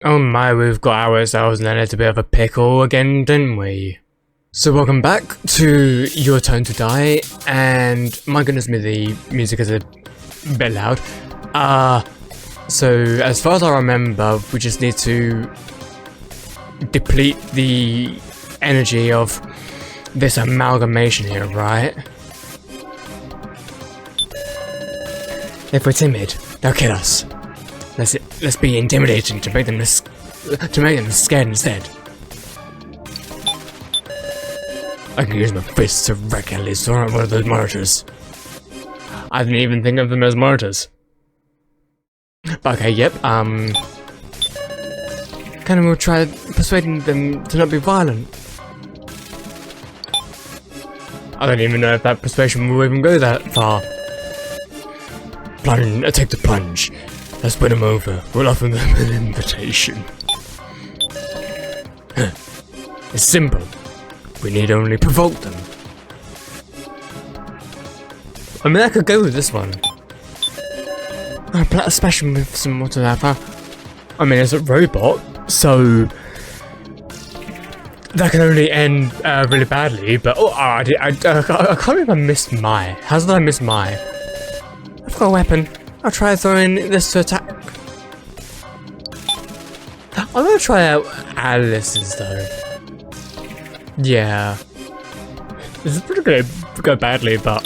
Oh my, we've got ourselves in a little bit of a pickle again, didn't we? So welcome back to Your Turn to Die, and my goodness me, the music is a bit loud. So as far as I remember, we just need to deplete the energy of this amalgamation here, right? If we're timid, they'll kill us. Let's be intimidating to make them scared instead. I can use my fists to wreck at least one of those monitors. I didn't even think of them as monitors. Okay, yep. Kind of will try persuading them to not be violent. I don't even know if that persuasion will even go that far. Take the plunge. Let's win them over. We'll offer them an invitation. It's simple. We need only provoke them. I mean, I could go with this one. I'll smash him with some whatever. I mean, it's a robot, so that can only end really badly. But I can't believe I missed my. How did I miss my? I've got a weapon. I'll try throwing this to attack. I'm gonna try out Alice's though. Yeah. This is pretty gonna go badly, but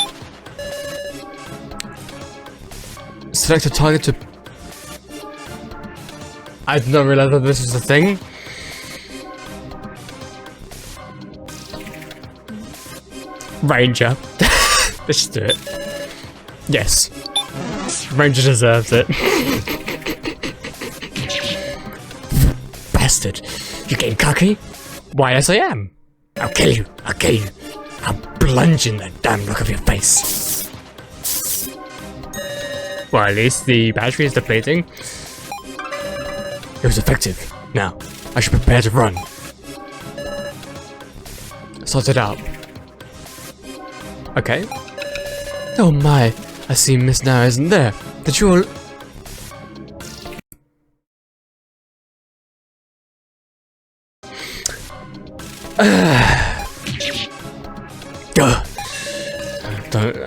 select a target to. I did not realize that this was a thing. Ranger. Let's just do it. Yes. Ranger deserves it. Bastard. You getting cocky? Why, yes I am. I'll kill you. I'll kill you. I'll plunge in that damn look of your face. Well, at least the battery is depleting. It was effective. Now, I should prepare to run. Sort it out. Okay. Oh my. I see Miss now isn't there. Did you all...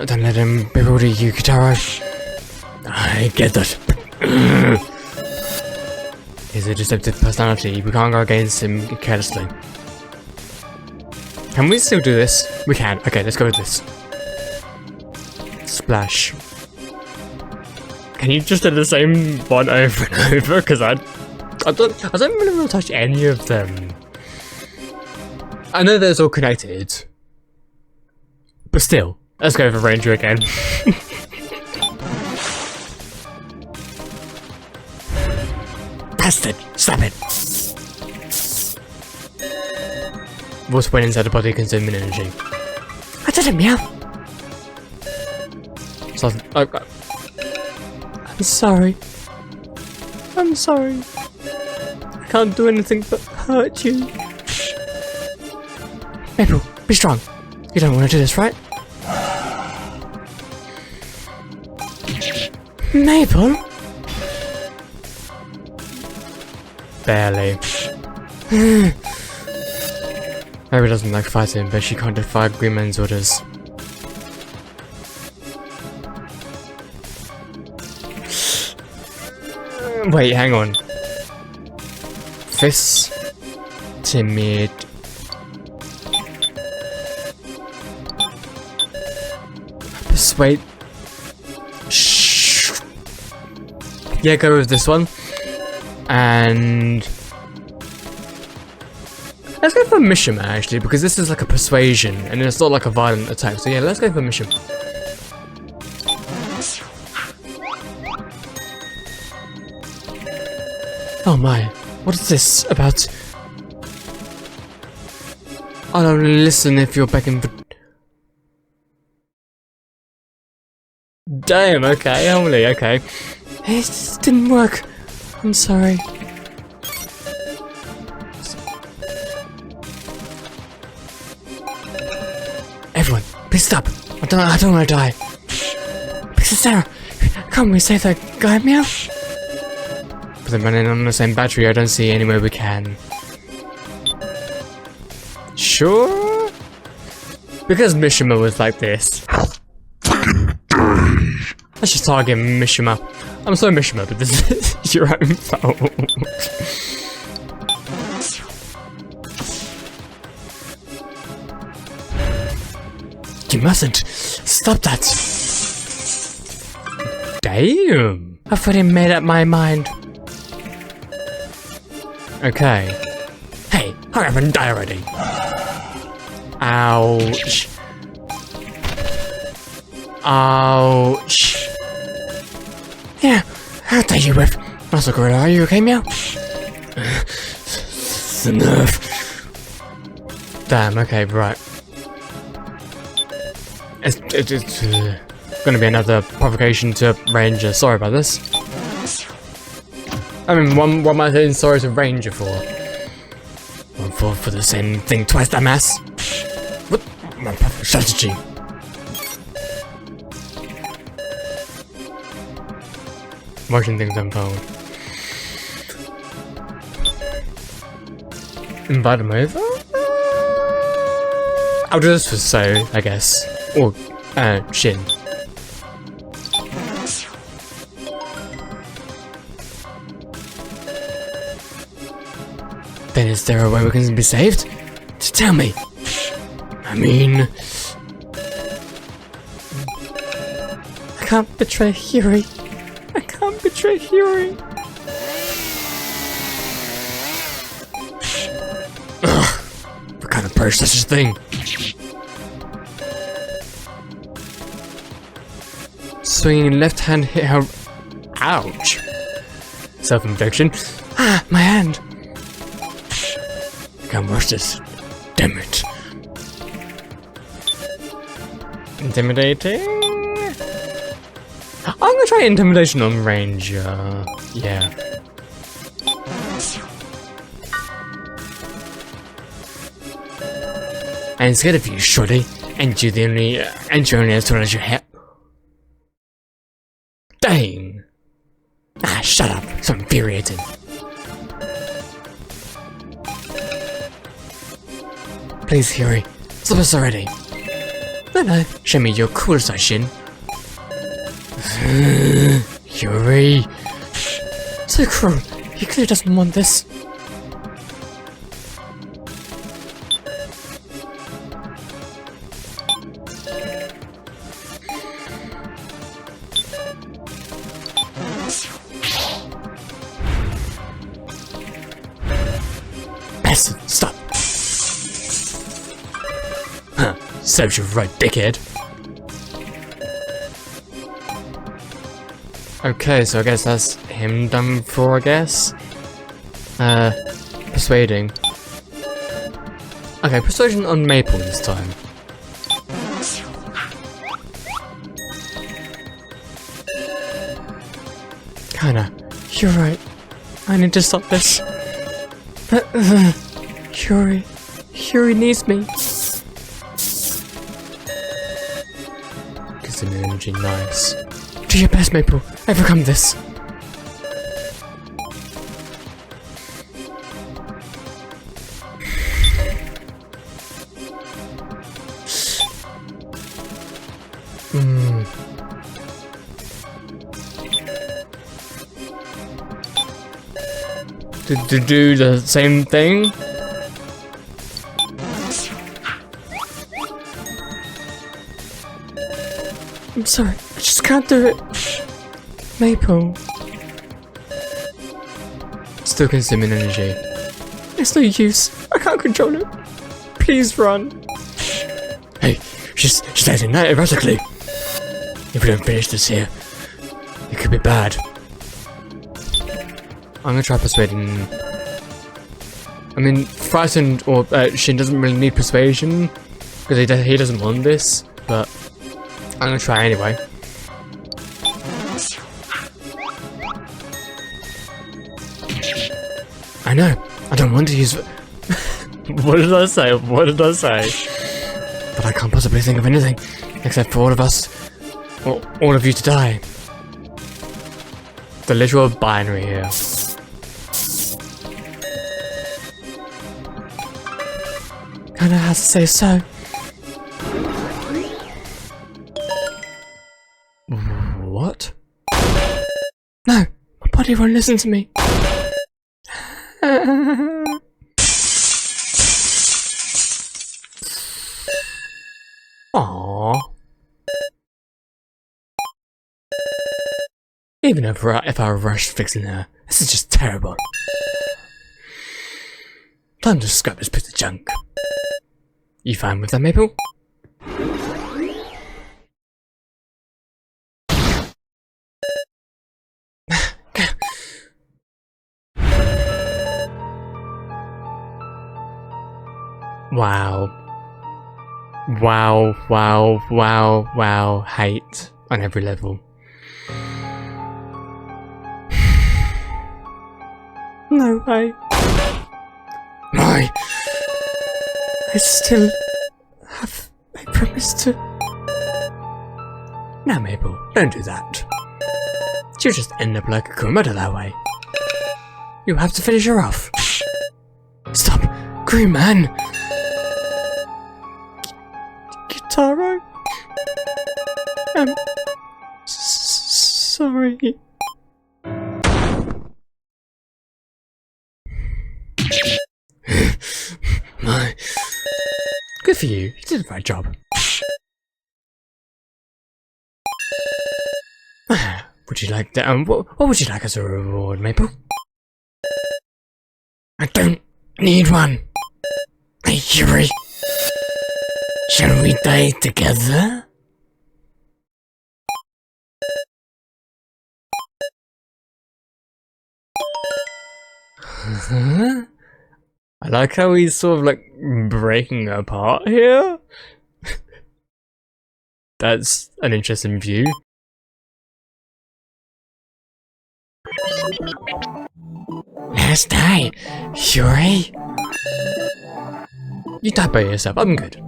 Don't let him bewilder you, Katara. I get that. He's a deceptive personality. We can't go against him carelessly. Can we still do this? We can. Okay, let's go with this. Splash. Can you just do the same one over and over? Because I don't really want to touch any of them. I know they're all connected, but still, let's go for Ranger again. Bastard! Stop it! What's when inside the body consuming energy? I did it, meow! So, I'm sorry. I'm sorry. I can't do anything but hurt you. Maple, be strong. You don't want to do this, right? Maple? Barely. Maple doesn't like fighting, but she can't defy Green Man's orders. Wait, hang on. Fists. Timid. Persuade. Shh. Yeah, go with this one. And let's go for Mission actually, because this is like a persuasion and it's not like a violent attack. So yeah, let's go for Mission. Oh my, what is this about? I'll only listen if you're begging for... Damn, okay, only, okay. It just didn't work. I'm sorry. Everyone, please stop. I don't want to die. Princess Sarah, can't we save that guy, meow? But then running on the same battery, I don't see any way we can. Sure? Because Mishima was like this. Let's just target Mishima. I'm sorry, Mishima, but this is your own fault. You mustn't. Stop that. Damn. I've already made up my mind. Okay. Hey, hurry up and die already. Ouch. Ouch. Yeah, I'll take you with. Muscle Gorilla, are you okay, Meow? The nerve. Damn, okay, right. It's gonna be another provocation to Ranger. Sorry about this. I mean, what am I saying sorry to Ranger for? One for the same thing twice, dumbass. What? My perfect strategy. Watching things unfold. Invite him over? I'll do this for So, I guess. Or, Shin. Then is there a way we can be saved? Tell me! I mean... I can't betray HOORAY. I can't betray HOORAY. Ugh! What kind of approach such a thing? Swinging left hand hit her. Ouch! Self-infliction. Ah, my hand! I can't watch this. Damn it. Intimidating? I'm gonna try intimidation on Ranger. Yeah. I'm scared of you, shorty. And you only have to let your hair. Dang! Ah, shut up. So infuriating. Please, HOORAY. Stop us already. No, show me your cool side, Shin. HOORAY. So cruel. He clearly doesn't want this. Bastard, stop. Huh, serves you right, dickhead. Okay, so I guess that's him done for, I guess. Persuading. Okay, persuasion on Maple this time. Kanna, you're right. I need to stop this. But, HOORAY needs me. Gives him energy, nice. Do your best, Maple. Overcome this. To do the same thing? I'm sorry, I just can't do it. Maple. Still consuming energy. It's no use. I can't control it. Please run. Hey, she's acting that erratically. If we don't finish this here, it could be bad. I'm gonna try persuading. I mean, Frightened or Shin doesn't really need persuasion because he doesn't want this, but I'm gonna try anyway. I know. I don't want to use. What did I say? What did I say? But I can't possibly think of anything except for all of us, or all of you to die. The literal binary here. Kanna has to say so. What? No! My body won't listen to me. Aww. Even if I rushed fixing her, this is just terrible. Time to scrap this piece of junk. You fine with that, Maple? Wow. Wow, wow, wow, wow. Hate on every level. No way. I still have a promise to... No, Maple, don't do that. She'll just end up like a Kurumada that way. You have to finish her off. Stop, Green Man! Kitaro? I'm sorry. My. Good for you. You did a great job. Would you like that? What would you like as a reward, Maple? I don't need one. Hey, HOORAY. Shall we die together? I like how he's sort of like breaking apart here. That's an interesting view. Last die, HOORAY. You die by yourself, I'm good.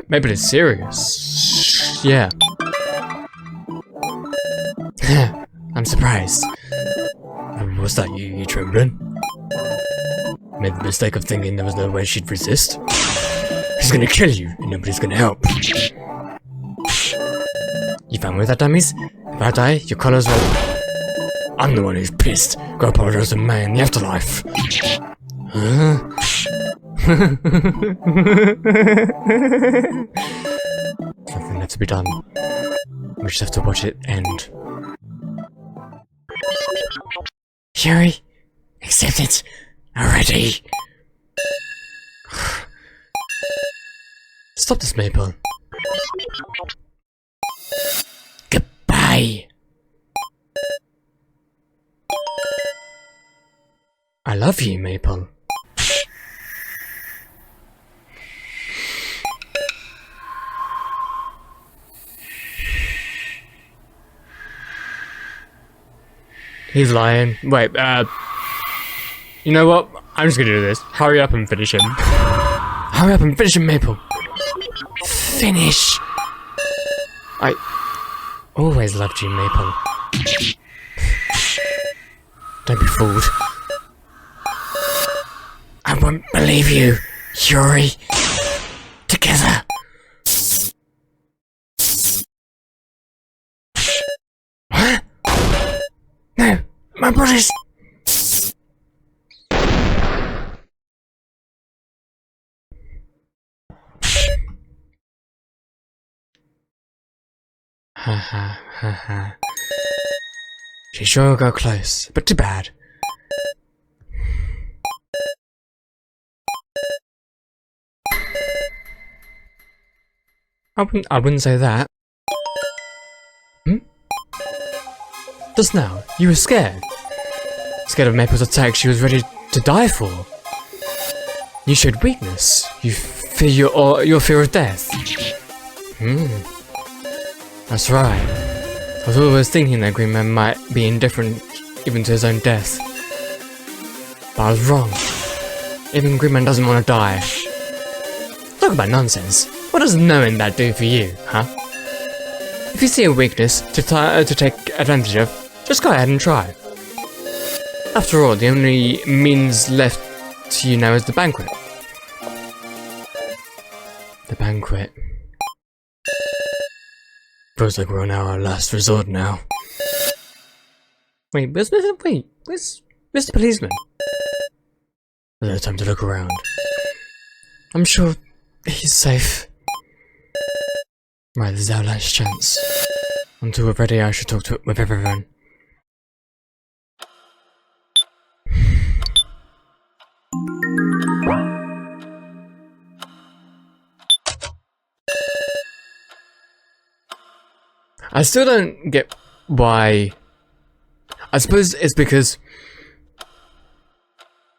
Maybe it's serious. Yeah. I'm surprised. Was that you trembling? Made the mistake of thinking there was no way she'd resist? She's gonna kill you, and nobody's gonna help. You fine with that, dummies? If I die, your colors will... I'm the one who's pissed. Go apologize to May in the afterlife. Something left to be done. We just have to watch it end. HOORAY, accept it already. Stop this, Maple. Goodbye. I love you, Maple. He's lying. Wait, you know what? I'm just gonna do this. Hurry up and finish him. Hurry up and finish him, Maple. Finish. I always loved you, Maple. Don't be fooled. I won't believe you, HOORAY. Together. What? No, my brothers. Ha ha ha ha. She sure got close, but too bad. I wouldn't say that. Just now, you were scared. Scared of Maple's attack she was ready to die for. You showed weakness. You fear your fear of death. That's right. I was always thinking that Green Man might be indifferent even to his own death. But I was wrong. Even Green Man doesn't want to die. Talk about nonsense. What does knowing that do for you, huh? If you see a weakness to take advantage of, Just go ahead and try. After all, the only means left to you now is the banquet. The banquet. Feels like we're on our last resort now. Wait, where's Mr. Policeman? There's no time to look around. I'm sure he's safe. Right, this is our last chance. Until we're ready, I should talk with everyone. I still don't get why. I suppose it's because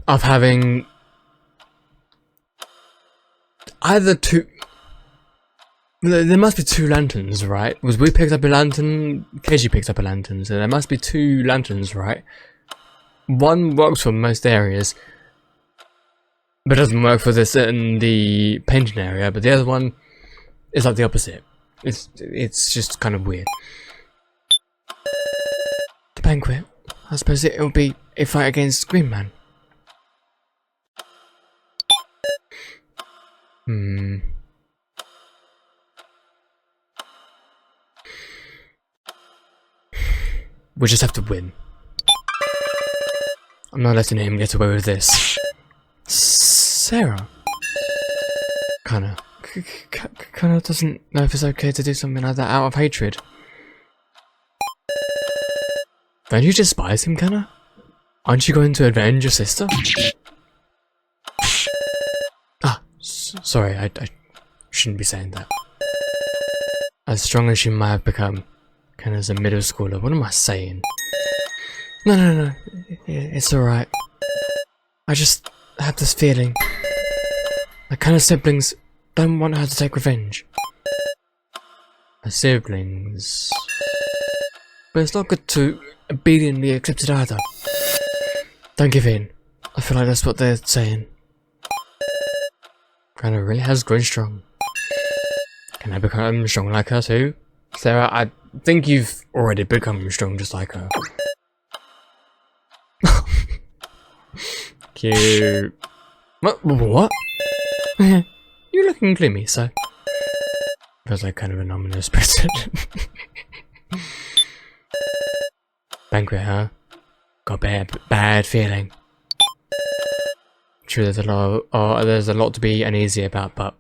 of having either two. There must be two lanterns, right? Was we picked up a lantern? Keiji picked up a lantern, so there must be two lanterns, right? One works for most areas, but doesn't work for this in the painting area. But the other one is like the opposite. It's just kind of weird. The banquet. I suppose it'll be a fight against Green Man. We just have to win. I'm not letting him get away with this. Sarah. Kanna. Kanna doesn't know if it's okay to do something like that out of hatred. Don't you despise him, Kanna? Aren't you going to avenge your sister? Sorry, I shouldn't be saying that. As strong as she might have become, Kanna's a middle schooler. What am I saying? No. It's alright. I just have this feeling. The Kanna's siblings don't want her to take revenge. Her siblings... But it's not good to obediently accept it either. Don't give in. I feel like that's what they're saying. Kanna really has grown strong. Can I become strong like her too? Sarah, I think you've already become strong just like her. Cute. What? You're looking gloomy, so. Feels like kind of an ominous precedent. Banquet, huh? Got a bad feeling. True, there's a lot to be uneasy about, but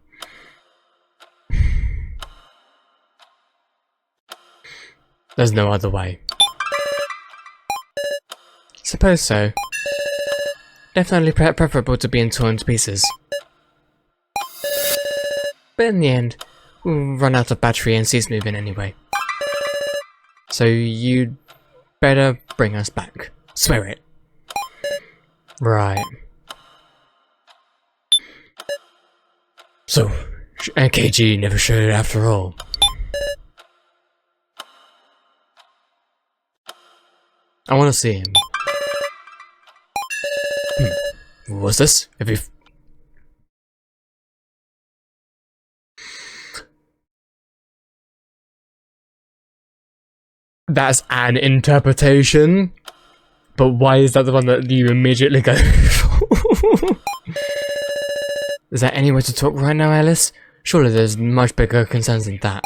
there's no other way. Suppose so. Definitely preferable to being torn to pieces. But in the end, we'll run out of battery and cease moving anyway. So you'd better bring us back. Swear it. Right. So, Keiji never showed it after all. I want to see him. What's this? Have you... That's an interpretation, but why is that the one that you immediately go for? Is there any way to talk right now, Alice? Surely there's much bigger concerns than that.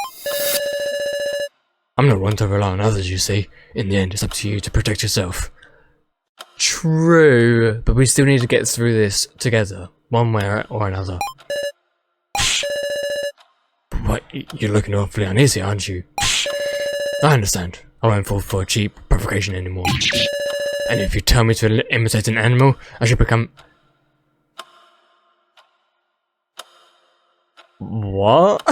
I'm not one to rely on others, you see. In the end, it's up to you to protect yourself. True, but we still need to get through this together, one way or another. What? You're looking awfully uneasy, aren't you? I understand. I won't fall for a cheap provocation anymore. And if you tell me to imitate an animal, I should become... What?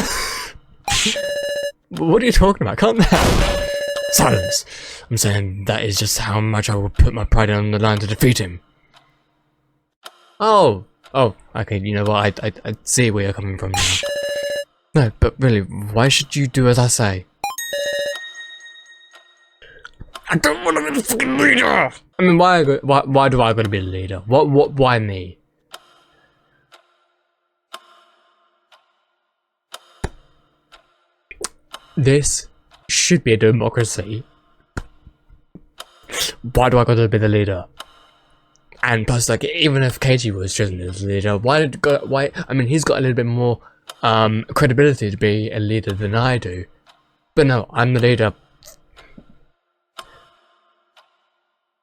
What are you talking about? Calm down. Silence. I'm saying that is just how much I will put my pride on the line to defeat him. Oh, okay, you know what, I see where you're coming from now. No, but really, why should you do as I say? I don't want to be the fucking leader! I mean, why do I gotta be the leader? Why me? This should be a democracy. Why do I gotta be the leader? And plus, like, even if Keiji was chosen as the leader, I mean, he's got a little bit more credibility to be a leader than I do. But no, I'm the leader.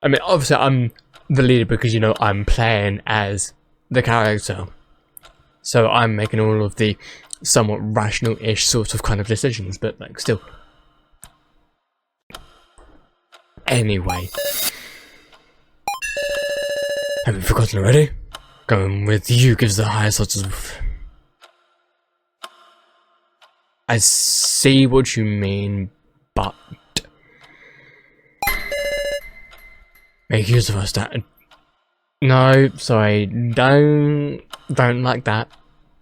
I mean, obviously, I'm the leader because, you know, I'm playing as the character. So I'm making all of the somewhat rational-ish sort of kind of decisions, but, like, still. Anyway. Have you forgotten already? Going with you gives the highest odds of... I see what you mean, but... Make use of us, Dad. No, sorry, don't like that.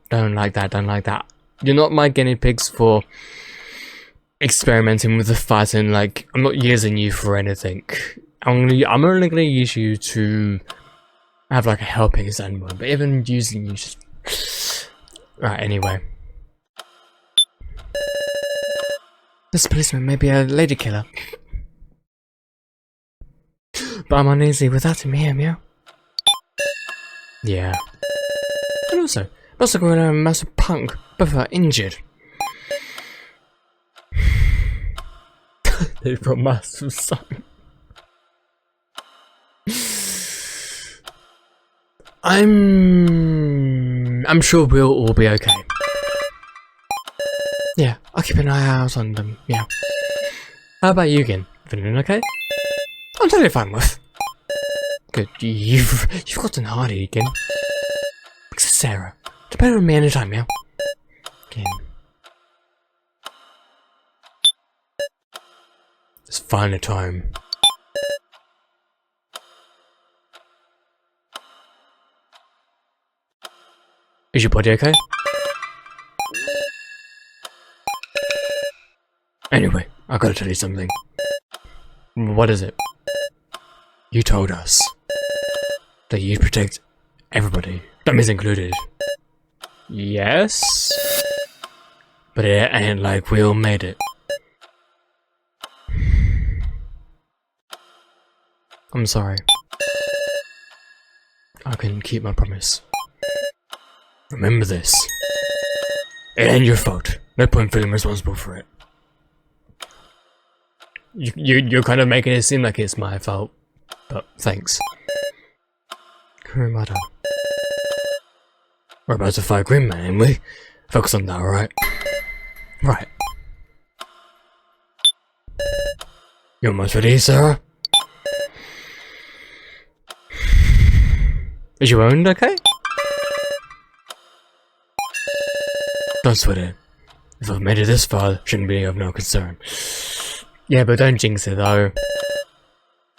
Don't like that. You're not my guinea pigs for experimenting with the fighting. Like, I'm not using you for anything. I'm only gonna use you to have like a helping standpoint, but even using you just... Right, anyway. This policeman may be a lady killer. But I'm uneasy without him here, meow. Yeah. And also, looks like we're in a massive punk, both are injured. They've got massive sun. I'm sure we'll all be okay. Yeah, I'll keep an eye out on them, yeah. How about you, Gin? Feeling okay? I'm totally fine with. Good, you've gotten hardy again. Sarah, depend on me anytime, yeah? Gin. It's finally time. Is your body okay? Anyway, I gotta tell you something. What is it? You told us that you'd protect everybody, dummies included. Yes? But it ain't like we all made it. I'm sorry. I couldn't keep my promise. Remember this. It ain't your fault. No point feeling responsible for it. You're kind of making it seem like it's my fault, but thanks. Kurumada. We're about to fight Green Man, ain't we? Focus on that, alright? Right. You almost ready, Sarah? Is your wound okay? Don't sweat it. If I've made it this far, shouldn't be of no concern. Yeah, but don't jinx it though. You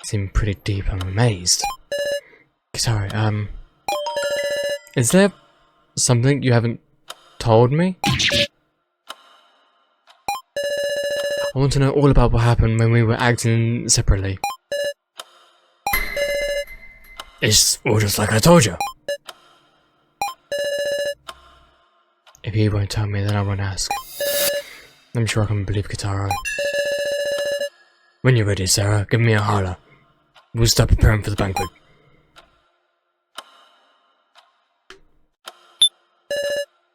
seem pretty deep, I'm amazed. Sorry, is there something you haven't told me? I want to know all about what happened when we were acting separately. It's all just like I told you. If you won't tell me, then I won't ask. I'm sure I can believe Kitaro. When you're ready, Sarah, give me a holler. We'll start preparing for the banquet.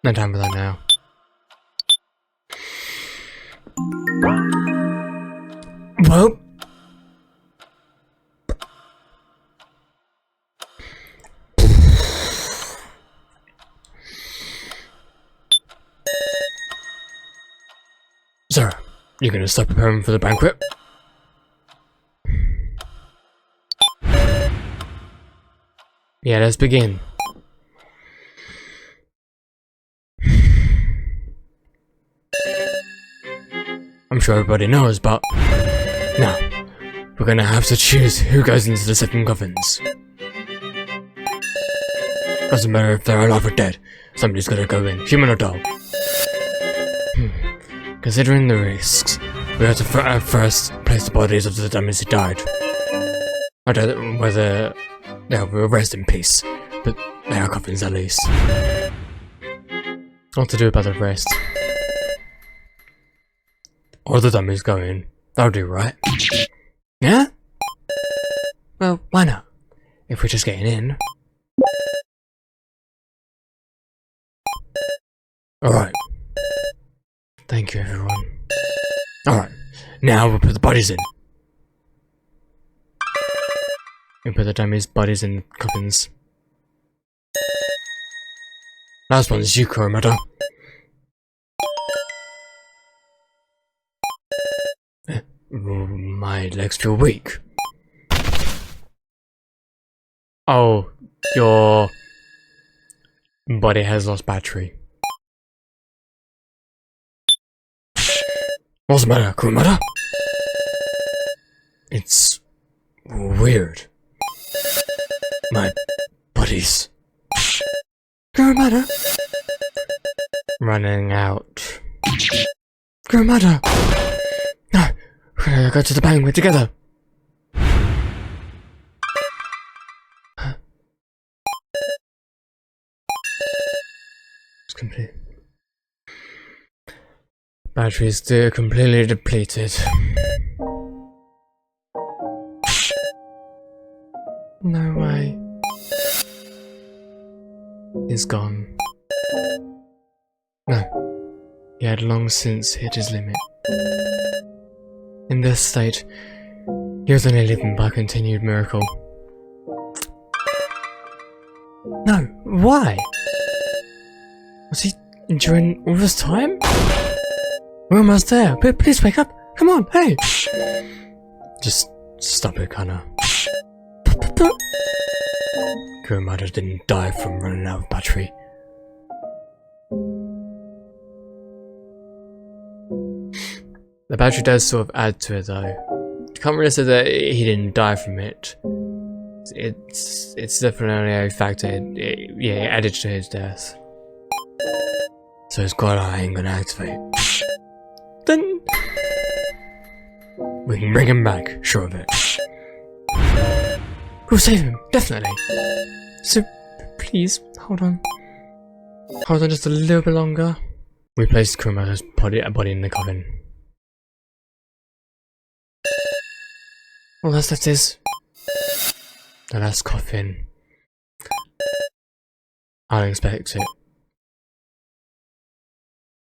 No time for that now. Well... Sarah, you gonna start preparing for the banquet? Yeah, let's begin. I'm sure everybody knows, but... Now, we're gonna have to choose who goes into the 7 coffins. Doesn't matter if they're alive or dead, somebody's gotta go in, human or dog. Considering the risks, we have to first place the bodies of the dummies who died. I don't know whether they will rest in peace, but they are coffins at least. What to do about the rest? All the dummies go in. That'll do, right? Yeah? Well, why not? If we're just getting in. Alright. Thank you, everyone. Alright, now we'll put the bodies in. We put the dummies' bodies in coffins. Last one is you, Kurumada. My legs feel weak. Oh, your body has lost battery. What's the matter, Kurumada? It's weird. My body's Kurumada. Running out. Kurumada. No, we're gonna go to the banquet together. It's complete. Batteries still completely depleted. No way. He's gone. No. He had long since hit his limit. In this state, he was only living by continued miracle. No, why? Was he enduring all this time? We're almost there. Please wake up. Come on, hey! Just stop it, Kanna. Kurumada didn't die from running out of battery. The battery does sort of add to it though. You can't really say that he didn't die from it. It's definitely a factor. Yeah, it added to his death. So his god eye ain't gonna activate. Then we can bring him back, sure of it. We'll save him, definitely. So please, hold on. Hold on just a little bit longer. We placed Kurumada's body in the coffin. Well, that is the last coffin. I don't expect it.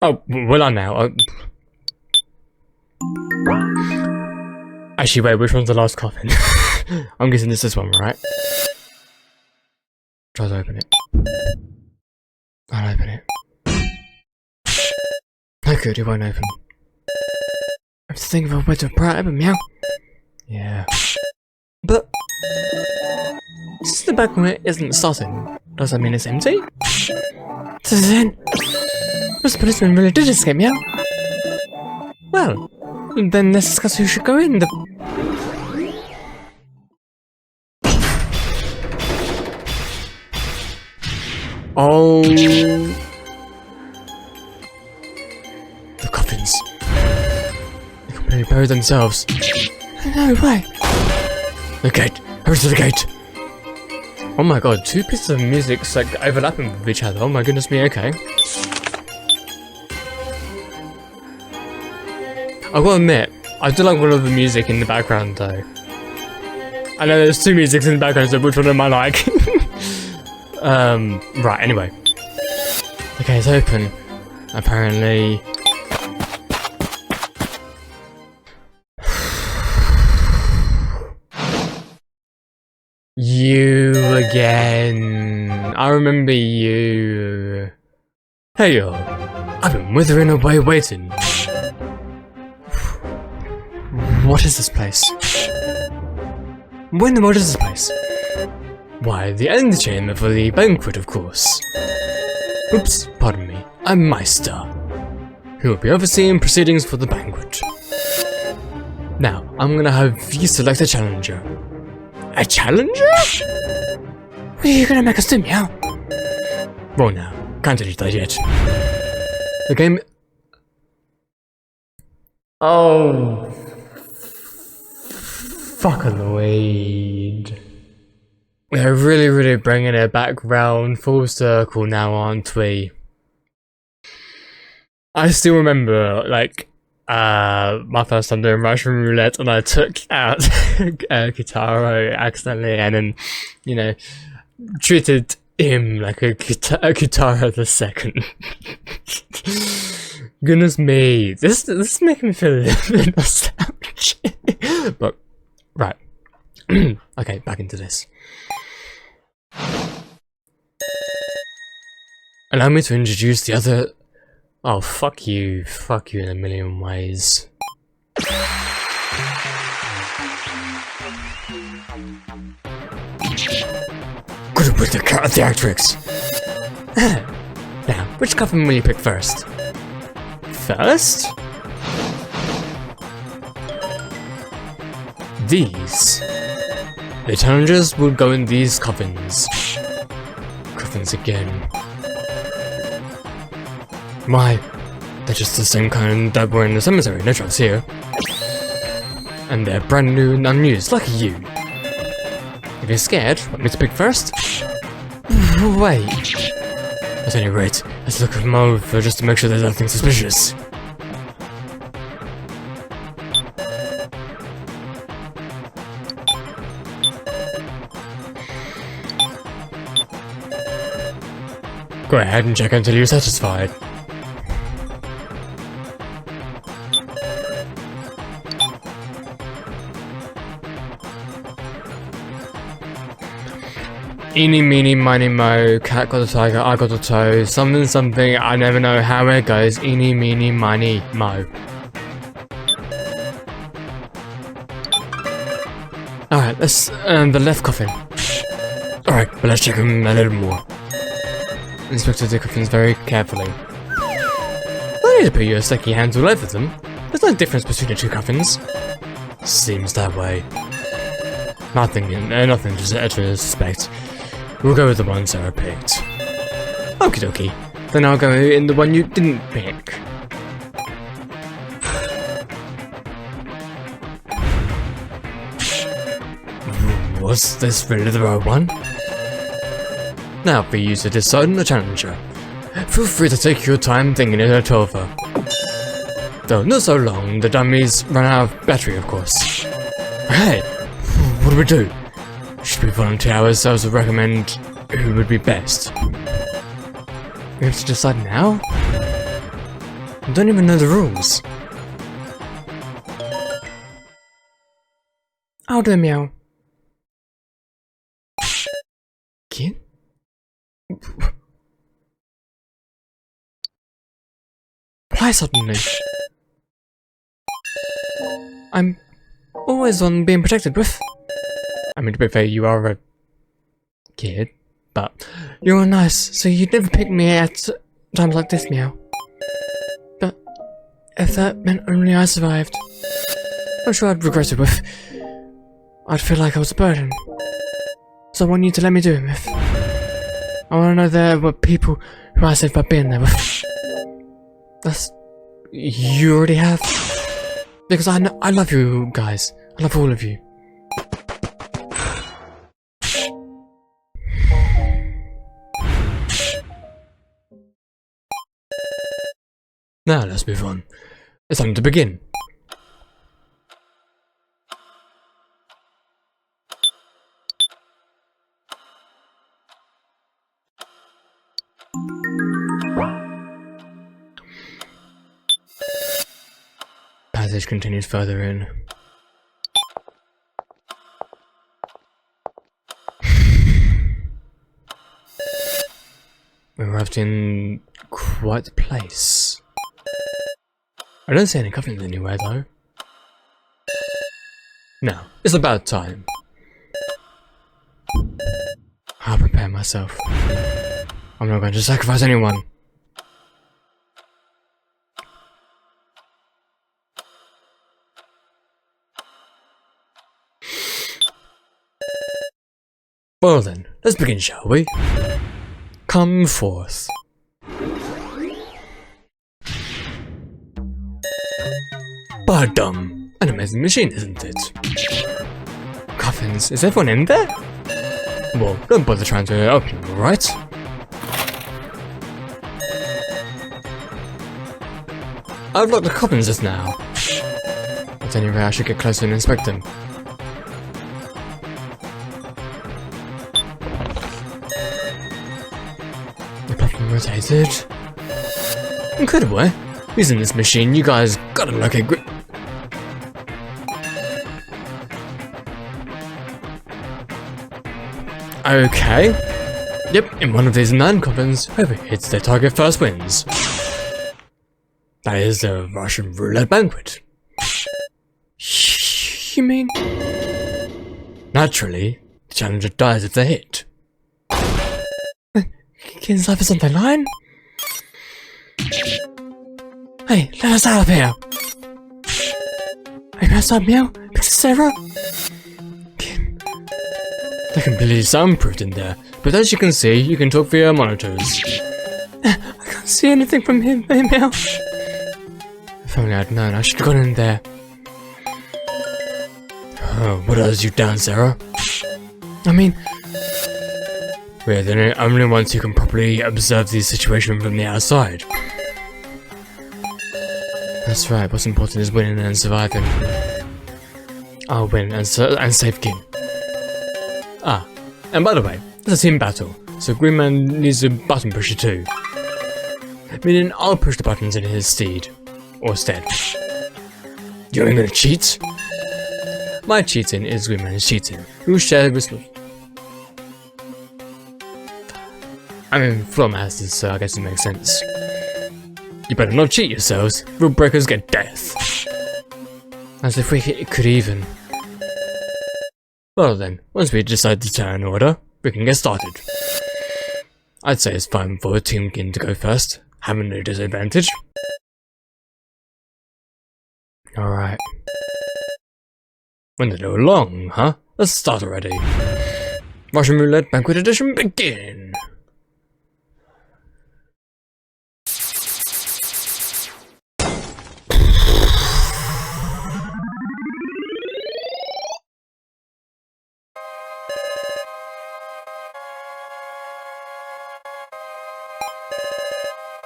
Oh, well on now. Actually, wait, which one's the last coffin? I'm guessing this is one, right? Try to open it. I'll open it. No good, it won't open. I have to think of a way to pry it open, meow. Yeah. But since the back one isn't starting, does that mean it's empty? So then, this policeman really did escape, meow. Well, then let's discuss who should go in the... Oh... The coffins. They completely buried themselves. No way! The gate! Hurry to the gate! Oh my god, two pieces of music like overlapping with each other. Oh my goodness me, okay. I've got to admit, I do like one of the music in the background though. I know there's two musics in the background, so which one am I like? Right, anyway. The gate's open. Apparently... You again. I remember you. Hey yo, I've been withering away waiting. What is this place? What is this place? Why, the end chamber for the banquet, of course. Oops, pardon me. I'm Meister, who will be overseeing proceedings for the banquet. Now, I'm gonna have you select a challenger. A challenger? What are you gonna make us do, meow? Well now, can't do that yet. The game... Oh... Fucking weed. We're really bringing it back round full circle now, aren't we? I still remember, like, my first time doing Russian roulette, and I took out Kitaro accidentally, and then, you know, treated him like a Kitaro the second. Goodness me, this is making me feel a little bit nostalgic. But right, okay, back into this. Allow me to introduce the other. Oh, fuck you in a million ways. Good with the theatrics. Now, which coffin will you pick first? First? These. The challengers will go in these coffins. Coffins again. Why? They're just the same kind that were in the cemetery, no troubles here. And they're brand new and unused, like you. If you're scared, want me to pick first? Wait. At any rate, let's look at them over just to make sure there's nothing suspicious. Go ahead and check until you're satisfied. Eeny, meeny, miny, mo, cat got the tiger, I got the toe, something, something, I never know how it goes, eeny, meeny, miny, mo. Alright, let's, the left coffin. Alright, but let's check him a little more. Inspected the coffins very carefully. I need to put your sticky hands all over them. There's no difference between the two coffins. Seems that way. Nothing to suspect. We'll go with the ones Sarah picked. Okie dokie. Then I'll go in the one you didn't pick. Was this really the right one? Now for you to decide on the challenger. Feel free to take your time thinking it over. Though not so long, the dummies run out of battery, of course. Hey, what do we do? Should we volunteer ourselves or recommend who would be best? We have to decide now? I don't even know the rules. I'll do meow. Kid? Why suddenly? I'm always on being protected with. I mean, to be fair, you are a kid, but you're nice, so you'd never pick me at times like this, meow. But if that meant only I survived, I'm sure I'd regret it with. I'd feel like I was a burden. So I want you to let me do it with. I want to know there were people who I saved by being there with. That's... you already have. Because I love you guys. I love all of you. Now let's move on. It's time to begin. Passage continues further in. We arrived in quite the place. I don't see any coffins anywhere though. Now, it's about time. I'll prepare myself. I'm not going to sacrifice anyone. Well then, let's begin, shall we? Come forth. Badum! An amazing machine, isn't it? Coffins, is everyone in there? Well, don't bother trying to open them, alright? I've locked the coffins just now. At any rate, I should get closer and inspect them. The platform rotated. Incredible, eh? Using this machine, you guys gotta locate grip. Okay. Yep, in one of these 9 coffins, whoever hits their target first wins. That is the Russian roulette banquet. You mean? Naturally, the challenger dies if they're hit. Kid's life is on the line? Hey, let us out of here! Are you outside, Meow? Because Sarah? They're completely soundproofed in there, but as you can see, you can talk via monitors. I can't see anything from him, Meow. If only I'd known, I should have gone in there. Oh, what has you done, Sarah? I mean, we're the only ones who can properly observe the situation from the outside. That's right, what's important is winning and surviving. I'll win and save Kin. Ah, and by the way, it's a team battle, so Green Man needs a button pusher too. Meaning I'll push the buttons in his stead. Or stead. You ain't gonna cheat? My cheating is Green Man's cheating. Who shared with me? I mean, Floor Masters, so I guess it makes sense. You better not cheat yourselves. Rule breakers get death. As if we could even. Well then, once we decide to turn order, we can get started. I'd say it's fine for Team Kin to go first, having no disadvantage. Alright. Went a little long, huh? Let's start already. Russian Roulette Banquet Edition, begin!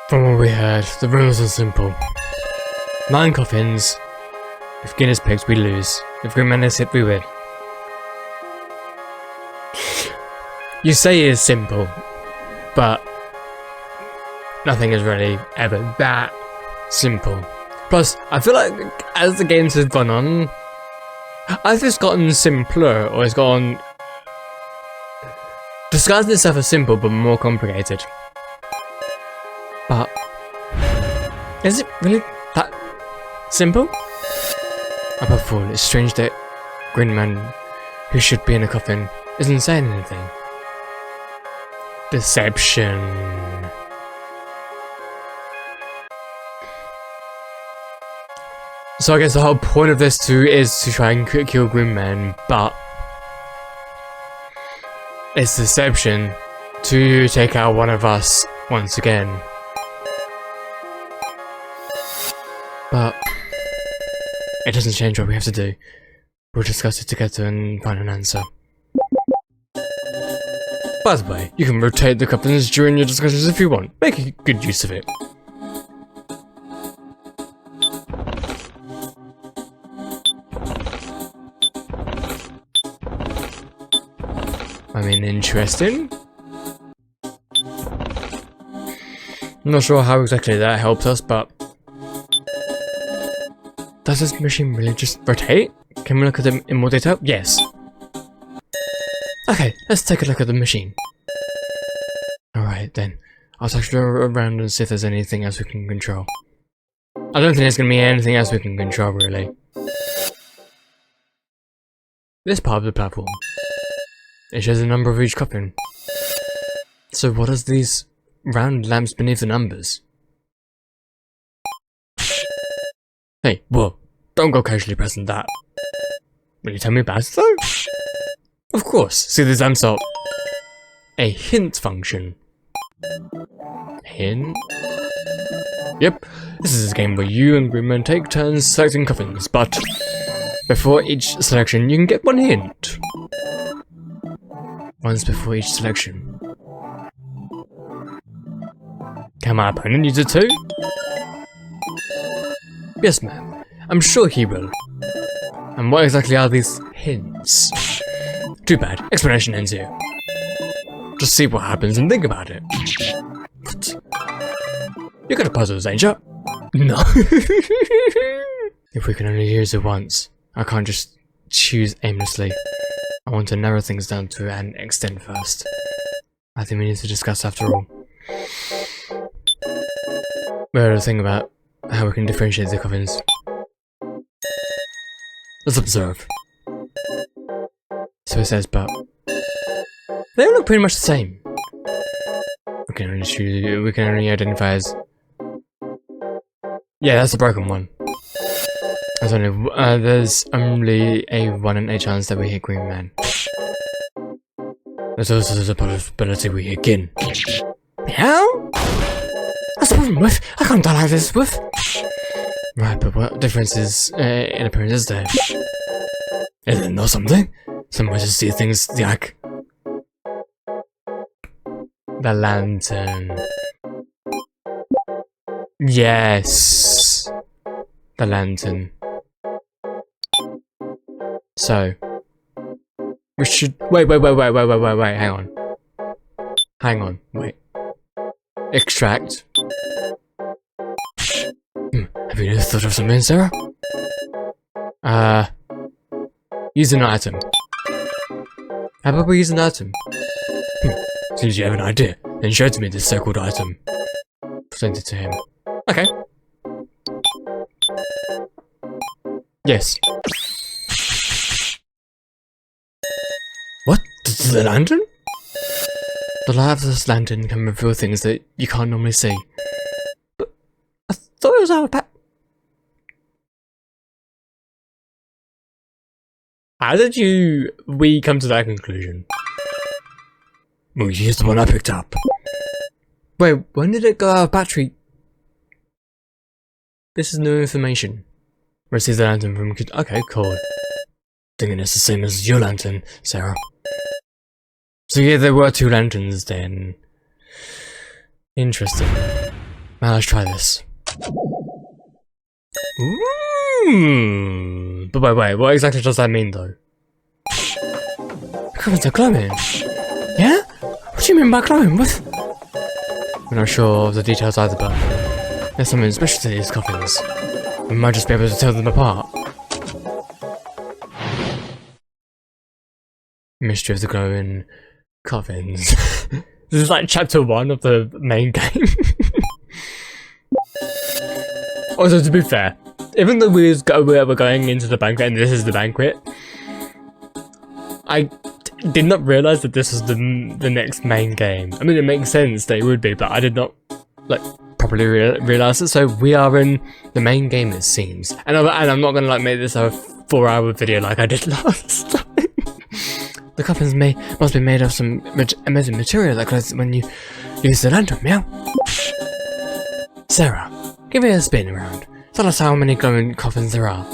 From what we heard, the rules are simple. 9 coffins. If Kin is picked, we lose. If Green Man is hit, we win. You say it's simple, but nothing is really ever that simple. Plus, I feel like as the games have gone on, either it's gotten simpler or it's gotten disguising itself as simple but more complicated. But is it really that simple? Above all, it's strange that Green Man, who should be in a coffin, isn't saying anything. Deception. So I guess the whole point of this too is to try and kill Green Man, but it's deception to take out one of us once again. But it doesn't change what we have to do. We'll discuss it together and find an answer. By the way, you can rotate the coffins during your discussions if you want. Make a good use of it. I mean, interesting. I'm not sure how exactly that helps us, but does this machine really just rotate? Can we look at them in more detail? Yes. Okay, let's take a look at the machine. Alright then, I'll touch around and see if there's anything else we can control. I don't think there's going to be anything else we can control really. This part of the platform. It shows the number of each coffin. So what are these round lamps beneath the numbers? Hey, whoa, don't go casually pressing that. Will you tell me about it though? Of course, see these lamps are a hint function. Hint? Yep, this is a game where you and Green Man take turns selecting coffins, but before each selection you can get one hint. Once before each selection. Can my opponent use it too? Yes, ma'am. I'm sure he will. And what exactly are these hints? Too bad. Explanation ends here. Just see what happens and think about it. What? You're gonna puzzle us, ain't you? No. If we can only use it once, I can't just choose aimlessly. I want to narrow things down to an extent first. I think we need to discuss after all. We had to think about how we can differentiate the coffins. Let's observe. So it says, but they all look pretty much the same. We can only identify as. Yeah, that's the broken one. There's only a 1 in 8 chance that we hit Green Man. There's also the possibility we hit Gin. Meow? That's the problem with. I can't die like this with. Right, but what differences in appearance is there? Is there not something? Some way to see things like the lantern. Yes, the lantern. So we should wait. Hang on. Wait. Extract. Have you thought of something, Sarah? Use an item. How about we use an item? Seems you have an idea. Then show to me this so-called item. Present it to him. Okay. Yes. What? The lantern? The light of this lantern can reveal things that you can't normally see. But I thought it was our pet. How did we come to that conclusion? Well, here's the one I picked up. Wait, when did it go out of battery? This is new information. Receive the lantern from... Okay, cool. Thinking it's the same as your lantern, Sarah. So yeah, there were 2 lanterns then. Interesting. Now let's try this. Ooh. But wait, what exactly does that mean though? The coffins are glowing. Yeah? What do you mean by glowing? What? We're not sure of the details either, but there's something special to these coffins. We might just be able to tell them apart. Mystery of the glowing coffins. This is like chapter 1 of the main game. Also, to be fair, even though we were going into the banquet and this is the banquet, I did not realize that this was the next main game. I mean, it makes sense that it would be, but I did not like properly realize it. So we are in the main game, it seems, and I'm not gonna like make this a 4-hour video like I did last time. The coffins must be made of some amazing material that glows when you use the lantern. Meow. Sarah, give me a spin around. Tell us how many glowing coffins there are.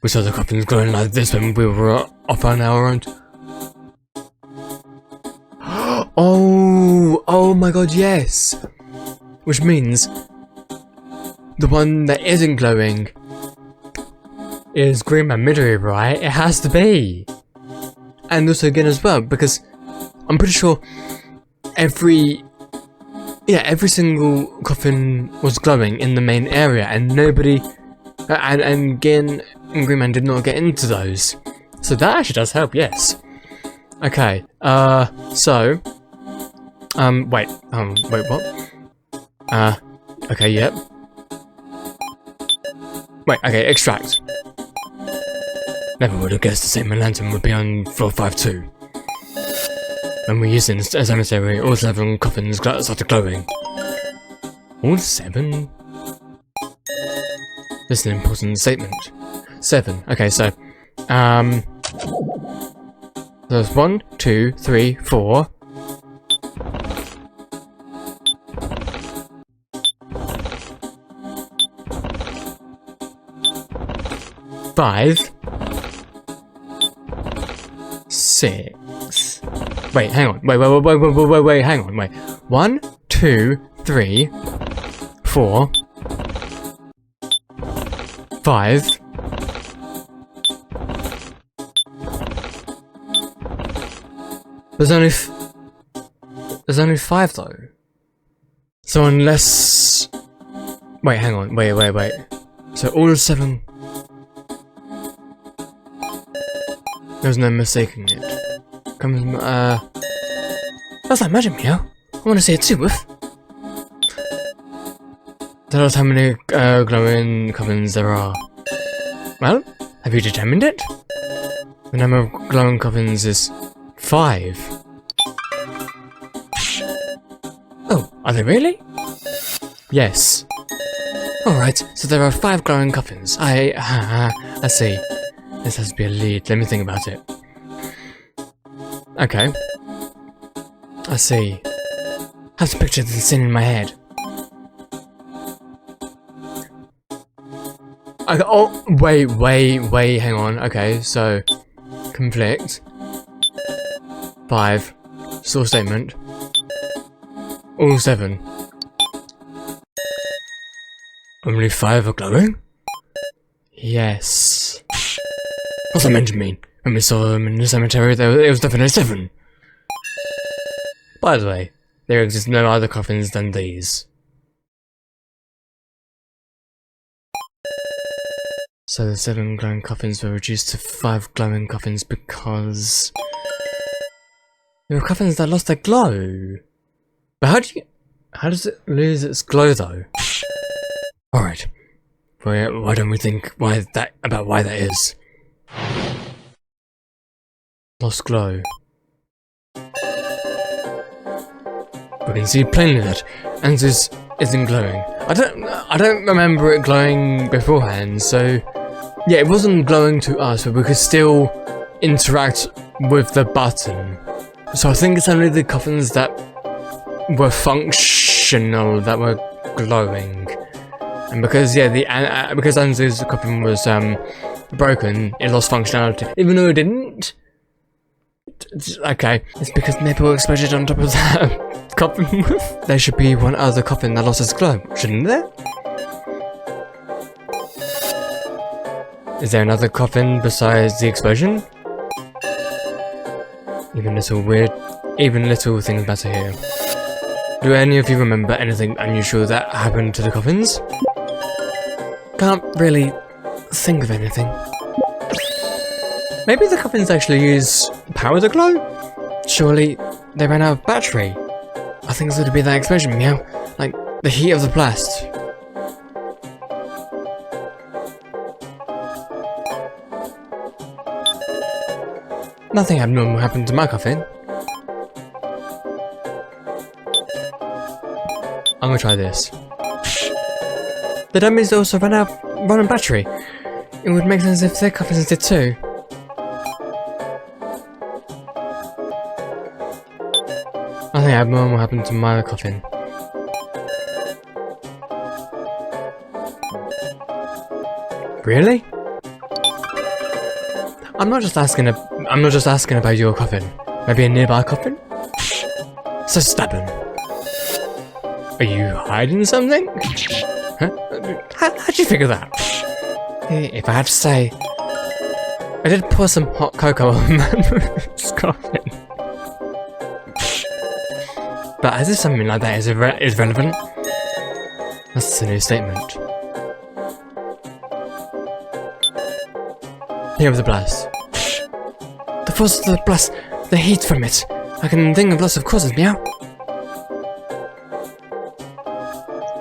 We saw the coffins glowing like this when we were off on our own. Oh my god, yes! Which means the one that isn't glowing is Green Man Midori, right? It has to be! And also again as well, because I'm pretty sure every single coffin was glowing in the main area, and nobody, and Gin and Green Man did not get into those. So that actually does help, yes. Okay, wait, what? Okay, yep. Wait, okay, extract. Never would have guessed the same lantern would be on floor 5-2. When we used it as emissary, all 7 coffins started glowing. All 7? This is an important statement. 7. Okay, so there's 1, 2, 3, 4. 5. 6. Wait, hang on. Wait, hang on. Wait. 1, 2, 3, 4, 5. There's only 5 though. So unless... Wait, hang on. Wait. So all 7... There's no mistaking it. That's like magic, Meow. I want to see it too, Woof. Tell us how many glowing coffins there are. Well, have you determined it? The number of glowing coffins is 5. Oh, are they really? Yes. Alright, so there are 5 glowing coffins. I see. This has to be a lead. Let me think about it. Okay. I see. I have to picture the scene in my head. Oh, wait, hang on. Okay, so... Conflict. 5. Source statement. All 7. Only 5 are glowing? Yes. What's that meant to mean? When we saw them in the cemetery, it was definitely 7. By the way, there exist no other coffins than these. So the 7 glowing coffins were reduced to 5 glowing coffins because... there were coffins that lost their glow. But how does it lose its glow though? Alright. Why don't we think about why that is? Lost glow. We can see plainly that Anzus isn't glowing. I don't remember it glowing beforehand, so yeah, it wasn't glowing to us, but we could still interact with the button. So I think it's only the coffins that were functional that were glowing. And because because Anzu's coffin was broken, it lost functionality. Even though it didn't. Okay, it's because Maple exploded on top of that coffin. There should be one other coffin that lost its glow, shouldn't there? Is there another coffin besides the explosion? Even little things matter here. Do any of you remember anything unusual that happened to the coffins? Can't really think of anything. Maybe the coffins actually use power to glow? Surely they ran out of battery. I think it's going to be that explosion, Meow. Like the heat of the blast. Nothing abnormal happened to my coffin. I'm gonna try this. The dummies also ran on battery. It would make sense if their coffins did too. Nothing abnormal happened to my coffin. Really? I'm not just asking about your coffin. Maybe a nearby coffin? So stubborn. Are you hiding something? Huh? How'd you figure that? If I had to say, I did pour some hot cocoa on Man's coffin. But as if something like that is relevant, that's a new statement. Hear of the blast. The force of the blast, the heat from it. I can think of lots of causes, Meow.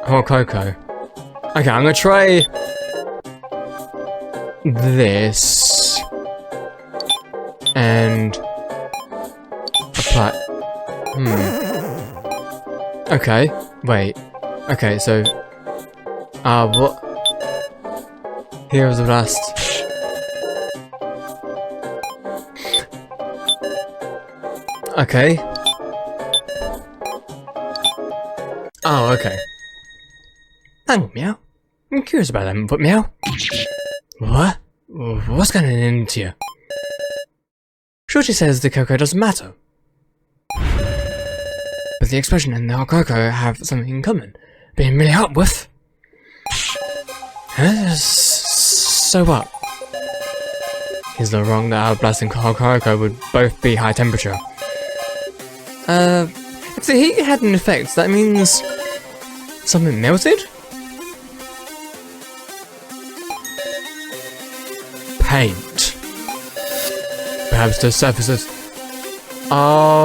Hot cocoa. Okay, I'm gonna try this and apply. Okay, wait. Okay, so what? Here is the blast. Okay. Oh, okay. Hang on, Meow. I'm curious about that, but Meow. What? What's going into you? Shorty says the cocoa doesn't matter. But the explosion and the hot cocoa have something in common. Being really hot, Woof. So what? He's not wrong that our blast and Harako would both be high temperature. If the heat had an effect, that means something melted? Paint. Perhaps the surfaces. Oh.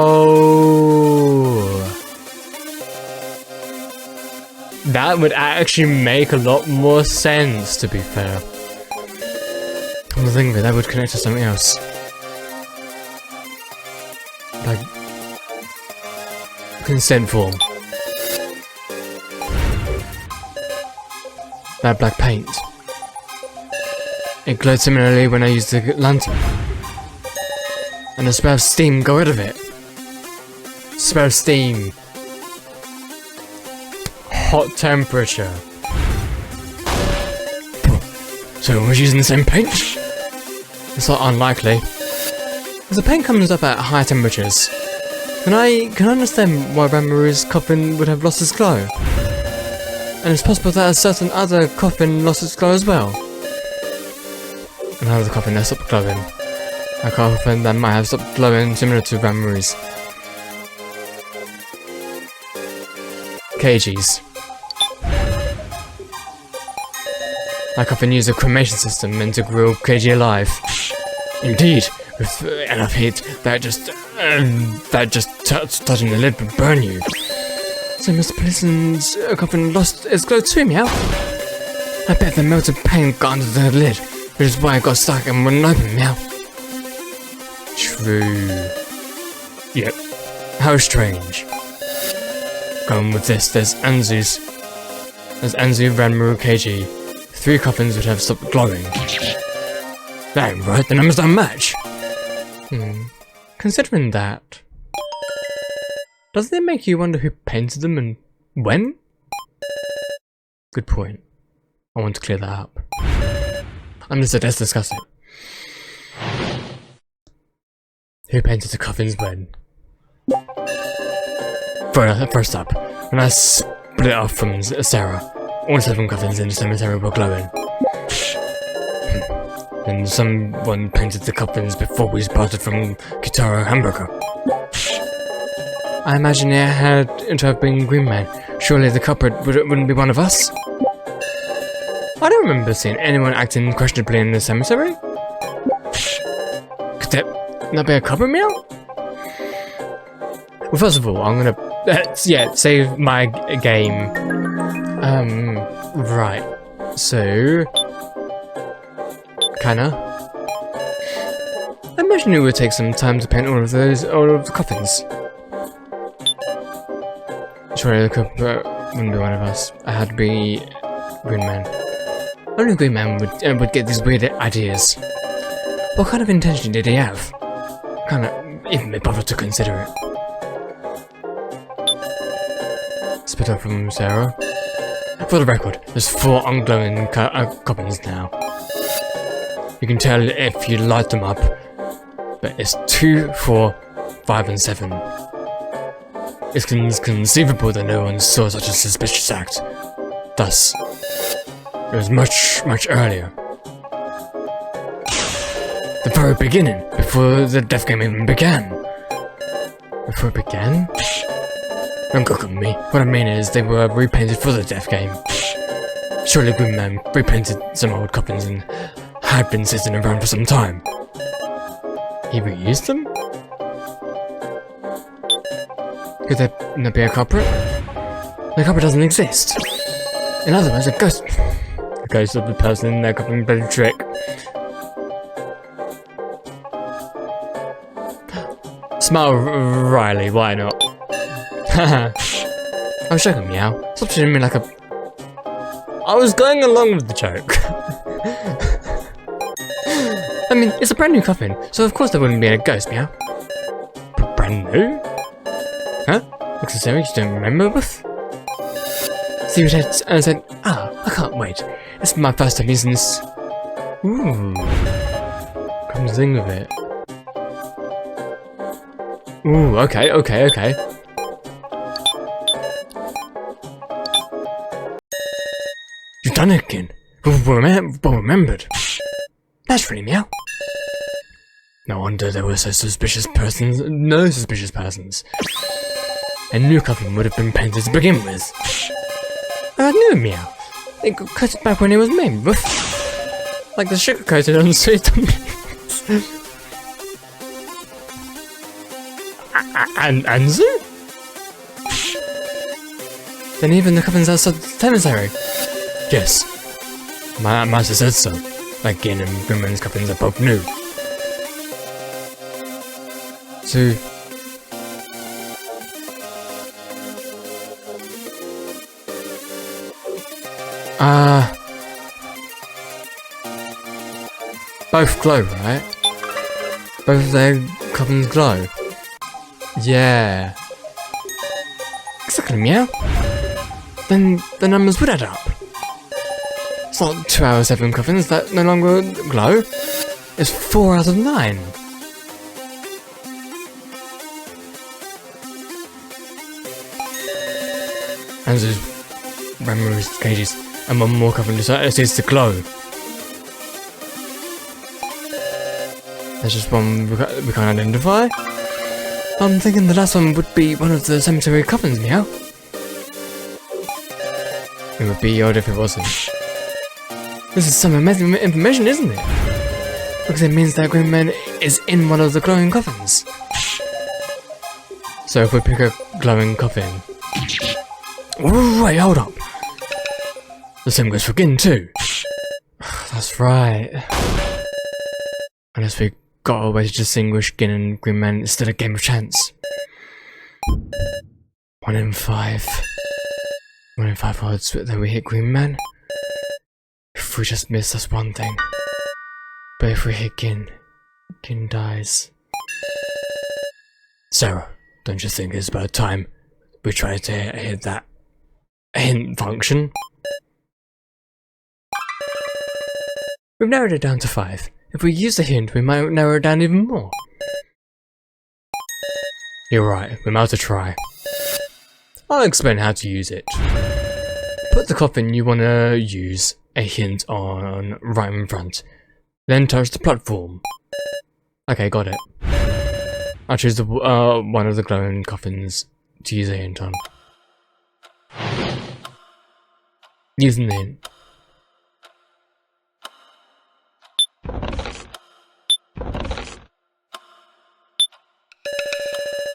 That would actually make a lot more sense, to be fair. Come to think of it, that would connect to something else. Like consent form. That black paint. It glowed similarly when I used the lantern. And a spell of steam got rid of it. Spell of steam. Hot temperature. So we're using the same paint? It's not unlikely. As the paint comes up at high temperatures, can I understand why Ranmaru's coffin would have lost its glow? And it's possible that a certain other coffin lost its glow as well. Another coffin that stopped glowing. A coffin that might have stopped glowing similar to Ranmaru's. Keiji's. That coffin used a cremation system meant to grill Keiji alive. Indeed, with enough heat that just touching the lid would burn you. So Mr. Plissen's coffin lost its glow too, meow. I bet the melted paint got under the lid, which is why it got stuck and wouldn't open, meow. True. Yep. How strange. Going with this, there's Anzu, Ranmaru, Keiji. 3 coffins would have stopped glowing. That ain't right, the numbers don't match. Considering that, doesn't it make you wonder who painted them and when? Good point. I want to clear that up. Understood, let's discuss it. Who painted the coffins when? First up, when I split off from Sarah, all 7 coffins in the cemetery were glowing. And someone painted the coffins before we parted from Kitaro Hamburger. I imagine it had to have been Green Man. Surely the culprit wouldn't be one of us? I don't remember seeing anyone acting questionably in the cemetery. Could that not be a culprit, meow? Well, first of all, I'm gonna save my game. Right. So Kanna, I imagine it would take some time to paint all of the coffins. Surely the culprit wouldn't be one of us. I had to be Green Man. Only Green Man would get these weird ideas. What kind of intention did he have? Can't even be bothered to consider it. Split up from Sarah. For the record, there's 4 unglowing coffins now. You can tell if you light them up, but it's 2, 4, 5 and 7. It's conceivable that no one saw such a suspicious act. Thus, it was much earlier. The very beginning, before the death game even began. Before it began? Don't cook on me. What I mean is, they were repainted for the death game. Surely Green Man repainted some old coffins and had been sitting around for some time. He reused them? Could there not be a culprit? The culprit doesn't exist. In other words, a ghost of the person in their coffin played a trick. Smile, Riley, why not? Haha. I was joking, meow. Stop treating me like a... I was going along with the joke. I mean, it's a brand new coffin, so of course there wouldn't be a ghost, meow. Brand new? Huh? Looks as though you don't remember with? See what I said, I can't wait. It's my first time using this. Ooh. Come to think of it. Ooh, okay. You've done it again. Well remembered. Naturally, meow. No wonder there were no suspicious persons. A new coffin would have been painted to begin with. I knew, meow. It got coated back when it was made, woof. Like the sugar coated on sweet dumplings. And zoo? Then even the coffins outside the cemetery. Yes. My master said so. Like Gin and Grimman's coffins are both new. So... both glow, right? Both of their coffins glow. Yeah. Exactly, meow. Then the numbers would add up. It's not 2 out of 7 coffins that no longer glow. It's 4 out of 9. And there's memories, Keiji's, and one more coffin decides to glow. There's just one we can't identify. I'm thinking the last one would be one of the cemetery coffins, meow. It would be odd if it wasn't. This is some amazing information, isn't it? Because it means that Grimman is in one of the glowing coffins. So if we pick a glowing coffin... Wait, hold up! The same goes for Gin too. That's right. Unless we got a way to distinguish Gin and Grimman, it's still a game of chance. 1 in 5. 1 in 5 odds that we hit Grimman. If we just miss, that's one thing. But if we hit Gin, Gin dies. Sarah, don't you think it's about time we try to hit that hint function? We've narrowed it down to 5. If we use the hint, we might narrow it down even more. You're right, we might have to try. I'll explain how to use it. Put the coffin you want to use a hint on right in front. Then touch the platform. Okay, got it. I'll choose the one of the glowing coffins to use a hint on. Using the hint.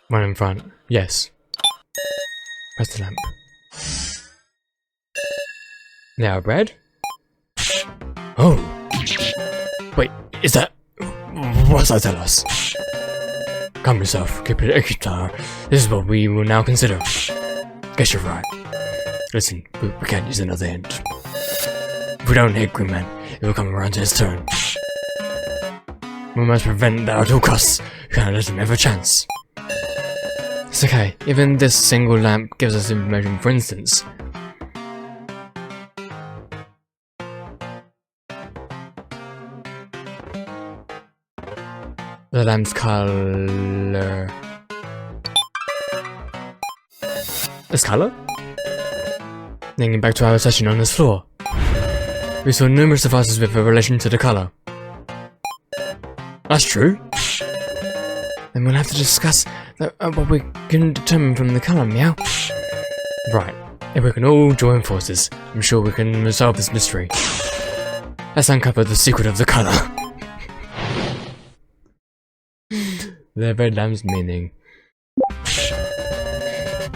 One in front. Yes. Press the lamp. Now red. Oh. Wait, is that... What's that tell us? Calm yourself, keep it guitar. This is what we will now consider. Guess you're right. Listen, we can't use another hint. If we don't hit Grimman, it will come around to his turn. We must prevent that at all costs. We can't let him have a chance. It's okay, even this single lamp gives us information. For instance, the lamp's color. Its color? Thinking back to our session on this floor, we saw numerous devices with a relation to the color. That's true. Then we'll have to discuss what we can determine from the color, meow. Right, if we can all join forces, I'm sure we can resolve this mystery. Let's uncover the secret of the color. The red lamp's meaning.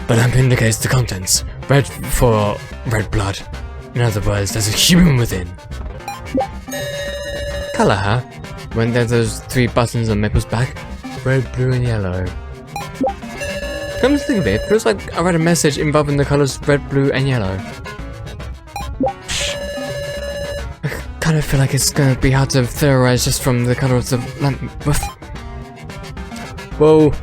The lamp indicates the contents. Red for red blood. In other words, there's a human within. Color, huh? When there's those 3 buttons on Maple's back. Red, blue and yellow. Come to think of it, it feels like I read a message involving the colours red, blue and yellow. I kind of feel like it's gonna be hard to theorise just from the colour of the lamp. Well,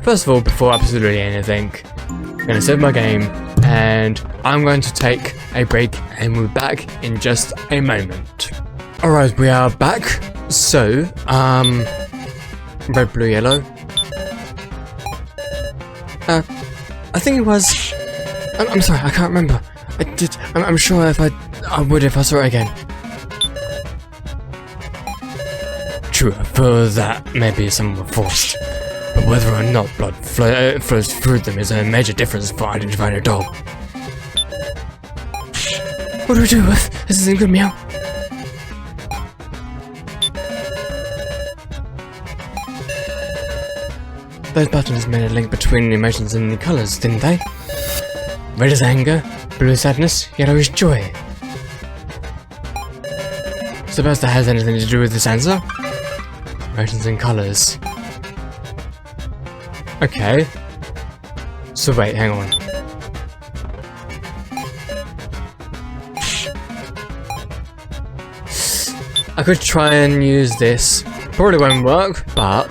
first of all, before absolutely anything, I'm gonna save my game and I'm going to take a break and we'll be back in just a moment. Alright, we are back. So, red, blue, yellow. I think it was... I'm sorry, I can't remember. I'm sure if I would if I saw it again. True, I feel that maybe some were forced, but whether or not blood flows through them is a major difference for identifying a dog. What do we do with this? Isn't good, meow. Those buttons made a link between the emotions and the colours, didn't they? Red is anger, blue is sadness, yellow is joy. Suppose that has anything to do with this answer? Emotions and colours. Okay. So wait, hang on. I could try and use this. Probably won't work, but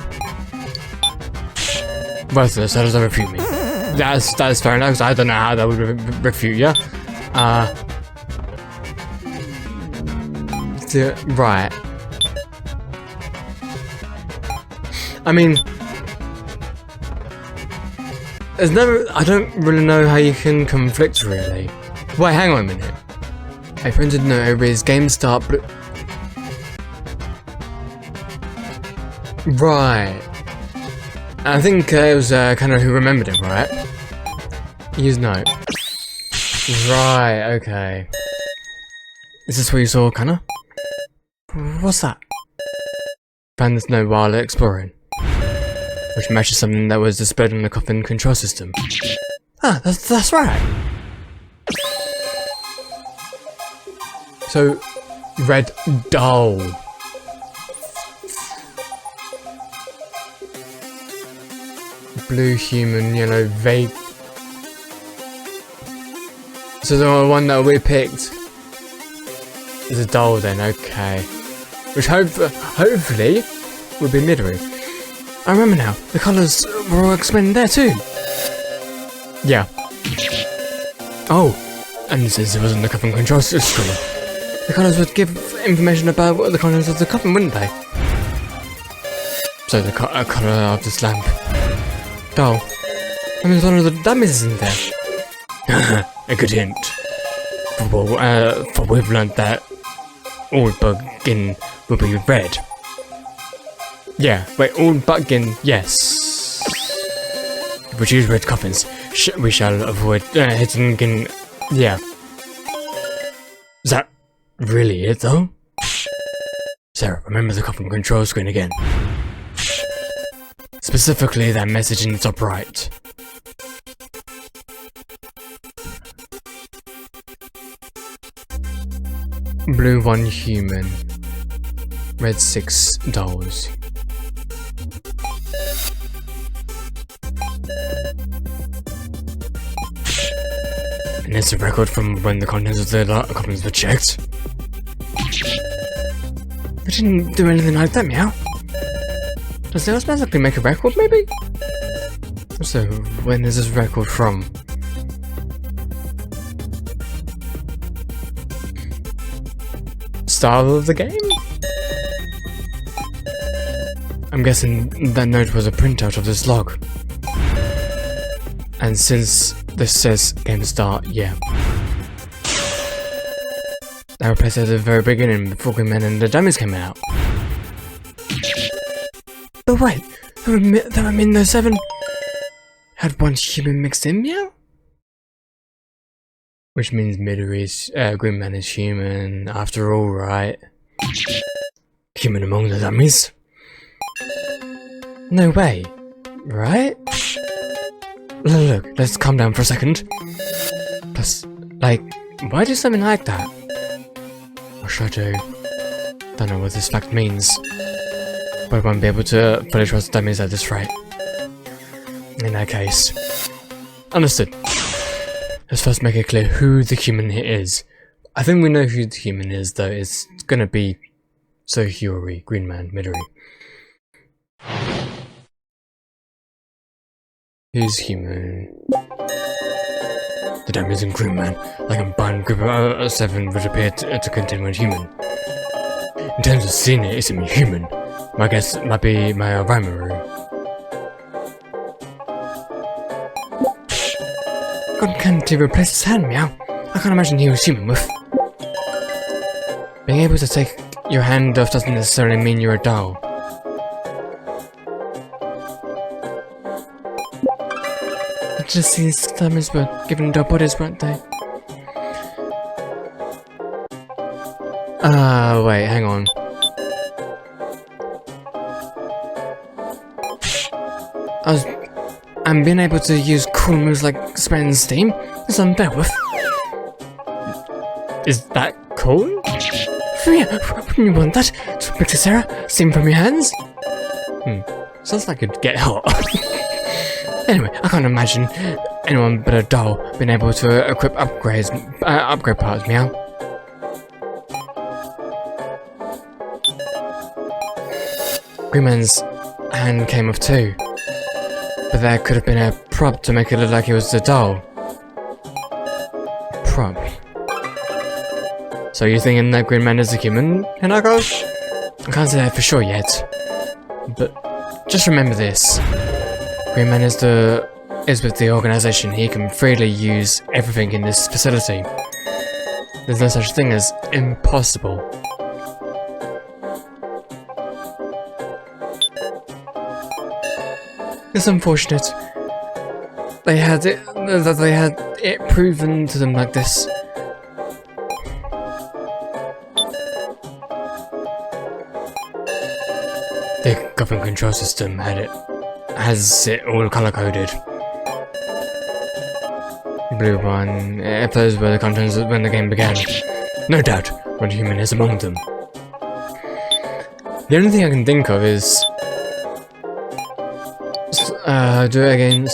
worthless, that doesn't refute me. That's fair enough, because I don't know how that would refute you. Right. I mean, I don't really know how you can conflict, really. Wait, hang on a minute. I printed note over his game start, but... Right. I think it was Kanna who remembered it, right? Use note. Right, okay. Is this where you saw Kanna? What's that? Found this note while exploring, which matches something that was displayed on the COFFIN control system. Ah, that's right. So, red dull. Blue human, yellow vague. So the one that we picked is a dull then, okay. Which hopefully will be Midori. I remember now, the colours were all explained there too. Yeah. Oh, and since it was in the COFFIN control screen, the colours would give information about what the contents of the COFFIN, wouldn't they? So the colour of this lamp. Dull. That means one of the dummies isn't there. A good hint. For we've learned that all buggin will be red. Yeah, wait, all buggin, yes. If we choose red coffins, we shall avoid hitting in. Yeah. Is that really it though? Sarah, remember the COFFIN control screen again. Specifically that message in the top right. Blue 1 human. Red 6 dolls. And it's a record from when the contents of the coffins were checked. We didn't do anything like that, meow. Does it automatically make a record, maybe? So, when is this record from? Start of the game? I'm guessing that note was a printout of this log. And since this says game start, yeah. That was placed at the very beginning before Green and the dummies came out. But wait, that would mean those 7 had one human mixed in, meow? Which means Midori's Green Man is human after all, right? Human among the dummies? No way, right? Look, let's calm down for a second. Plus, like, why do something like that? What should I do? Don't know what this fact means. But I won't be able to fully trust dummies at this rate. In that case. Understood. Let's first make it clear who the human is. I think we know who the human is, though. It's gonna be HOORAY, Green Man, Midori. Who's human? The dummies and Green Man, like a combined group of 7 would appear to contain one human. In terms of seeing it, it's human. My guess might be my Rimaru. God can't even replace his hand, meow. I can't imagine he was human with. Being able to take your hand off doesn't necessarily mean you're a doll. just these dummies were given their bodies, weren't they? Wait, hang on. I'm being able to use cool moves like spreading steam. That's unfair with. Is that cool? Yeah, wouldn't you want that? To pick this Sarah? Steam from your hands? Sounds like it'd get hot. Anyway, I can't imagine anyone but a doll being able to equip upgrade parts, meow. Greenman's hand came off too. But there could have been a prop to make it look like it was the doll. Prop. So you're thinking that Green Man is a human, Hinako? I can't say that for sure yet. But just remember this. Green Man is with the organization. He can freely use everything in this facility. There's no such thing as impossible. It's unfortunate. They had it proven to them like this. The government control system has it all color-coded. Blue one, if those were the contents when the game began. No doubt, one human is among them. The only thing I can think of is... do it again.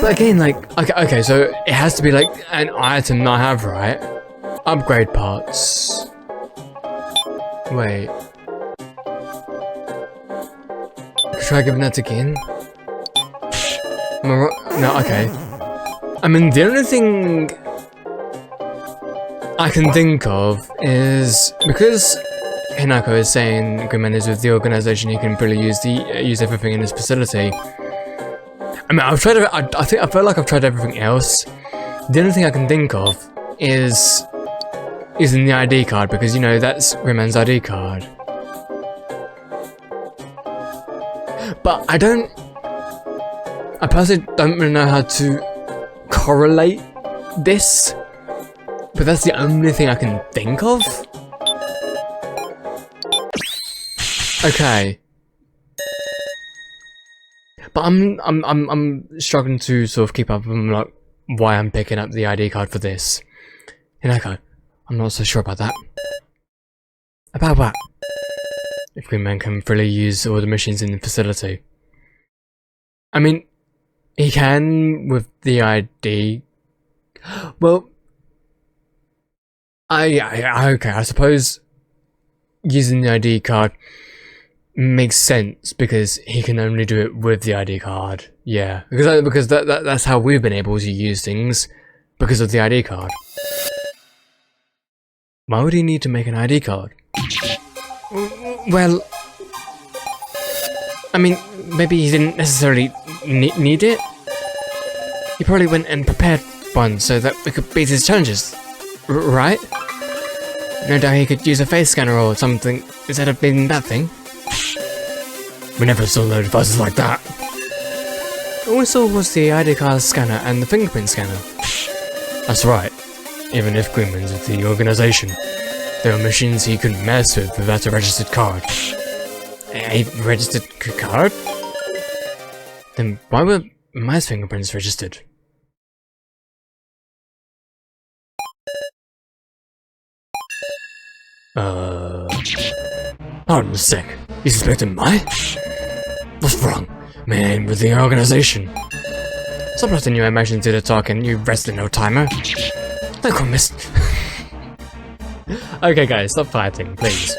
But again, like, okay, so it has to be like an item I have, right? Upgrade parts. Wait. Try giving that again? Am I wrong? No, okay. I mean, the only thing I can think of is because Hinako is saying Greenman is with the organization, he can really use everything in his facility. I mean, I've tried. I feel like I've tried everything else. The only thing I can think of is using the ID card, because you know that's Greenman's ID card. But I personally don't really know how to correlate this. But that's the only thing I can think of. Okay. But I'm struggling to sort of keep up with like why I'm picking up the ID card for this. Hinako, I'm not so sure about that. About what? If Greenman can freely use all the machines in the facility. I mean, he can with the ID. Well, okay, I suppose using the ID card makes sense because he can only do it with the ID card. Yeah, because that's how we've been able to use things, because of the ID card. Why would he need to make an ID card? Well, I mean, maybe he didn't necessarily need it. He probably went and prepared one so that we could beat his challenges, right? No doubt he could use a face scanner or something instead of being that thing. We never saw no devices like that. All we saw was the ID card scanner and the fingerprint scanner. That's right. Even if Greenman's with the organization, there are machines he couldn't mess with without a registered card. A registered card? Then why were my fingerprints registered? Hold on a sec. You suspecting my? What's wrong? Man, with the organization. Stop letting your emotions do the talking, you resting no timer. Don't call miss. Okay guys, stop fighting, please.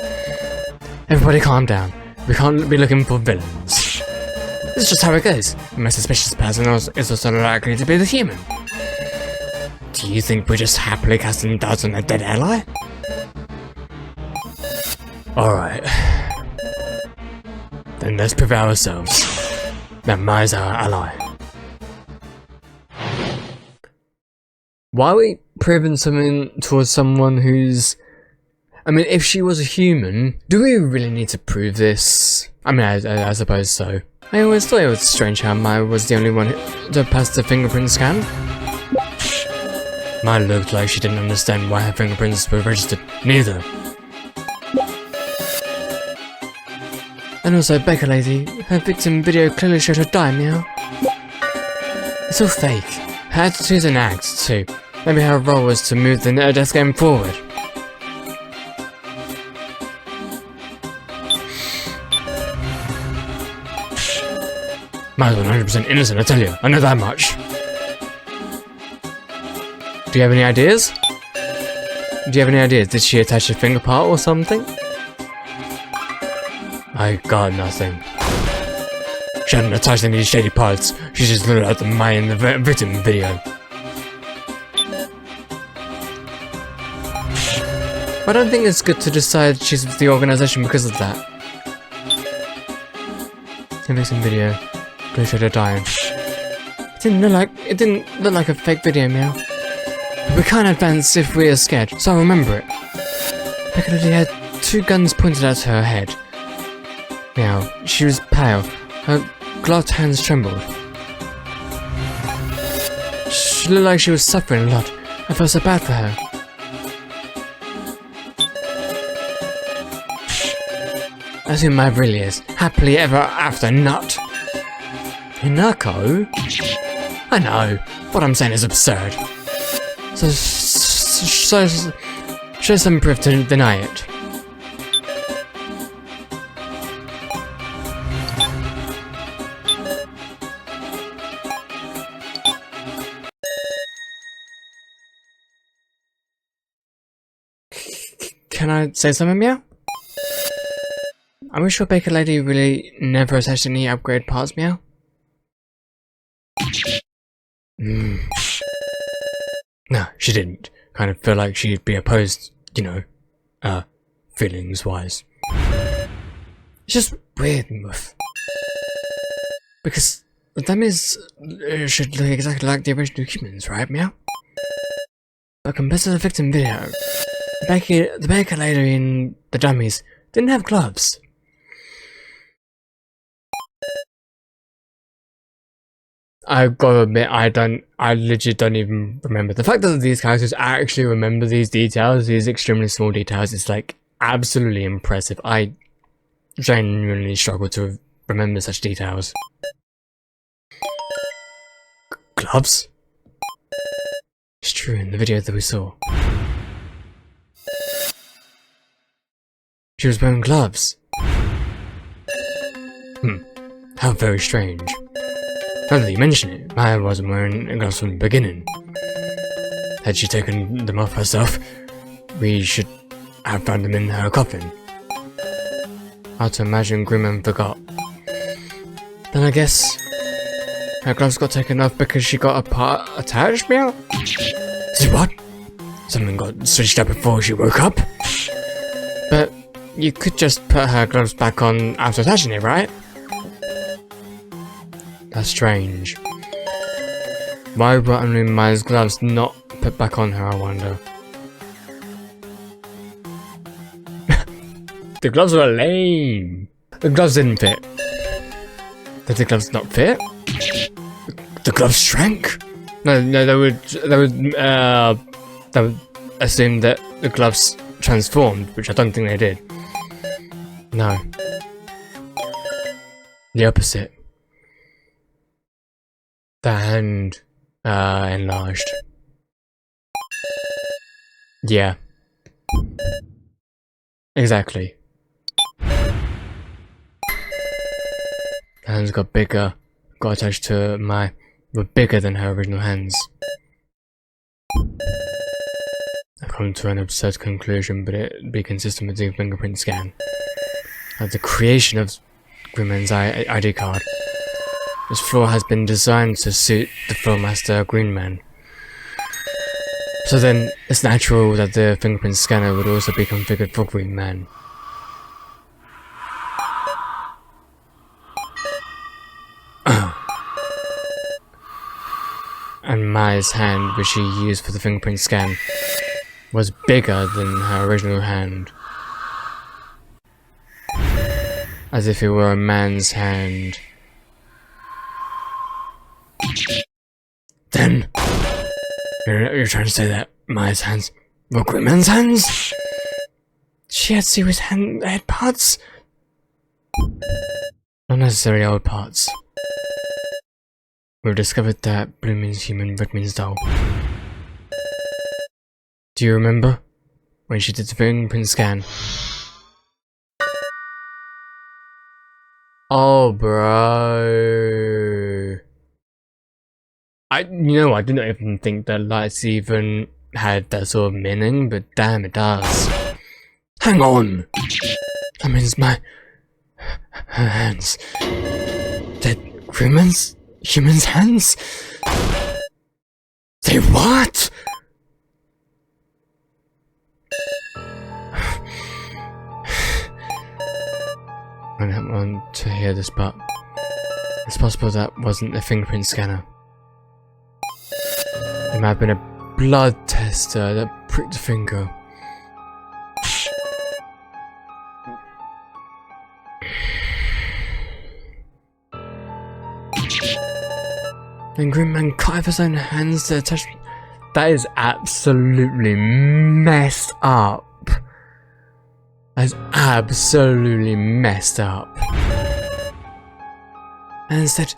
Everybody calm down. We can't be looking for villains. This is just how it goes. The most suspicious person is also likely to be the human. Do you think we're just happily casting doubts on a dead ally? Alright. Then let's prove ourselves that Mai's our ally. Why are we proving something towards someone who's... I mean, if she was a human, do we really need to prove this? I mean, I suppose so. I always thought it was strange how Maya was the only one to pass the fingerprint scan. Maya looked like she didn't understand why her fingerprints were registered, neither. And also, Baker Lady, her victim video clearly showed her die, meow. It's all fake. Her attitudes and acts, too. Maybe her role was to move the death game forward. Maya's 100% innocent, I tell you. I know that much. Do you have any ideas? Did she attach a finger part or something? I got nothing. She hadn't attached any shady parts. She just looked at the Maya in the victim video. I don't think it's good to decide she's with the organization because of that. The victim video. Please show her dying. It didn't look like a fake video, meow. But we can't advance if we're scared, so I'll remember it. Piccolo had 2 guns pointed at her head. Meow. She was pale. Her gloved hands trembled. She looked like she was suffering a lot. I felt so bad for her. That's who Maya really is. Happily ever after nut. Hinako? I know. What I'm saying is absurd. So show some proof to deny it. Can I say something, meow? Are we sure Baker Lady really never attached any upgrade parts, meow? No, she didn't. Kind of feel like she'd be opposed, you know, feelings-wise. It's just weird, Muff. Because the dummies should look exactly like the original humans, right, meow? But compared to the victim video, the Baker Lady in the dummies didn't have gloves. I've got to admit, I legit don't even remember. The fact that these characters actually remember these details, these extremely small details, is like absolutely impressive. I genuinely struggle to remember such details. Gloves? It's true, in the video that we saw. She was wearing gloves. How very strange. Now that you mention it, Maya wasn't wearing gloves from the beginning. Had she taken them off herself, we should have found them in her coffin. Hard to imagine Grimman forgot. Then I guess her gloves got taken off because she got a part attached, meow? See what? Something got switched up before she woke up? But you could just put her gloves back on after attaching it, right? That's strange. Why were only Maya's gloves not put back on her, I wonder? The gloves were lame. The gloves didn't fit. Did the gloves not fit? The gloves shrank? No, they would assume that the gloves transformed, which I don't think they did. No. The opposite. The hand enlarged. Yeah. Exactly. The hands got bigger, got attached to were bigger than her original hands. I've come to an absurd conclusion, but it'd be consistent with the fingerprint scan. The creation of Grimman's ID card. This floor has been designed to suit the Flowmaster Green Man. So then, it's natural that the fingerprint scanner would also be configured for Green Man. And Maya's hand, which she used for the fingerprint scan, was bigger than her original hand. As if it were a man's hand You're trying to say that Maya's hands were Greenman's hands? She had serious head parts? Not necessarily old parts. We've discovered that blue means human, red means doll. Do you remember when she did the fingerprint scan? Oh, bro. I did not even think that lights even had that sort of meaning, but damn, it does. Hang on! That means her hands. They're humans' hands? They what? I don't want to hear this, but it's possible that wasn't a fingerprint scanner. It might have been a blood tester that pricked the finger. And Greenman cut off his own hands to attach. That is absolutely messed up. That's absolutely messed up. And instead,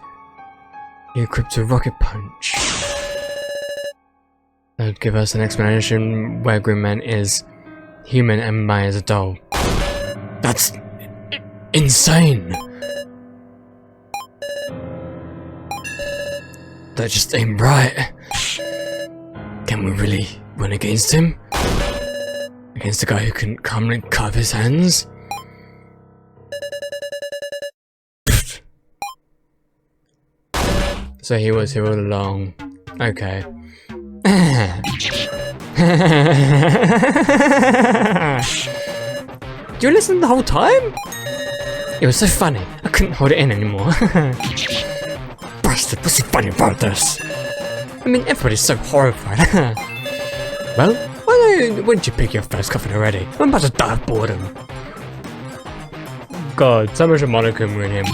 he equipped a rocket punch. That would give us an explanation where Greenman is human and Maya is a doll. That's insane! That just ain't right. Can we really win against him? Against the guy who can calmly cut off his hands? So he was here all along. Okay. You listened the whole time? It was so funny. I couldn't hold it in anymore. Bastard, what's so funny about this? I mean, everybody's so horrified. Well, why wouldn't you pick your first coffin already? I'm about to die of boredom. God, so much of Monaco in him.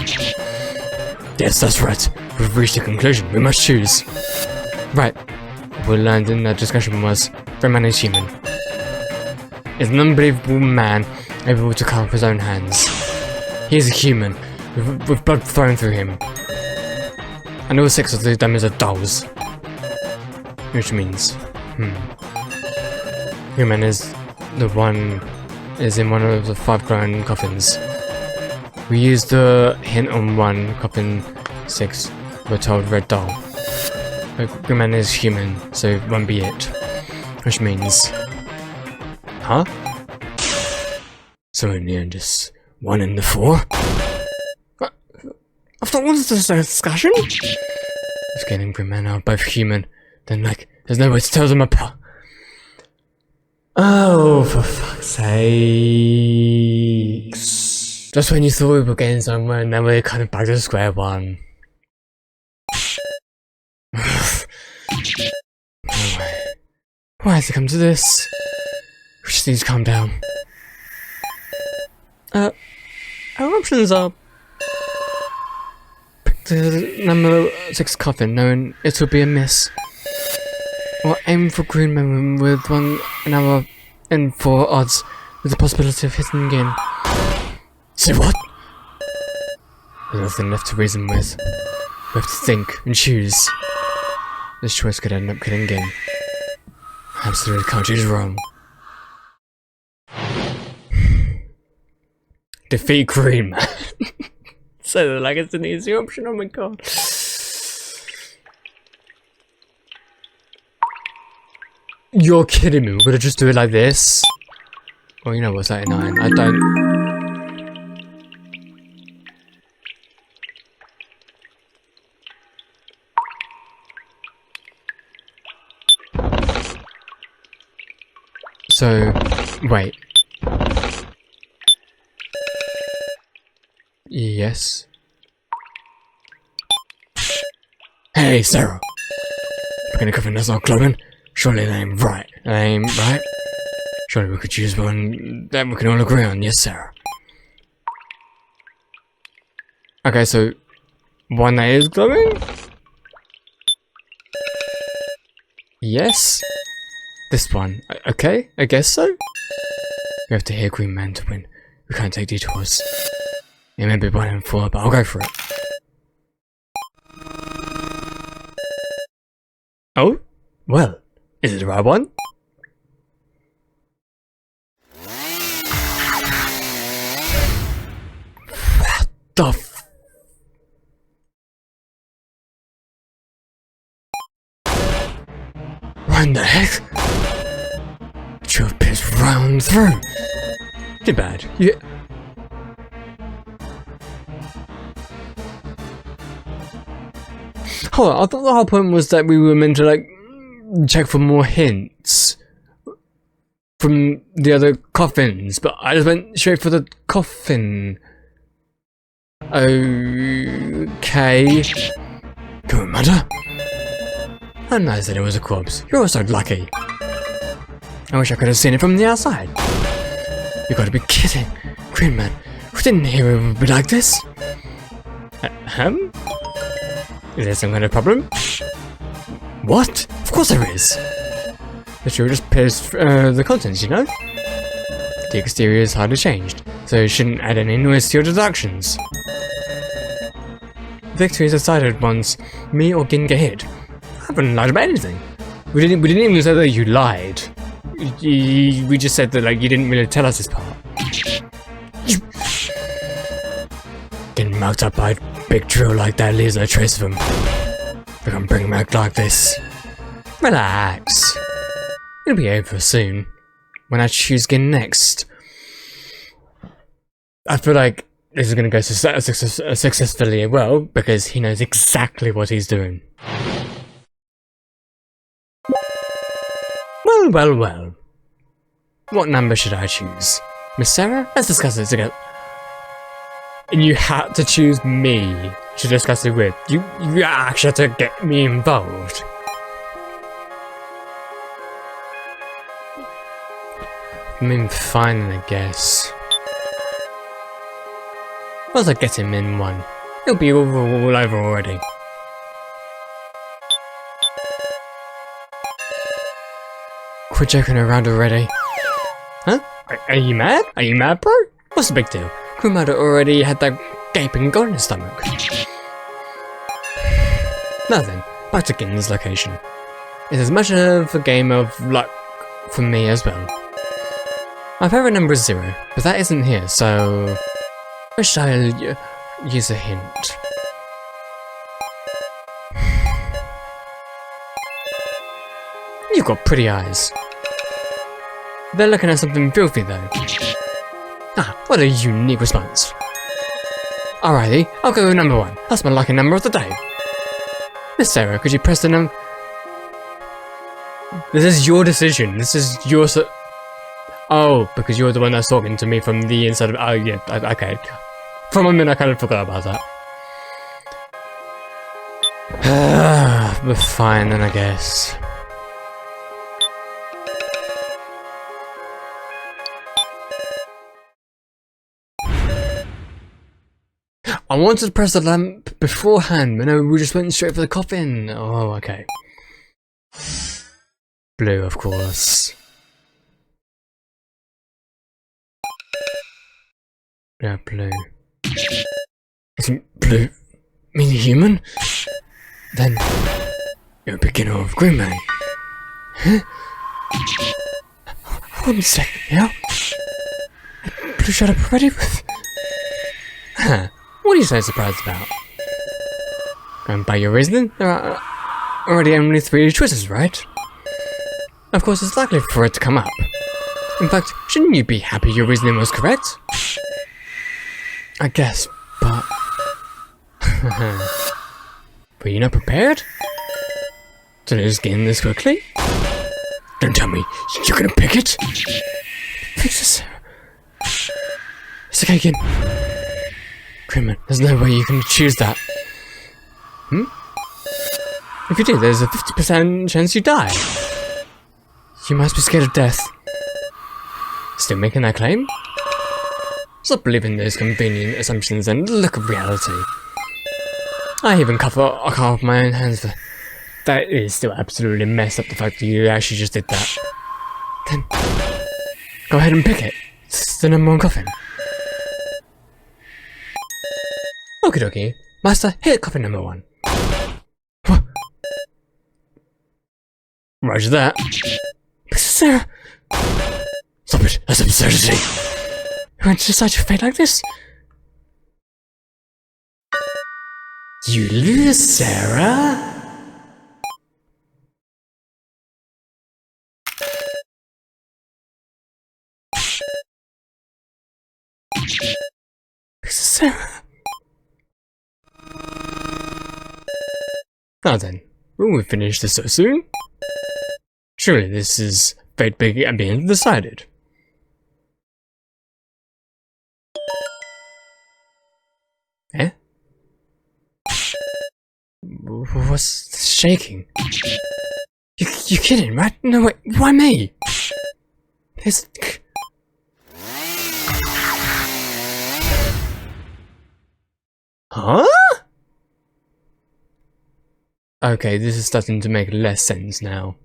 Yes, that's right. We've reached a conclusion. We must choose. Right. What we learned in that discussion was Greenman is human. Is an unbelievable man able to cut off his own hands. He is a human with blood flowing through him. And all 6 of the dummies are dolls. Which means, Greenman is in one of the 5 glowing coffins. We used the hint on one coffin 6. We're told red doll. But Greenman is human, so it won't be it. Which means, huh? So in the end, just 1 in the 4. After all this discussion, if getting Greenman are both human, then there's no way to tell them apart. Oh, for fuck's sakes. Just when you thought we were getting somewhere, and then we're kind of back to square one. Why has it come to this? We just need to calm down. Our options are pick the number 6 coffin, knowing it will be a miss. Or aim for Greenman with 1 hour and 4 odds, with the possibility of hitting again. Say what? There's nothing left to reason with. We have to think and choose. This choice could end up killing game. Absolutely can't choose wrong. Defeat Greenman. So like it's an easy option, oh my god. You're kidding me, we're gonna just do it like this? Well, you know what's 89, I don't... So, wait. Yes. Hey, Sarah! We're gonna cover that's not glowing. Surely that ain't right. That ain't right. Surely we could choose one that we can all agree on. Yes, Sarah. Okay, so one that is glowing? Yes. This one. Okay, I guess so. We have to hear Green Man to win. We can't take detours. It may be 1 in 4, but I'll go for it. Oh? Well, is it the right one? What the f... What in the heck? You've pissed round through. Too bad. Yeah. Hold on, I thought the whole point was that we were meant to, like, check for more hints from the other coffins, but I just went straight for the coffin. Okay. Good matter. How nice that it was a corpse. You're so lucky. I wish I could have seen it from the outside. You gotta be kidding. Green Man, we didn't hear it would be like this. Is there some kind of problem? What? Of course there is. But you just pierced the contents, you know? The exterior is hardly changed, so you shouldn't add any noise to your deductions. Victory is decided once me or Gin get hit. I haven't lied about anything. We didn't even say that you lied. We just said that, like, you didn't really tell us this part. Getting mugged up by a big drill like that leaves no trace of him. We can bring him back like this. Relax. It'll be over soon. When I choose Gin next. I feel like this is going to go successfully well, because he knows exactly what he's doing. Well. What number should I choose? Miss Sarah? Let's discuss it together. And you had to choose me to discuss it with. You actually had to get me involved. I mean, fine, I guess. Once I get him in one, he'll be all over already. Quit joking around already. Huh? Are you mad? Are you mad, bro? What's the big deal? Kumada already had that gaping goal in his stomach. Now then, back to Gin's location. It's as much of a game of luck for me as well. My favourite number is 0, but that isn't here, so... Where should I use a hint? You've got pretty eyes. They're looking at something filthy though. Ah, what a unique response. Alrighty, I'll go with number 1. That's my lucky number of the day. Miss Sarah, could you press the number? This is your decision. This is your Oh, because you're the one that's talking to me from the inside of- Oh yeah, okay. For a moment I kind of forgot about that. We're fine then, I guess. I wanted to press the lamp beforehand, but no, we just went straight for the coffin. Oh, okay. Blue, of course. Yeah, blue. Isn't blue mean human? Then you're a beginner of Green Man. Huh? Hold on a second, yeah? Blue shut up already with... Huh. What are you so surprised about? Going by your reasoning, there are already only 3 choices, right? Of course, it's likely for it to come up. In fact, shouldn't you be happy your reasoning was correct? I guess, but... Were you not prepared? To lose Gin this quickly? Don't tell me, you're gonna pick it? Pick this... It's okay, Gin. Green Man, there's no way you can choose that. If you do, there's a 50% chance you die. You must be scared of death. Still making that claim? Stop believing those convenient assumptions and look at reality. I even cut off my own hands for... That is still absolutely messed up, the fact that you actually just did that. Then go ahead and pick it. It's the number 1 coffin. Okie dokie. Master, hit coffin number 1. What? Roger that. Sarah! Stop it, that's absurdity. You went to decide your fate like this? You lose, Sarah? Sarah? Now then, will we finish this so soon? Surely this is fate being decided. Eh? What's this shaking? You kidding, right? No, wait, why me? There's... Huh? Okay, this is starting to make less sense now.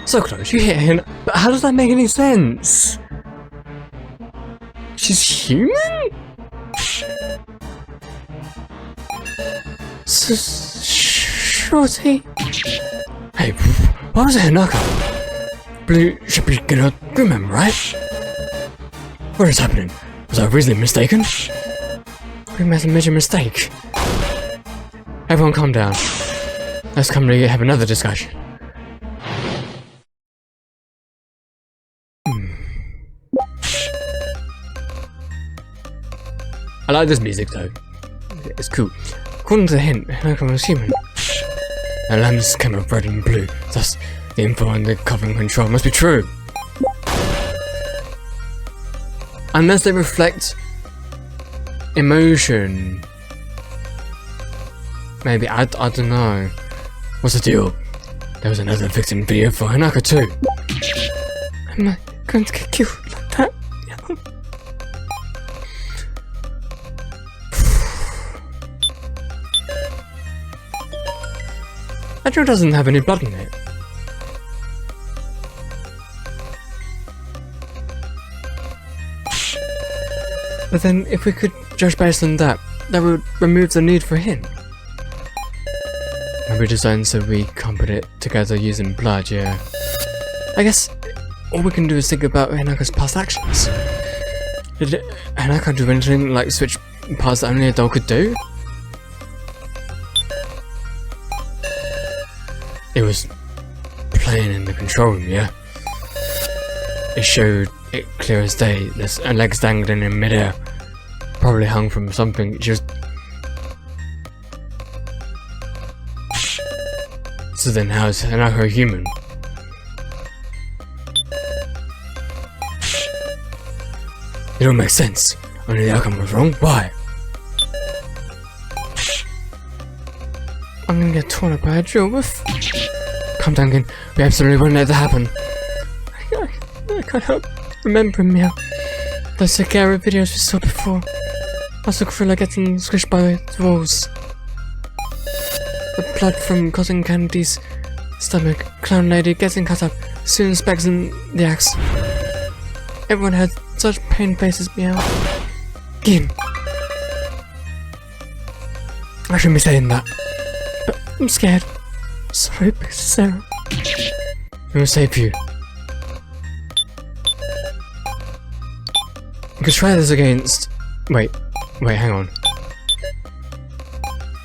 So close, you hit him, but how does that make any sense? She's human? Shorty? Hey, why was it Hanaka? Blue should be gonna remember, right? What is happening? Was I really mistaken? We made a major mistake. Everyone calm down. Let's come to have another discussion. I like this music though. It's cool. According to the hint, Hanaka was human. Her lamps came up red and blue, thus the info on the covering control must be true. Unless they reflect emotion. Maybe, I don't know. What's the deal? There was another victim video for Hanaka too. Am I going to get killed like that? That drill doesn't have any blood in it. But then, if we could judge based on that, that would remove the need for him. Maybe designed so we can't put it together using blood, yeah. I guess all we can do is think about Hanaka's past actions. Did Hanaka do anything like switch parts that only a doll could do? It was playing in the control room, yeah? It showed it clear as day, there's legs dangling in midair. Probably hung from something, just... So then how's Hanaka human? It don't make sense. Only the outcome was wrong. Why? I'm gonna get torn up by a drill with... Calm down again. We absolutely won't let that happen. I can't help remembering Meow. Those Sagara videos we saw before. I saw Gorilla getting squished by the walls. The blood from Cotton Candy's stomach. Clown lady getting cut up. Soon Specs and the axe. Everyone had such pain faces, Meow. Gin. I shouldn't be saying that. But I'm scared. Sorry, Big Sarah. We will save you. You could try this against... Wait, hang on.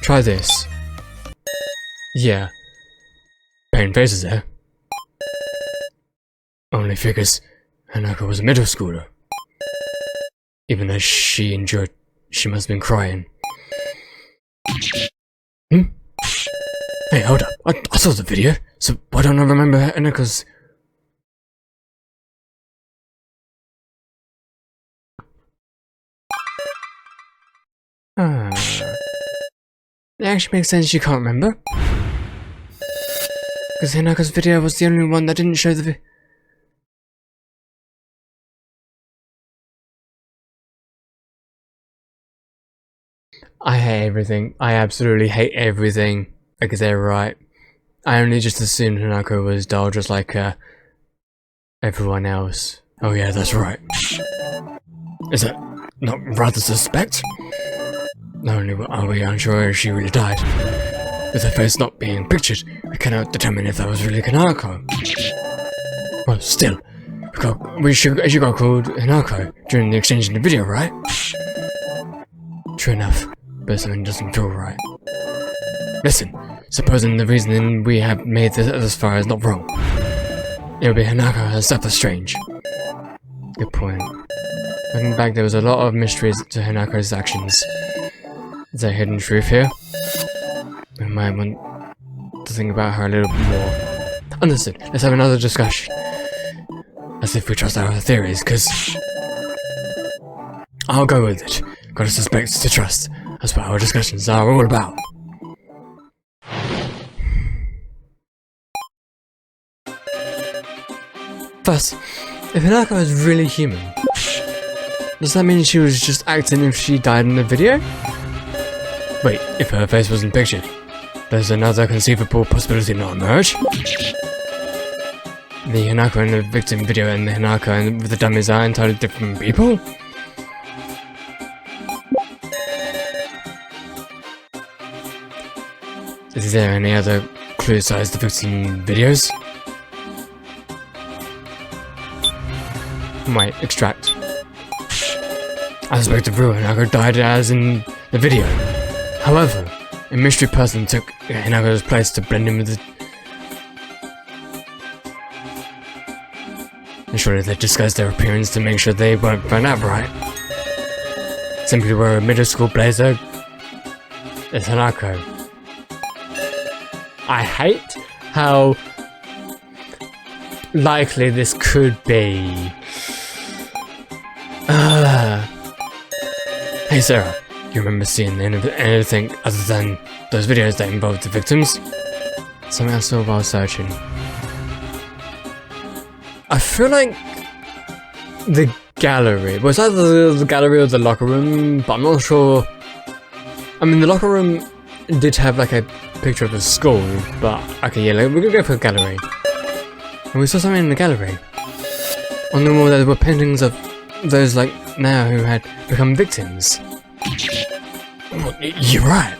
Try this. Yeah. Pain faces there. Only figures Hanaka was a middle schooler. Even as she endured, she must have been crying. Hey, hold up. I saw the video, so why don't I remember Hanaka's... It actually makes sense you can't remember. Because Hanaka's video was the only one that didn't show the I hate everything. I absolutely hate everything. Because they're right. I only just assumed Hanako was dull just like everyone else. Oh yeah, that's right. Is that not rather suspect? Not only are we unsure if she really died, with her face not being pictured, we cannot determine if that was really Kanako. Well, still, she got called Hanako during the exchange in the video, right? True enough, but something doesn't feel right. Listen, supposing the reasoning we have made this far is not wrong, it would be Hanako herself that's strange. Good point. Looking back, there was a lot of mysteries to Hanako's actions. Is there a hidden truth here? We might want to think about her a little bit more. Understood. Let's have another discussion. As if we trust our theories, cause I'll go with it. Gotta suspect to trust. That's what our discussions are all about. First, if Hanako is really human, does that mean she was just acting if she died in the video? Wait, if her face wasn't pictured, does another conceivable possibility not emerge? The Hanako in the victim video and the Hanako with the dummies are entirely different people? Is there any other clue besides the victim videos? Wait, extract. I suspect the real Hanako died as in the video. However, a mystery person took Hanako's place to blend in with the... And surely they disguised their appearance to make sure they weren't found out, right? Simply wear a middle school blazer is Hanako. I hate how likely this could be. Hey Sarah, you remember seeing anything other than those videos that involved the victims? Something I saw while searching. I feel like the gallery was either the gallery or the locker room, but I'm not sure. I mean, the locker room did have like a picture of the school, but okay, yeah, like, we're gonna go for the gallery. And we saw something in the gallery. On the wall there were paintings of those like now who had become victims. Well, you're right.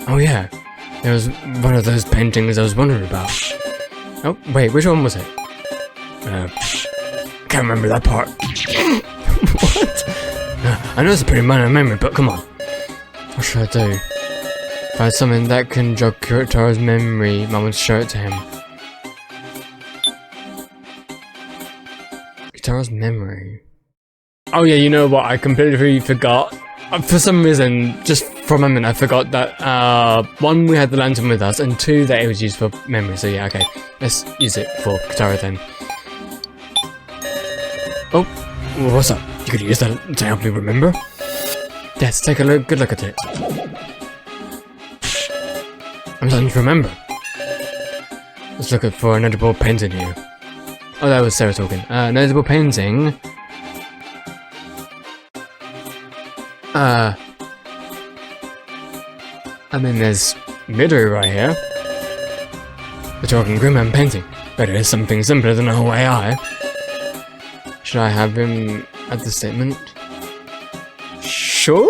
Oh yeah, there was one of those paintings I was wondering about. Oh wait, which one was it? Can't remember that part. What? I know it's a pretty minor memory, but come on. What should I do? Find something that can jog Kyotaro's memory. I want to show it to him. Kyotaro's memory. Oh yeah, you know what? I completely forgot. For some reason, just for a moment, I forgot that one, we had the lantern with us, and two, that it was used for memory. So yeah, okay, let's use it for Kyotaro then. Oh, what's up? You could use that to help me remember. Let's take a good look at it. I'm starting to remember. Let's look for a notable painting here. Oh, that was Sarah talking. Notable painting. I mean, there's Midori right here. The talking Grimman painting. But it is something simpler than a whole AI. Should I have him add the statement? Sure?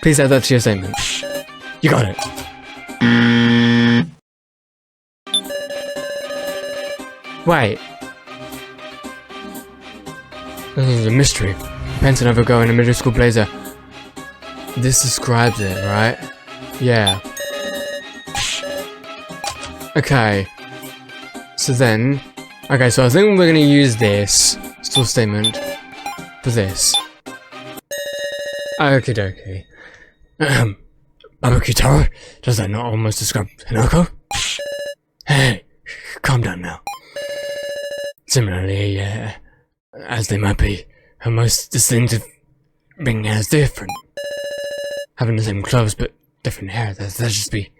Please add that to your statement. You got it. Wait. This is a mystery. Painting of a girl in a middle school blazer. This describes it, right? Yeah. Okay. So then... Okay, so I think we're gonna use this still statement for this. Okie dokie. Barbecue Tower? Does that not almost describe Hanako? Hey, calm down now. Similarly, as they might be, her most distinctive ring hair is different. Having the same clothes but different hair, that'd just be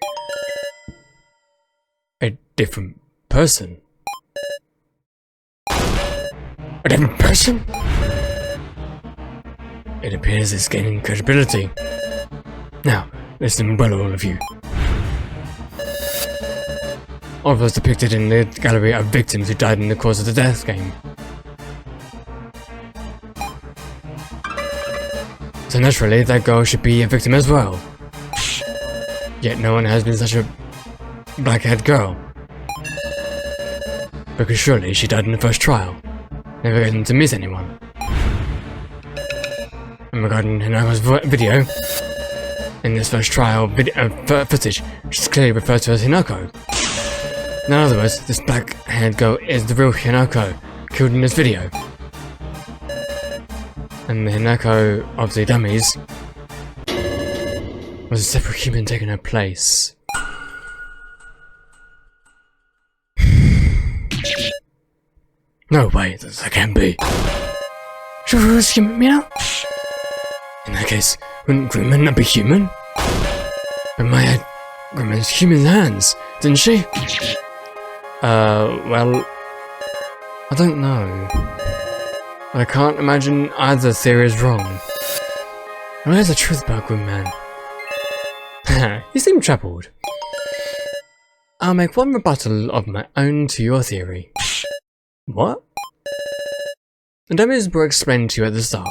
a different person. A different person? It appears it's gaining credibility. Now, listen well, all of you. All of those depicted in the gallery are victims who died in the course of the death game. So naturally, that girl should be a victim as well. Yet no one has been such a black-haired girl. Because surely she died in the first trial, never getting to meet anyone. And regarding Hinako's video, in this first trial footage, she's clearly referred to as Hinako. In other words, this black-haired girl is the real Hinako, killed in this video. And the Hinako of the dummies was a separate human taking her place. No way, that can't be. She was human, you know? In that case, wouldn't Grimman not be human? But Maya had Grimman's human hands, didn't she? Well, I don't know. I can't imagine either theory is wrong. And where's the truth about Grimman? You seem troubled. I'll make one rebuttal of my own to your theory. What? The dummies were explained to you at the start.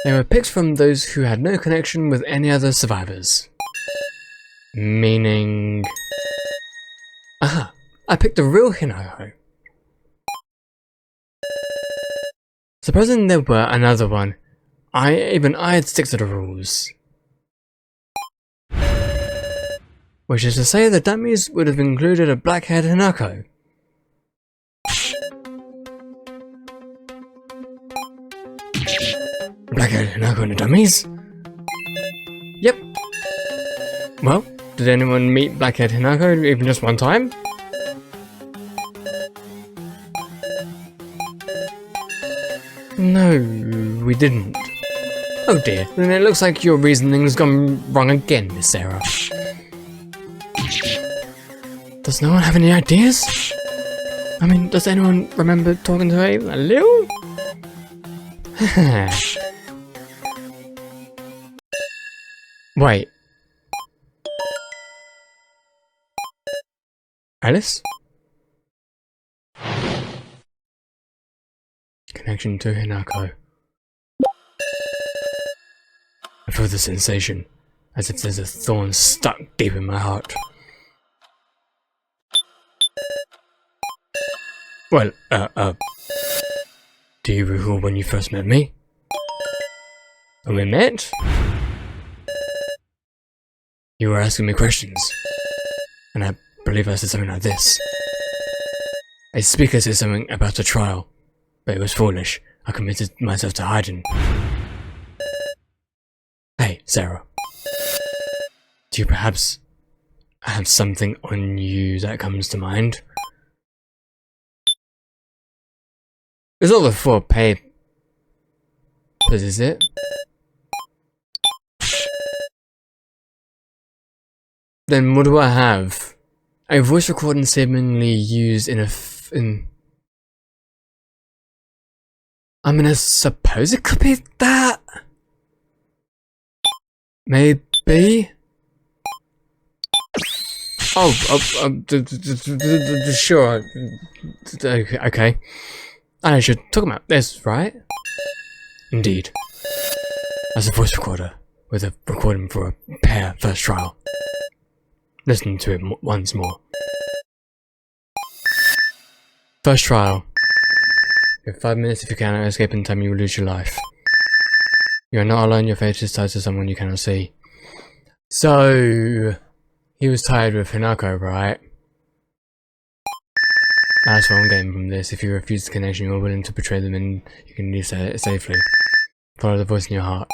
They were picked from those who had no connection with any other survivors. Meaning... Aha! I picked the real Hinako. Supposing there were another one, I'd stick to the rules. Which is to say the dummies would have included a black-haired Hinako. Black-haired Hinako in the dummies? Yep. Well, did anyone meet black-haired Hinako even just one time? No, we didn't. Oh dear, then it looks like your reasoning's gone wrong again, Miss Sarah. Does no one have any ideas? I mean, does anyone remember talking to her a little? Wait. Alice? Connection to Hinako. I feel the sensation, as if there's a thorn stuck deep in my heart. Well, do you recall when you first met me? When we met? You were asking me questions, and I believe I said something like this. A speaker said something about a trial, but it was foolish. I committed myself to hiding. Hey, Sarah. Do you perhaps have something on you that comes to mind? It's all the 4 papers, is it? Then what do I have? A voice recording seemingly used in I'm gonna suppose it could be that? Maybe? Sure. Okay. I should talk about this, right? Indeed. As a voice recorder, with a recording for a pair first trial. Listen to it once more. First trial. You have 5 minutes. If you cannot escape in time, you will lose your life. You are not alone, your fate is tied to someone you cannot see. So... he was tied with Hinako, right? That's what I'm getting from this. If you refuse the connection, you are willing to betray them and you can leave safely. Follow the voice in your heart.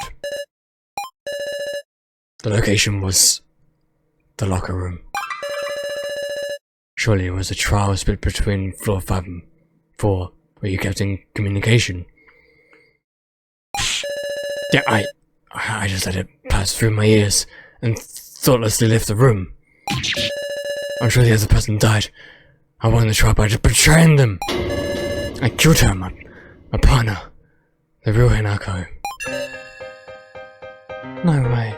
The location was... the locker room. Surely it was a trial split between floor 5 and 4, where you kept in communication. Yeah, I just let it pass through my ears and thoughtlessly left the room. I'm sure the other person died. I won the trial by just betraying them. I killed her, my partner, the real Hinako. No way.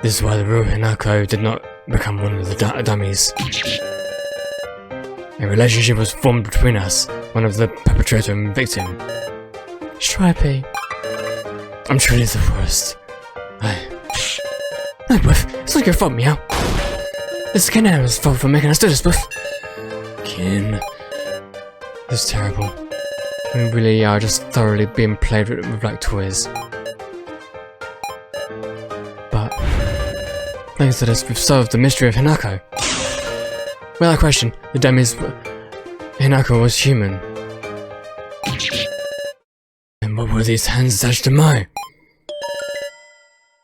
This is why the real Hinako did not become one of the dummies. A relationship was formed between us, one of the perpetrator and victim. Stripey. I'm truly the worst. No, Buff, it's not your fault, Meow. It's Kanna's fault for making us do this, Buff. Kin. This is terrible. We really are just thoroughly being played with like toys. But, thanks to this, we've solved the mystery of Hinako. Without question, the dummies Hinako was human. And what were these hands attached to mine?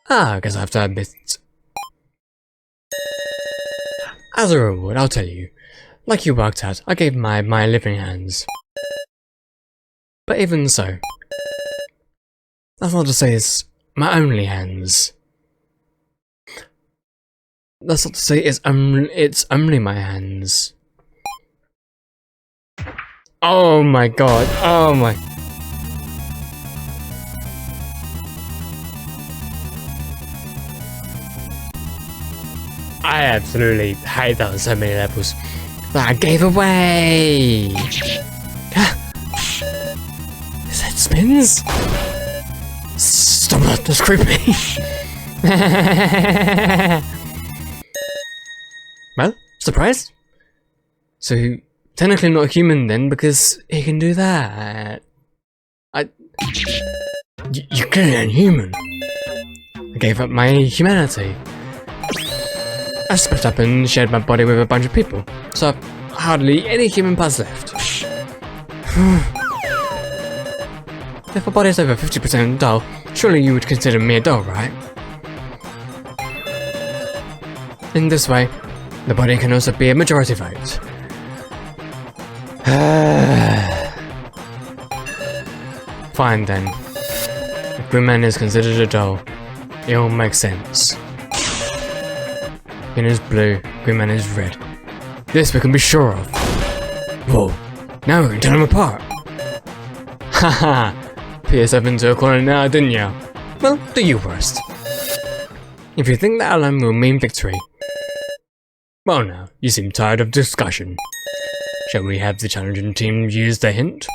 I guess I have to admit. As a reward, I'll tell you. Like you worked at, I gave my living hands. But even so, that's not to say it's my only hands. That's not to say it's only my hands. Oh my god, oh my... I absolutely hate that on so many levels. That I gave away! His head spins? Stop that, that's creepy! Well, surprised? So, technically not human then, because he can do that. You clearly ain't human. I gave up my humanity. I split up and shared my body with a bunch of people, so I've hardly any human parts left. If a body is over 50% dull, surely you would consider me a doll, right? In this way, the body can also be a majority vote. Fine then. If Green Man is considered a doll, it all makes sense. Green is blue, Green Man is red. This we can be sure of. Whoa, now we can tell them apart. Haha, PS7 to a corner now, didn't ya? Well, do you worst. If you think that alone will mean victory. Well now, you seem tired of discussion. Shall we have the challenging team use the hint?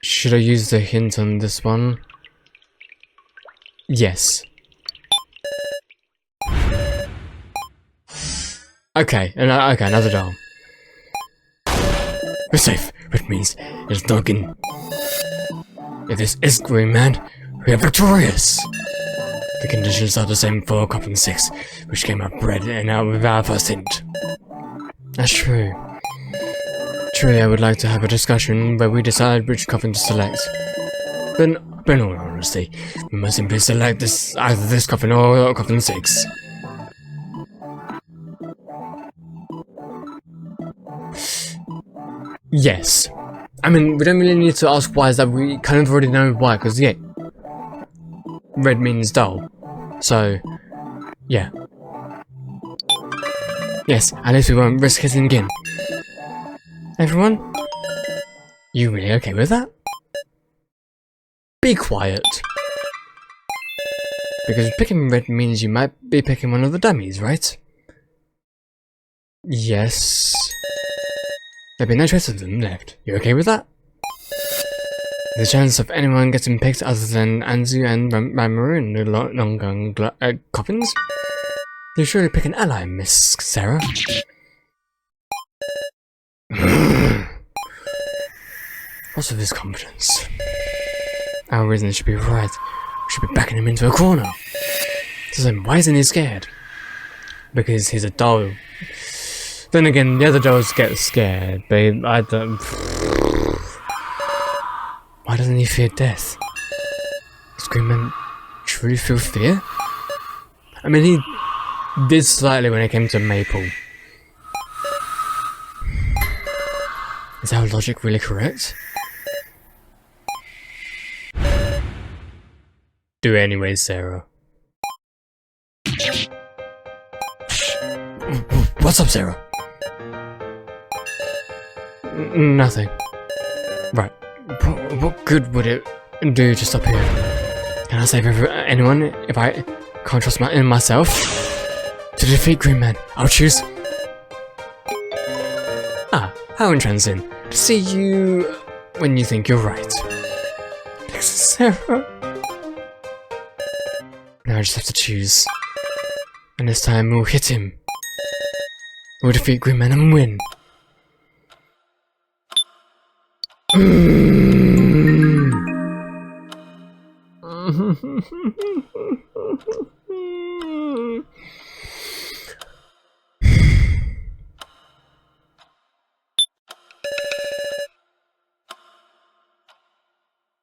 Should I use the hint on this one? Yes. Okay, another doll. We're safe, which means it's Duncan. If this is Green Man, we are victorious! The conditions are the same for Coffin 6, which came up red and out with our first hint. That's true. Truly, I would like to have a discussion where we decide which coffin to select. But in all honesty, we must simply select either this coffin or Coffin 6. Yes. I mean, we don't really need to ask why, is that we kind of already know why, because yeah, red means dull. So, yeah. Yes, at least we won't risk hitting again. Everyone? You really okay with that? Be quiet. Because picking red means you might be picking one of the dummies, right? Yes. There'll be no trace of them left. You okay with that? The chance of anyone getting picked other than Anzu and Mamoru in the long gun coffins? You surely pick an ally, Miss Sarah. What's with his confidence? Our reason should be right. We should be backing him into a corner. So then why isn't he scared? Because he's a doll. Then again, the other dolls get scared, but I don't... Why doesn't he fear death? Does Green Man truly feel fear? I mean, he did slightly when it came to Maple. Is our logic really correct? Do it anyway, Sarah. What's up, Sarah? Nothing. Right. What good would it do to stop here? Can I save anyone if I can't trust myself? To defeat Green Man, I'll choose... Ah, how entrancing. To see you when you think you're right. Sarah. Now I just have to choose. And this time we'll hit him. We'll defeat Green Man and win.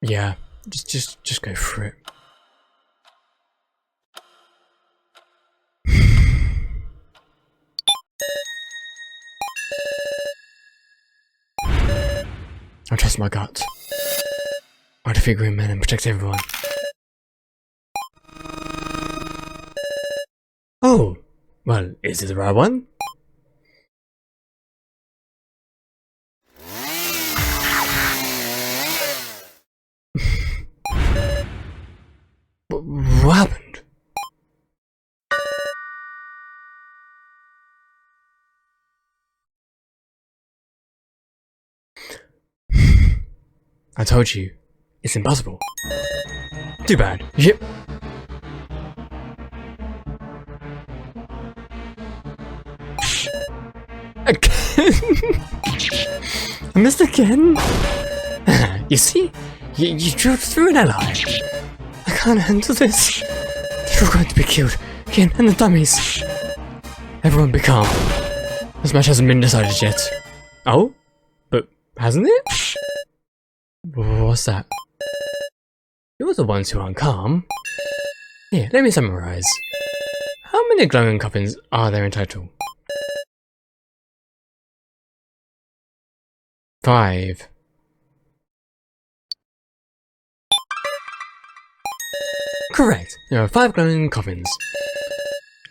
Yeah, just go for it. I trust my gut. I'll defeat Green Man and protect everyone. Oh, well, is it the right one? What happened? I told you, it's impossible. Too bad. Yep. Again? I missed again? You see? You drove through an ally. I can't handle this. They're all going to be killed. Again, and the dummies. Everyone be calm. This match hasn't been decided yet. Oh? But hasn't it? What's that? You're the ones who aren't calm. Here, let me summarize. How many glowing coffins are there in total? 5. Correct. There are 5 glowing coffins.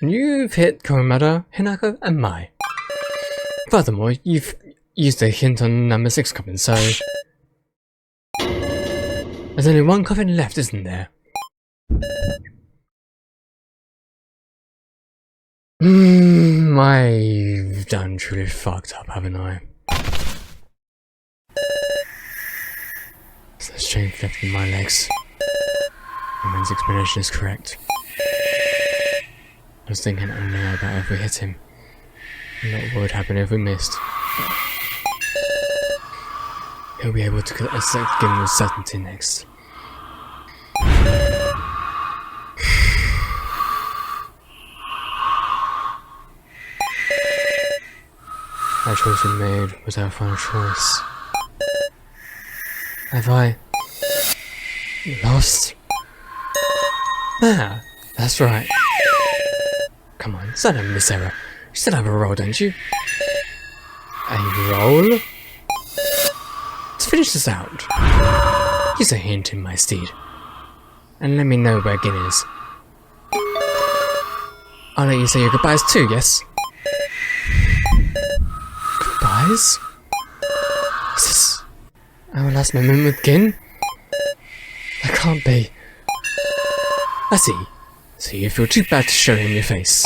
And you've hit Kurumada, Hinako, and Mai. Furthermore, you've used a hint on number 6 coffin, so... There's only 1 coffin left, isn't there? I've done truly fucked up, haven't I? There's no strength left in my legs. Man's explanation is correct. I was thinking only about if we hit him, and not what would happen if we missed. He'll be able to give him with certainty next. Our choice we made was our final choice. Have I lost? Ah, that's right. Come on, stand up, Miss Sarah. You still have a roll, don't you? A roll? Let's finish this out. Use a hint in my steed. And let me know where Gin is. I'll let you say your goodbyes too, yes? Goodbyes? Is this our last moment with Gin? That can't be. I see. So you feel too bad to show him your face.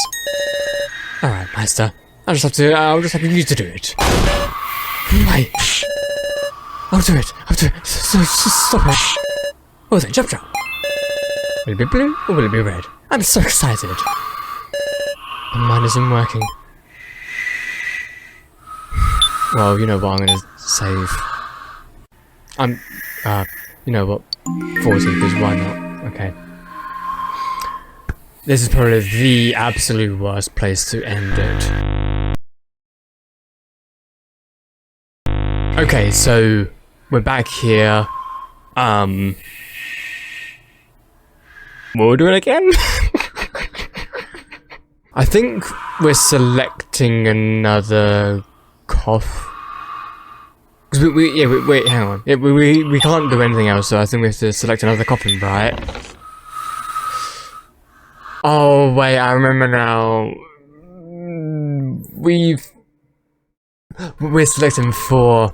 Alright, Master. I'll just have you to do it. Wait. I'll do it. Stop it. Oh then, jump. Will it be blue or will it be red? I'm so excited. My mind isn't working. Well, you know what I'm gonna save. You know what? 40, because why not? Okay. This is probably the absolute worst place to end it. Okay, so we're back here. We'll do it again? I think we're selecting another cough. Wait, hang on. We can't do anything else, so I think we have to select another coffin, right? Oh wait, I remember now. We're selecting for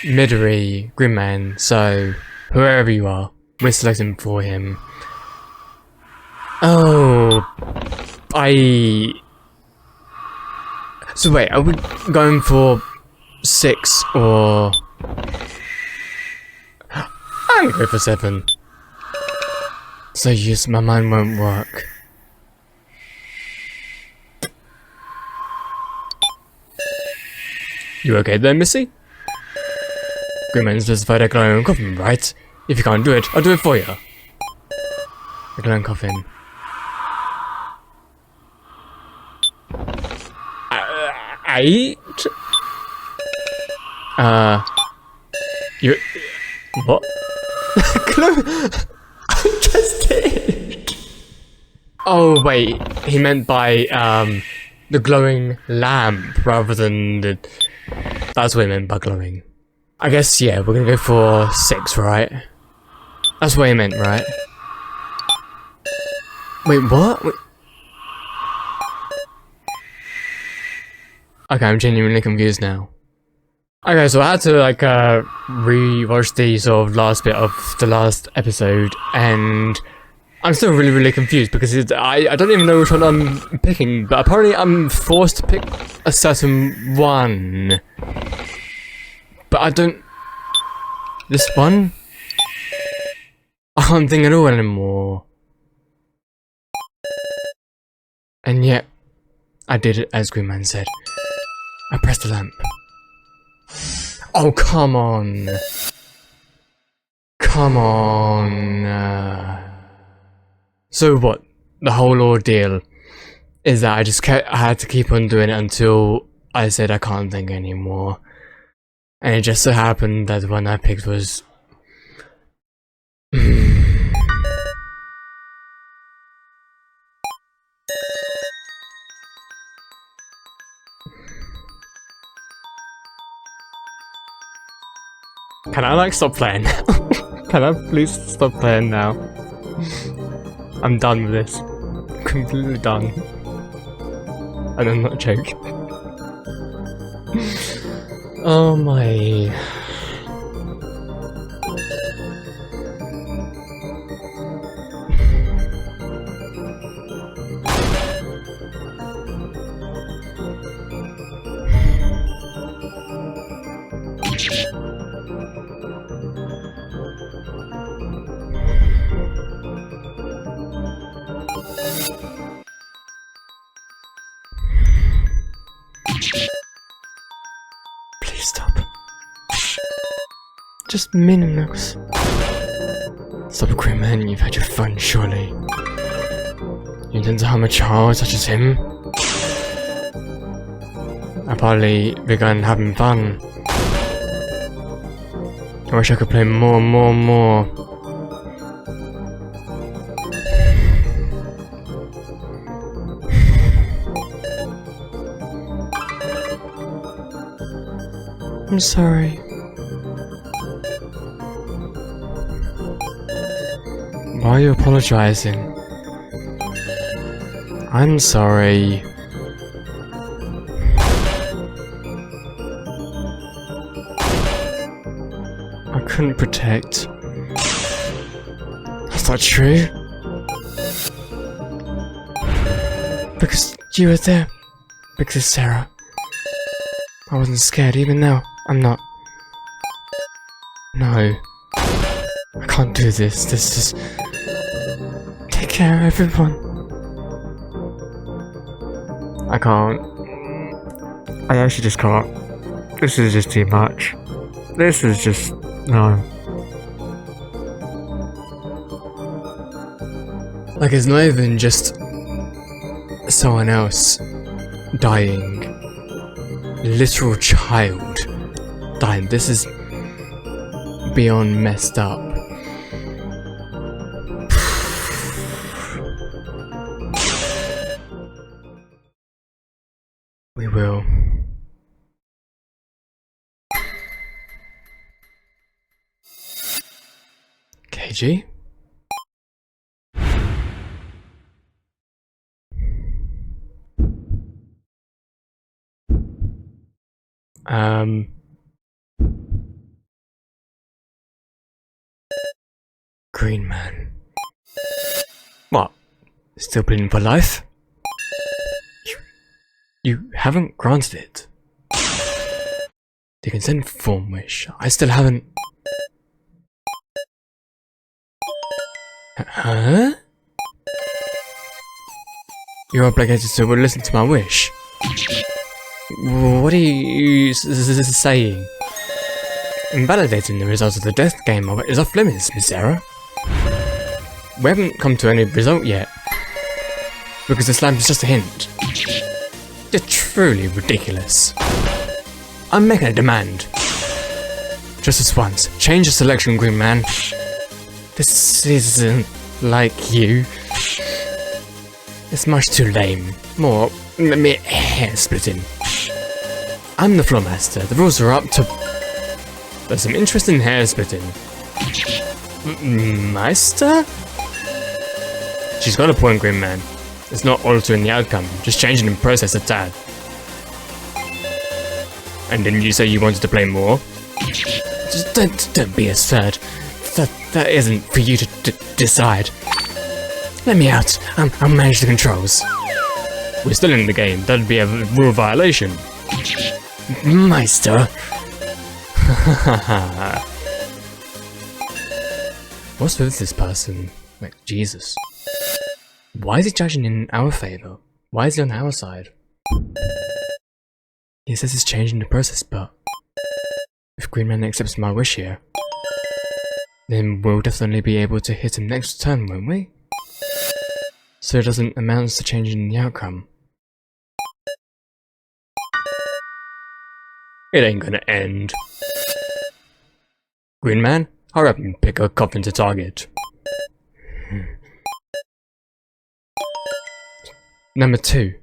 Midori Green Man, so whoever you are, we're selecting for him. Oh, So wait, are we going for 6 or? I'm gonna go for 7. So yes, my mind won't work. You okay there, Missy? Green Man specified a glowing coffin, right? If you can't do it, I'll do it for you. A glowing coffin. Eight? You... What? I just did! Oh, wait. He meant by, the glowing lamp rather than the... That's what he meant by glowing. I guess, yeah, we're gonna go for 6, right? That's what he meant, right? Wait, what? Wait. Okay, I'm genuinely confused now. Okay, so I had to, like, re-watch the sort of last bit of the last episode, and I'm still really confused because I don't even know which one I'm picking, but apparently I'm forced to pick a certain one. But I don't... This one? I can't think at all anymore. And yet, I did it as Green Man said. I pressed the lamp. Oh, come on. Come on. So what? The whole ordeal is that I had to keep on doing it until I said I can't think anymore. And it just so happened that the one I picked was... Can I like stop playing now? Can I please stop playing now? I'm done with this. Completely done. And I'm not joking. Oh my... Please stop. Just minutes. Stop, Green Man, you've had your fun, surely. You intend to harm a child such as him? I've hardly begun having fun. I wish I could play more. I'm sorry. Why are you apologizing? I'm sorry. I couldn't protect. That's not true. Because you were there. Because Sarah. I wasn't scared even now. I'm not. No. I can't do this. This is... Take care, everyone. I can't. I actually just can't. This is just too much. This is just... No. Like, it's not even just someone else dying. Literal child dying. This is beyond messed up. We will. Keiji? Green man. What? Still pleading for life? You haven't granted it. The consent form wish. I still haven't. Huh? You're obligated to listen to my wish. What are you saying? Invalidating the results of the death game is off limits, Miss Sarah. We haven't come to any result yet. Because this lamp is just a hint. You're truly ridiculous. I'm making a demand. Just this once. Change the selection, Green Man. This isn't like you. It's much too lame. More hair splitting. I'm the floor master. The rules are up to. There's some interesting hair splitting. Meister? She's got a point, Green Man. It's not altering the outcome, just changing the process a tad. And didn't you say you wanted to play more? Just don't be absurd. That isn't for you to decide. Let me out. I'll manage the controls. We're still in the game. That'd be a rule violation. Meister. What's with this person? Like, Jesus. Why is he judging in our favour? Why is he on our side? He says he's changing the process, but if Green Man accepts my wish here, then we'll definitely be able to hit him next turn, won't we? So it doesn't amount to changing the outcome. It ain't gonna end. Green Man, hurry up and pick a coffin to target. Number 2.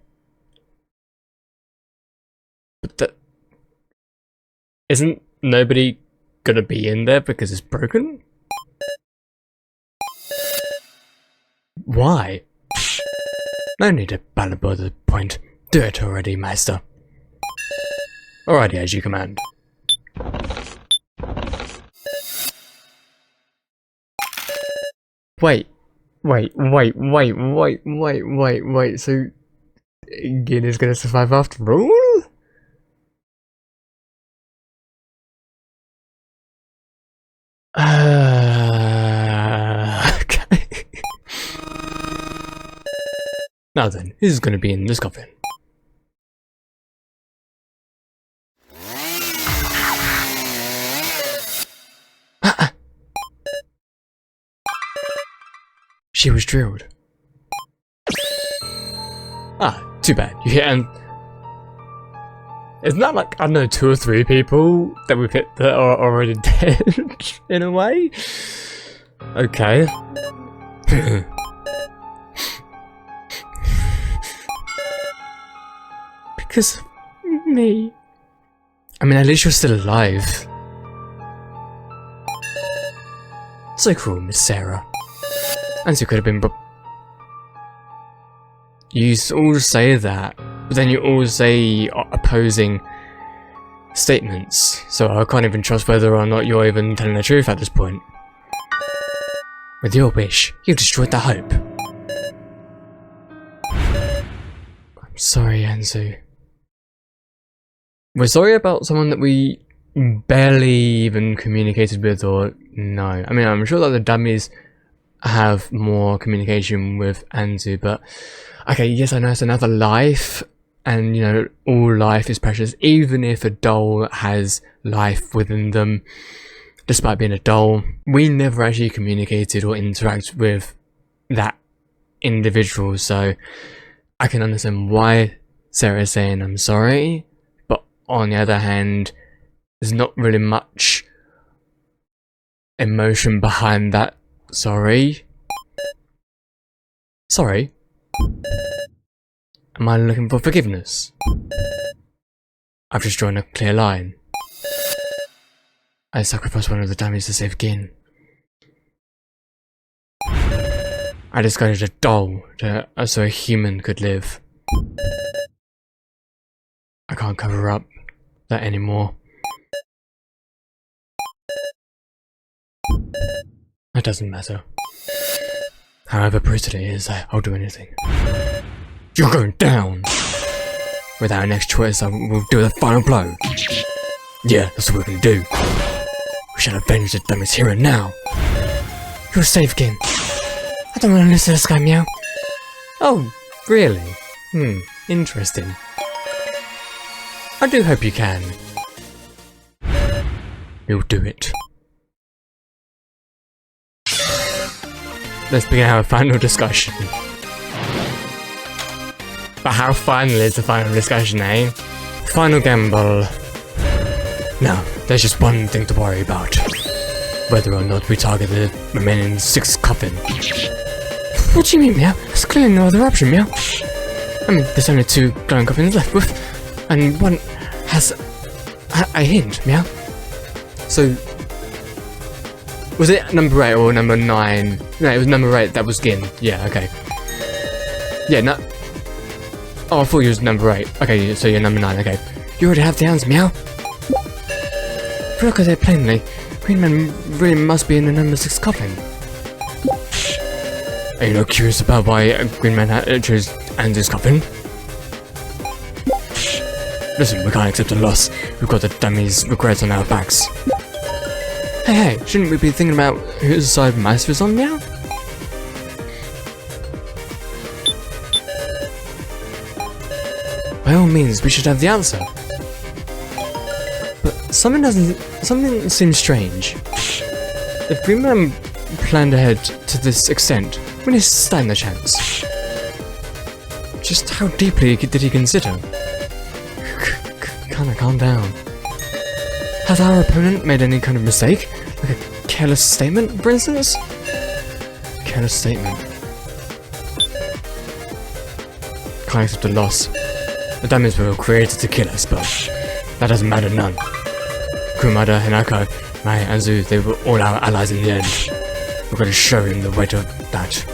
But that... Isn't nobody gonna be in there because it's broken? Why? No need to belabor the point. Do it already, Master. Alrighty, as you command. Wait, so Gin is gonna survive after all? Okay. Now then, who's gonna be in this coffin? She was drilled. Ah, too bad. You hit and... Isn't that like, I don't know, 2 or 3 people that we've hit that are already dead, in a way? Okay. Because of me. I mean, at least you're still alive. So cruel, Miss Sarah. And so could have been, but you all say that, but then you all say opposing statements, so I can't even trust whether or not you're even telling the truth at this point. With your wish, you destroyed the hope. I'm sorry, Anzu. We're sorry about someone that we barely even communicated with, or no. I mean, I'm sure that the dummies have more communication with Anzu, but okay, yes, I know it's another life, and you know, all life is precious, even if a doll has life within them, despite being a doll. We never actually communicated or interacted with that individual, so I can understand why Sarah is saying I'm sorry, but on the other hand, there's not really much emotion behind that. Sorry? Sorry? Am I looking for forgiveness? I've just drawn a clear line. I sacrificed one of the dummies to save Gin. I discarded a doll so a human could live. I can't cover up that anymore. It doesn't matter. However brutal it is, I'll do anything. You're going down! Without an extra choice, I will do the final blow. Yeah, that's what we're gonna do. We shall avenge the dummies here and now. You're safe again. I don't want to listen to this guy, meow. Oh, really? Interesting. I do hope you can. You'll do it. Let's begin our final discussion. But how final is the final discussion, eh? Final gamble. Now, there's just one thing to worry about. Whether or not we target the remaining 6 coffin. What do you mean, meow? There's clearly no other option, meow. I mean, there's only 2 glowing coffins left with, and one has a hint, meow. So, was it number 8 or number 9? No, it was number 8 that was Gin. Yeah, okay. Yeah, no. Oh, I thought you was number 8. Okay, so you're number 9, okay. You already have the answer, meow. If you look at it plainly, Green Man really must be in the number 6 coffin. Are you not curious about why Green Man chose Andrew's coffin? Listen, we can't accept a loss. We've got the dummies' regrets on our backs. Hey, shouldn't we be thinking about whose side Master's on now? By all means, we should have the answer. But something seems strange. If Green Man planned ahead to this extent, we need to stand the chance. Just how deeply did he consider? Kinda calm down. Has our opponent made any kind of mistake? Like a careless statement, for instance? Careless statement. Can't accept a loss. The dummies were created to kill us, but that doesn't matter none. Kumada, Hinako, Mai, and Zu, they were all our allies in the end. We're going to show him the weight of that.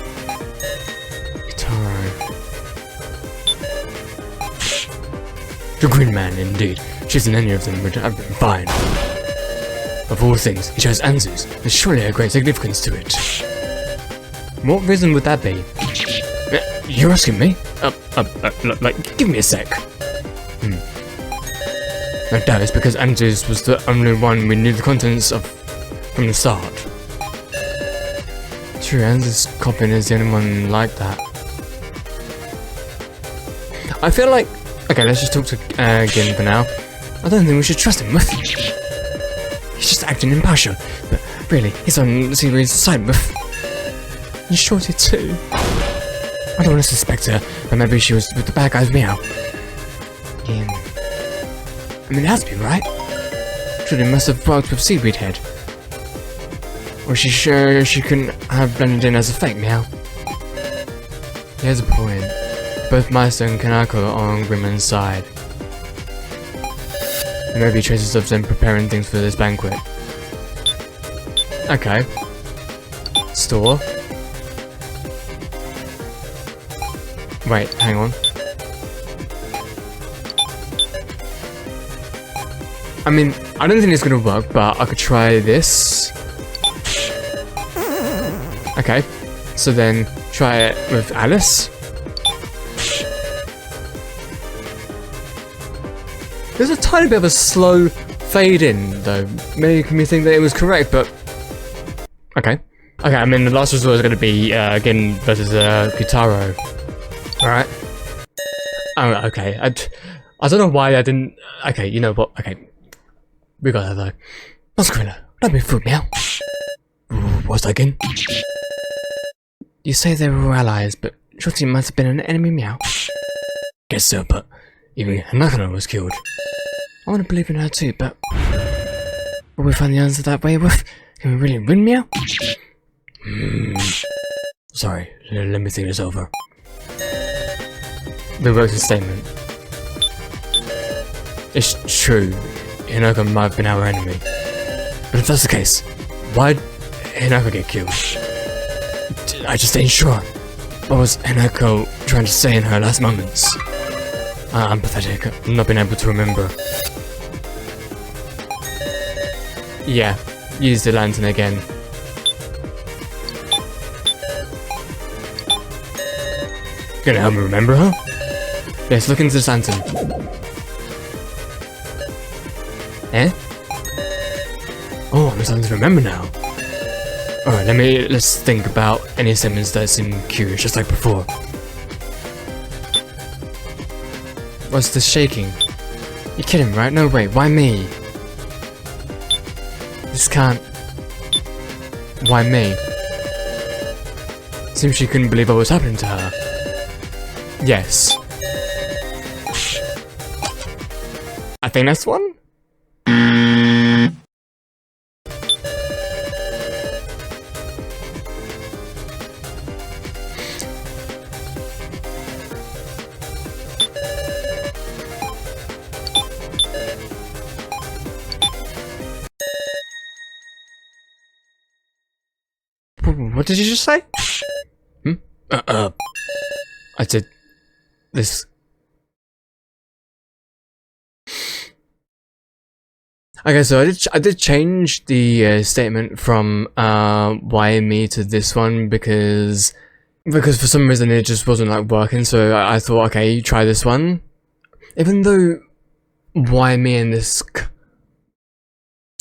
The Green Man, indeed. Choosing any of them would have been fine. Of all things, he chose Anzu's. There's surely a great significance to it. What reason would that be? You're asking me? Like, give me a sec. No doubt it's because Anzu's was the only one we knew the contents of from the start. True, Anzu's coffin is the only one like that. I feel like... Okay, let's just talk to Gin for now. I don't think we should trust him. He's just acting impartial, but really, he's on Seaweed's side. And Shorty too. I don't want to suspect her, but maybe she was with the bad guys, meow. Gin. I mean, it has to be, right? Trudy must have worked with Seaweed Head. Or is she sure she couldn't have blended in as a fake, meow? Here's a point. Both Meister and Kanako are on Grimman's side. There may be traces of them preparing things for this banquet. Okay. Store. Wait, hang on. I mean, I don't think it's gonna work, but I could try this. Okay. So then, try it with Alice. There's a tiny bit of a slow fade in, though, making me think that it was correct, but... Okay. Okay, I mean, the last resort is going to be, Gin versus, Kitaro. Alright. Oh, okay. I don't know why I didn't... Okay, you know what? Okay. We got that, though. Masquerilla, don't be fooled, meow. What's that again? You say they were all allies, but Shorty must have been an enemy, meow. Guess so, but... Even Nakano was killed. I want to believe in her too, but... Will we find the answer that way, Woof? Can we really win, meow? Sorry, let me think this over. We wrote a statement. It's true, Hinako might have been our enemy. But if that's the case, why'd Hinako get killed? I just ain't sure. What was Hinako trying to say in her last moments? I'm pathetic. I've not been able to remember. Yeah, use the lantern again. Gonna help me remember her? Yes, look into this lantern. Eh? Oh, I'm starting to remember now. Alright, let's think about any statements that seem curious, just like before. What's this shaking? You're kidding, right? No way, why me? This can't... Why me? Seems she couldn't believe what was happening to her. Yes. I think that's one? What did you just say? Hmm? I said this. Okay, so I did change the statement from why me to this one because for some reason it just wasn't like working. So I thought, okay, try this one. Even though why me and this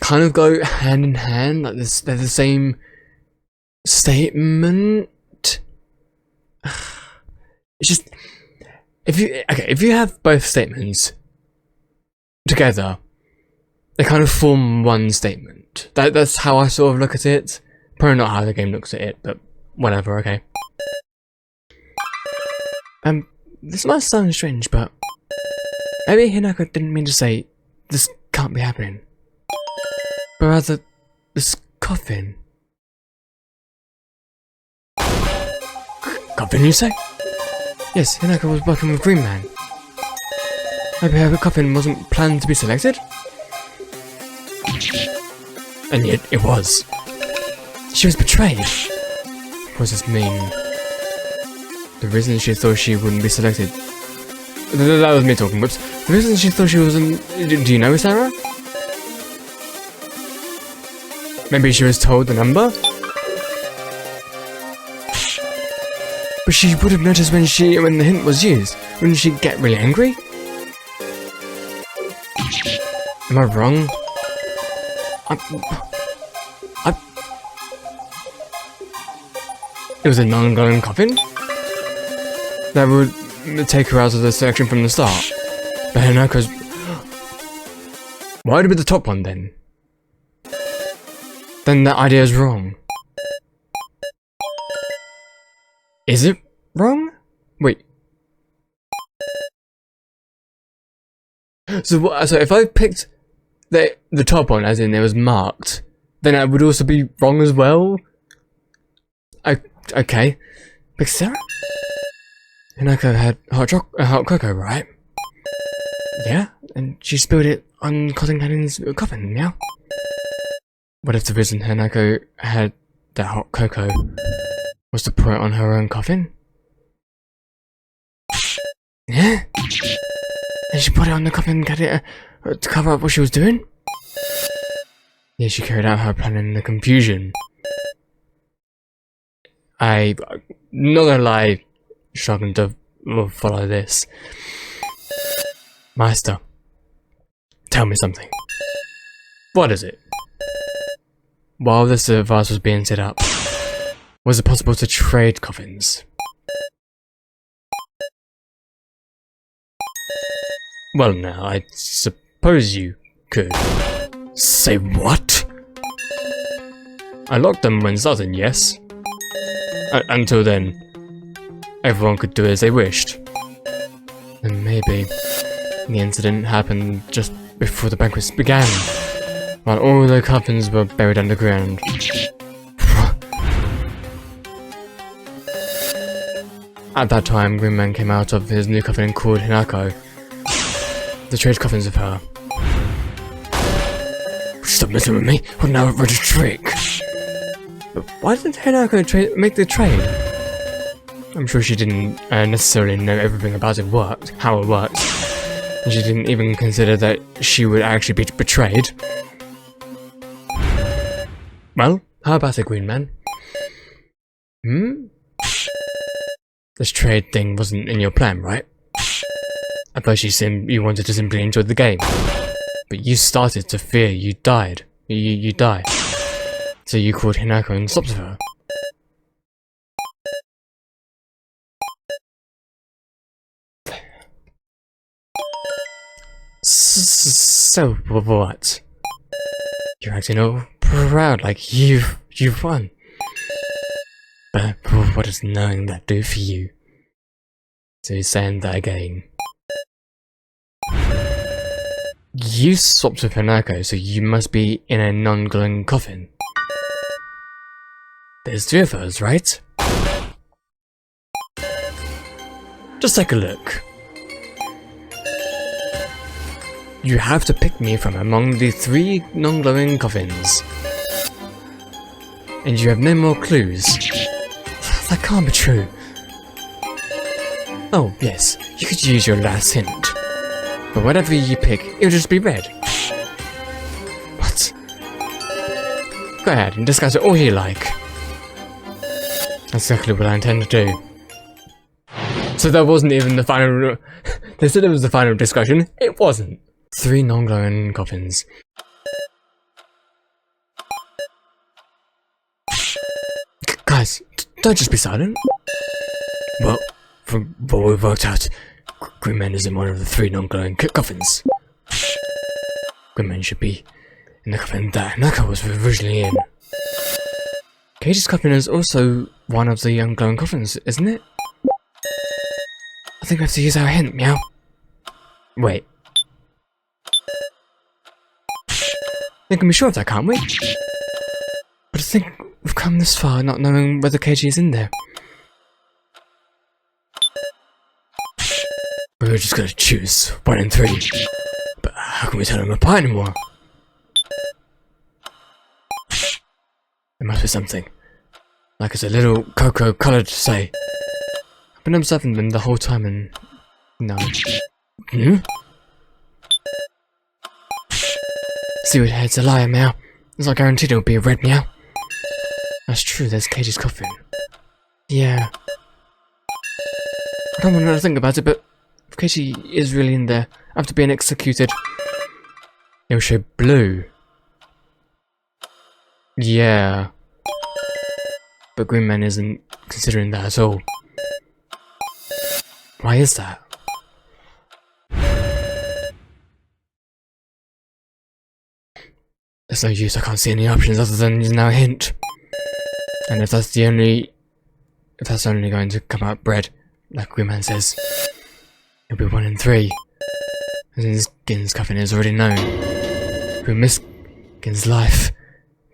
kind of go hand in hand, like this, they're the same statement. It's just if you have both statements together, they kind of form one statement. That's how I sort of look at it. Probably not how the game looks at it, but whatever. Okay. This might sound strange, but maybe Hinako didn't mean to say this can't be happening, but rather this coffin. Coffin, you say? Yes, Hinako was working with Green Man. Maybe her coffin wasn't planned to be selected? And yet, it was. She was betrayed. What does this mean? The reason she thought she wouldn't be selected... That was me talking, whoops. The reason she thought she wasn't... Do you know, Sarah? Maybe she was told the number? But she would have noticed when the hint was used. Wouldn't she get really angry? Am I wrong? It was a non-glowing coffin? That would take her out of the selection from the start. But Hanako's... Why would it be the top one then? Then that idea is wrong. Is it wrong? Wait. So if I picked the top one, as in it was marked, then it would also be wrong as well? Okay. But Sarah? Hinako had hot cocoa, right? Yeah, and she spilled it on Cotton Cannon's coffin, yeah? What if the reason Hinako had that hot cocoa was to pour it on her own coffin? Yeah? And she put it on the coffin to cover up what she was doing? Yeah, she carried out her plan in the confusion. I'm not gonna lie, struggling to follow this. Master, tell me something. What is it? While this vase was being set up, was it possible to trade coffins? Well now, I suppose you could. Say what? I locked them when starting, yes? Until then, everyone could do as they wished. And maybe the incident happened just before the banquet began, while all the coffins were buried underground. At that time, Green Man came out of his new coffin and called Hinako to trade coffins with her. Stop messing with me, what now a trick? But why didn't Hinako make the trade? I'm sure she didn't necessarily know everything about how it worked, and she didn't even consider that she would actually be betrayed. Well, how about it, Green Man? This trade thing wasn't in your plan, right? At first you wanted to simply enjoy the game. But you started to fear you died. You die. So you called Hinako and stopped her. So what? You're acting all proud like you've won. But what does knowing that do for you? So you're saying that again. You swapped with Hinako, so you must be in a non-glowing coffin. There's 2 of us, right? Just take a look. You have to pick me from among the 3 non-glowing coffins. And you have no more clues. That can't be true. Oh, yes, you could use your last hint. But whatever you pick, it'll just be red. What? Go ahead and discuss it all you like. That's exactly what I intend to do. So that wasn't even the final... They said it was the final discussion. It wasn't. 3 non-glowing coffins. Guys, don't just be silent. Well, from what we've worked out, Green Man is in one of the 3 non-glowing coffins. Green Man should be in the coffin that Naka was originally in. Keiji's coffin is also one of the glowing coffins, isn't it? I think we have to use our hint, meow. Wait. We can be sure of that, can't we? But I think we've come this far not knowing whether Keiji is in there. We were just gonna choose 1 and 3. But how can we tell them apart anymore? There must be something. Like it's a little cocoa colour to say. I've been observing them the whole time and... no. See what head's a liar, meow. It's not guaranteed it'll be a red meow. That's true, there's Keiji's coffin. Yeah. I don't want to think about it, but if Keiji is really in there after being executed, it'll show blue. Yeah. But Green Man isn't considering that at all. Why is that? There's no use, I can't see any options other than using our hint. And if that's only going to come out red, like Green Man says, it'll be 1 and 3. And Gin's coffin is already known. Who missed Gin's life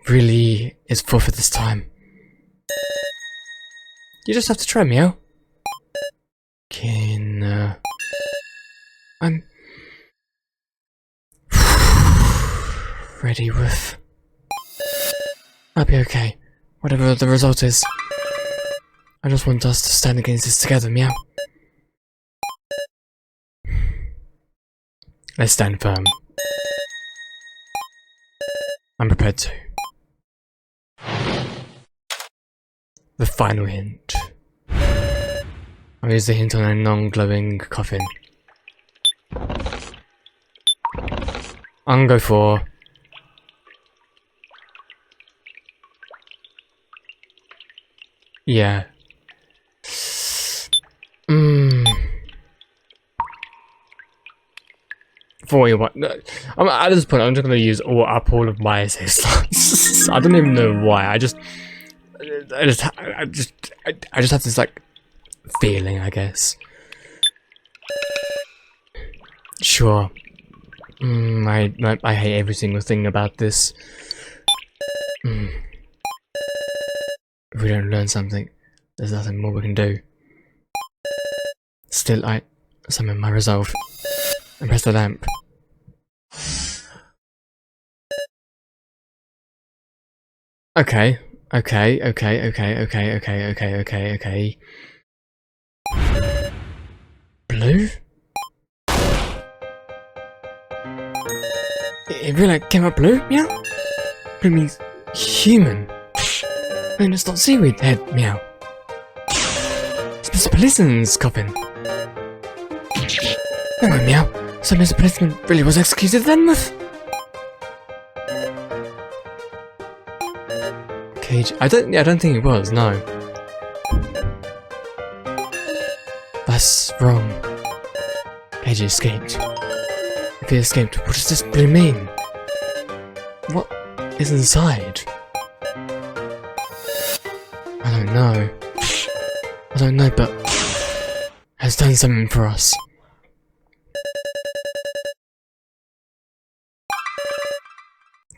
really is forfeit this time. You just have to try, meow. Gin, I'm ready with... I'll be okay, whatever the result is. I just want us to stand against this together, meow. Let's stand firm. I'm prepared to. The final hint. I'll use the hint on a non-glowing coffin. I'm gonna go for... yeah. For you, what? At this point, I'm just gonna use all of my save slots. I don't even know why. I just have this like feeling, I guess. Sure. I hate every single thing about this. If we don't learn something, there's nothing more we can do. Still, I summon my resolve and press the lamp. Okay. Blue? It really came out blue? Yeah? Blue means Human? Man, it's not seaweed head, meow. It's Mr. Policeman's coffin. Oh, meow. So Mr. Policeman really was executed then? Keiji, I don't think he was, no. That's wrong. Keiji escaped. If he escaped, what does this really mean? What is inside? I don't know, but has done something for us.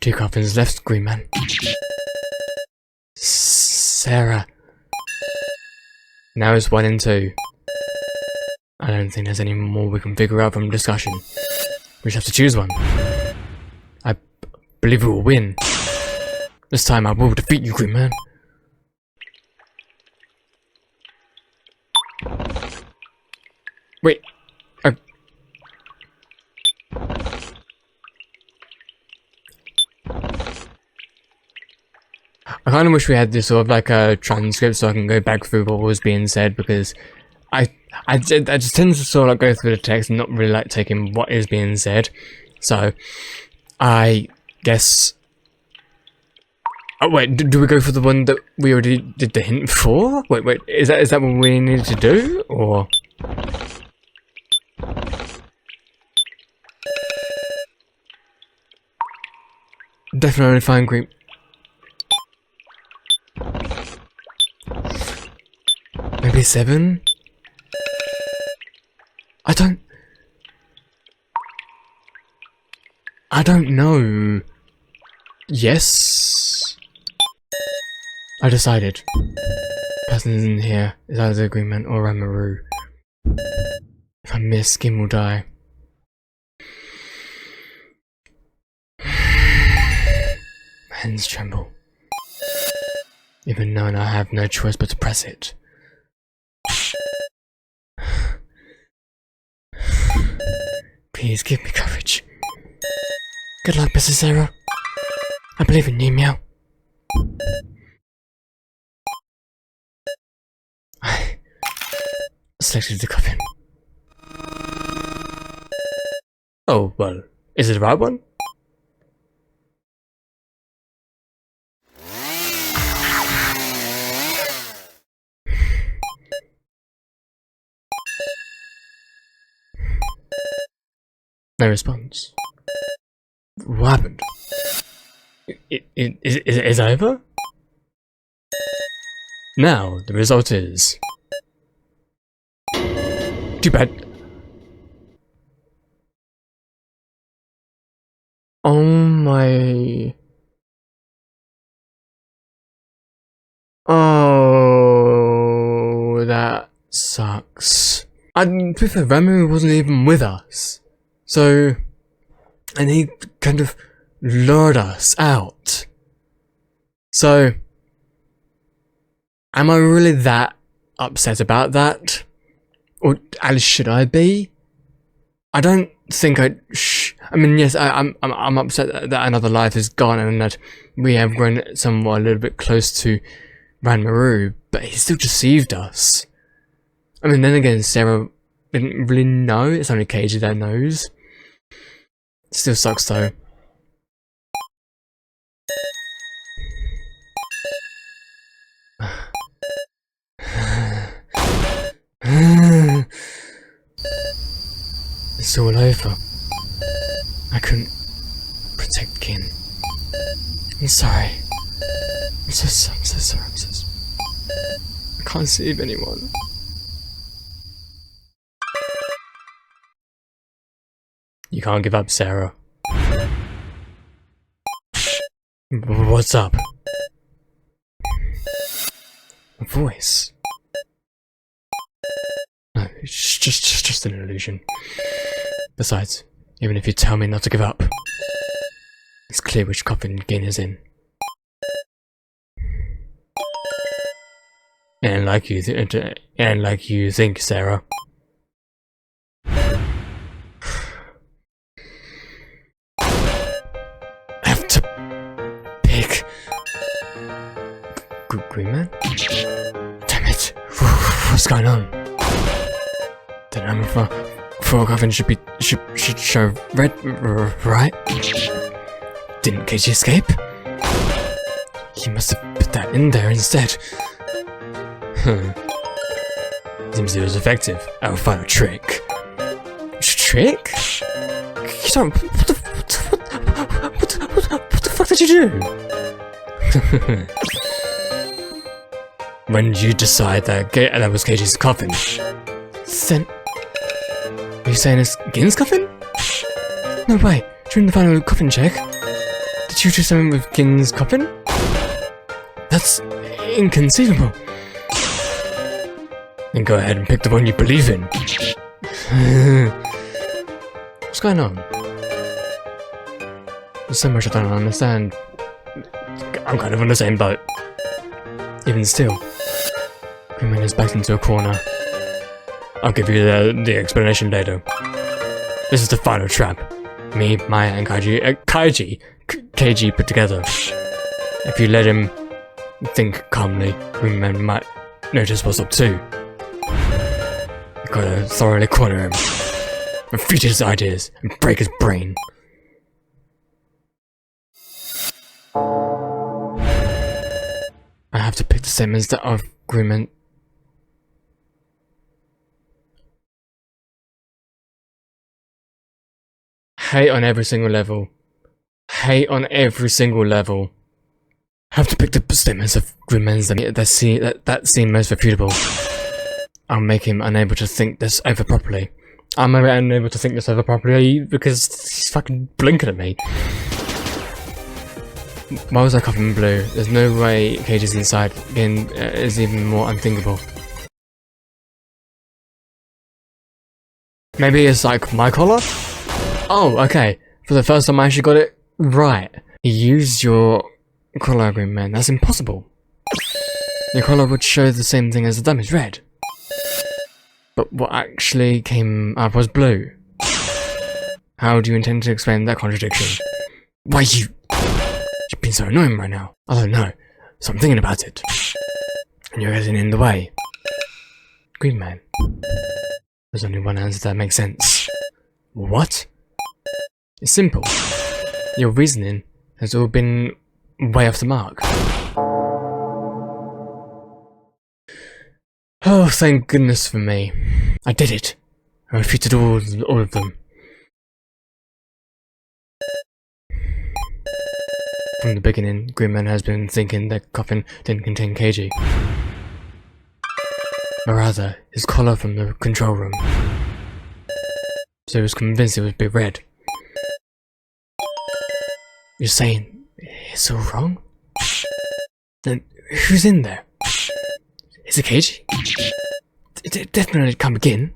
Two coffins left, Green Man. Sarah. Now it's 1 and 2. I don't think there's any more we can figure out from discussion. We just have to choose one. I believe we will win. This time I will defeat you, Green Man. Wait. I kind of wish we had this sort of like a transcript so I can go back through what was being said, because I just tend to sort of like go through the text and not really like taking what is being said. So I guess. Oh wait, do we go for the one that we already did the hint for? Wait, is that what we needed to do, or? Definitely find Green. Maybe 7? I don't know. Yes. I decided. Person in here is either the Green Man or Ramaru. If I miss, Skin will die. My hands tremble. Even knowing I have no choice but to press it. Please give me courage. Good luck, Mrs. Sarah. I believe in you, meow. I selected the coffin. Oh, well, is it the right one? No response. What happened? Is it over? Now, the result is... Too bad. Oh my... Oh, that sucks. To be fair, Ramu wasn't even with us. So, and he kind of lured us out. So, am I really that upset about that? Or at least should I be? I don't think I mean, yes, I'm upset that another life is gone and that we have grown somewhat a little bit close to Ranmaru, but he still deceived us. I mean, then again, Sarah didn't really know. It's only Keiji that knows. Still sucks though. It's all over. I couldn't protect Kin. I'm sorry. I'm so sorry. I can't save anyone. You can't give up, Sarah. What's up? A voice. No, it's just an illusion. Besides, even if you tell me not to give up, it's clear which coffin Gin is in. And like you think, Sarah. I have to pick Green Man? Damn it! What's going on? The number for coffin should show red, right? Didn't Keiji escape? He must have put that in there instead. Seems it was effective. Our final trick. Trick? You don't. What the fuck did you do? When did you decide that that was Keiji's coffin? Then. Are you saying it's Gin's coffin? No way. During the final coffin check, did you do something with Gin's coffin? That's inconceivable. Then go ahead and pick the one you believe in. What's going on? There's so much I don't understand. I'm kind of on the same boat. Even still, Green Man is backed into a corner. I'll give you the explanation later. This is the final trap. Me, Maya, and Keiji put together. If you let him think calmly, Green Man might notice what's up too. You gotta thoroughly corner him, refute his ideas, and break his brain. I have to pick the statements that are Green Man. Hate on every single level. Hate on every single level. I have to pick the statements of Green Man's that seem most refutable. I'll make him unable to think this over properly. I'm unable to think this over properly because he's fucking blinking at me. Why was I coffin blue? There's no way Keiji's inside. Again, is even more unthinkable. Maybe it's like my collar? Oh, okay. For the first time I actually got it right. You used your collar, Green Man. That's impossible. Your collar would show the same thing as the damage red. But what actually came up was blue. How do you intend to explain that contradiction? Why you've been so annoying right now. I don't know. So I'm thinking about it. And you're getting in the way. Green Man. There's only one answer that makes sense. What? It's simple. Your reasoning has all been way off the mark. Oh, thank goodness for me. I did it. I refuted all of them. From the beginning, Green Man has been thinking that coffin didn't contain Keiji. Or rather, his collar from the control room. So he was convinced it would be red. You're saying it's all wrong? Then who's in there? Is it Keiji? It definitely can't be Gin.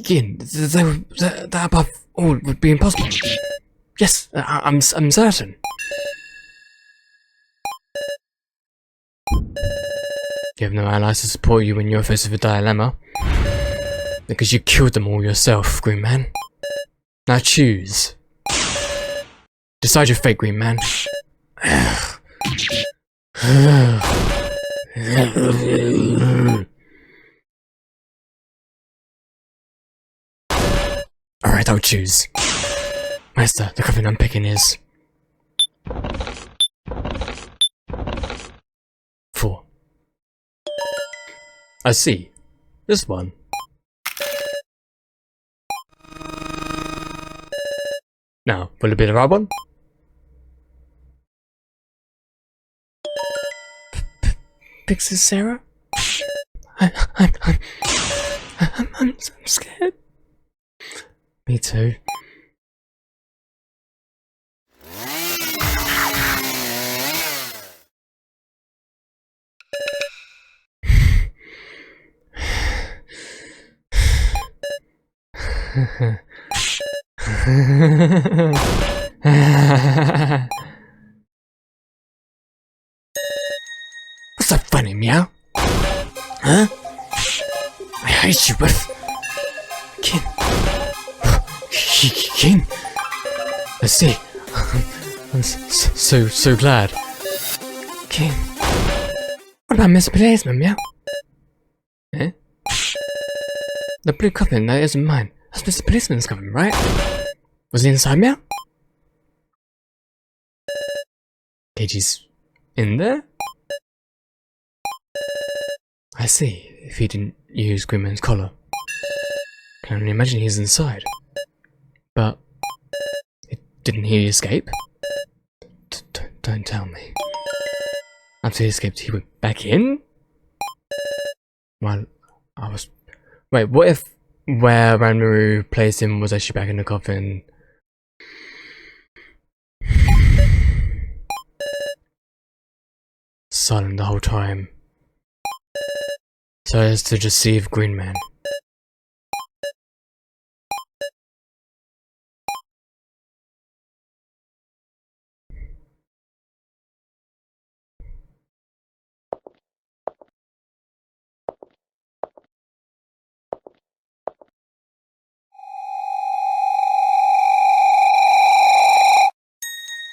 Gin, that above all would be impossible. Yes, I'm certain. You have no allies to support you when you're faced with a dilemma. Because you killed them all yourself, Green Man. Now choose. Decide your fate, Green Man. Alright, I'll choose. Master, the coffin I'm picking is 4. I see. This one. Now, will it be the right one? Pixie Sarah? I'm scared. Me too. What's so funny, meow? Huh? I hate you, but Kin. Kin. Let's see. I'm so glad. Kin. about Mr. Policeman, meow? Eh? The blue coffin, that isn't mine. That's Mr. Policeman's coffin, right? Was he inside, meow? Keiji's in there? I see, if he didn't use Greenman's collar. Can only imagine he's inside. But... didn't he escape? Don't tell me. After he escaped, he went back in? Well, I was... Wait, what if where Ranmaru placed him was actually back in the coffin? Silent the whole time. So as to deceive Greenman.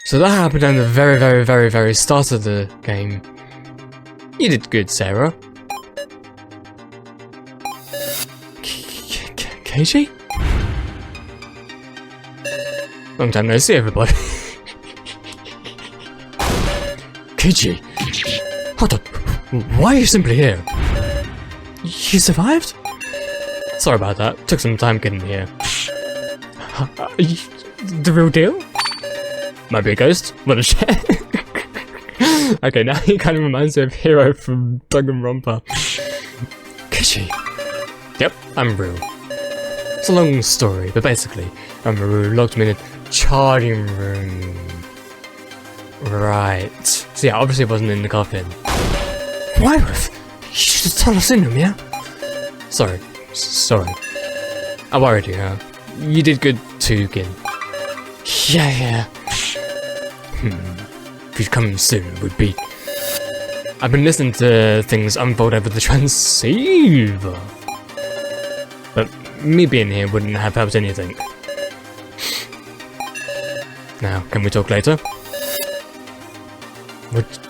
So that happened at the very start of the game. You did good, Sarah. Keiji? Long time no see, everybody. Keiji! Hold on. Why are you simply here? You survived? Sorry about that. Took some time getting here. The real deal? Might be a ghost? What a shit. Okay, now he kind of reminds me of Hero from Danganronpa. Keiji. Yep, I'm real. It's a long story, but basically, Ranmaru locked me in a charging room. Right. So yeah, obviously it wasn't in the coffin. Why would? You should have told us in them, yeah? Sorry. I worried you, huh? You did good too, Gin. Yeah. If you'd come soon, it would be... I've been listening to things unfold over the transceiver. But me being here wouldn't have helped anything. Now, can we talk later?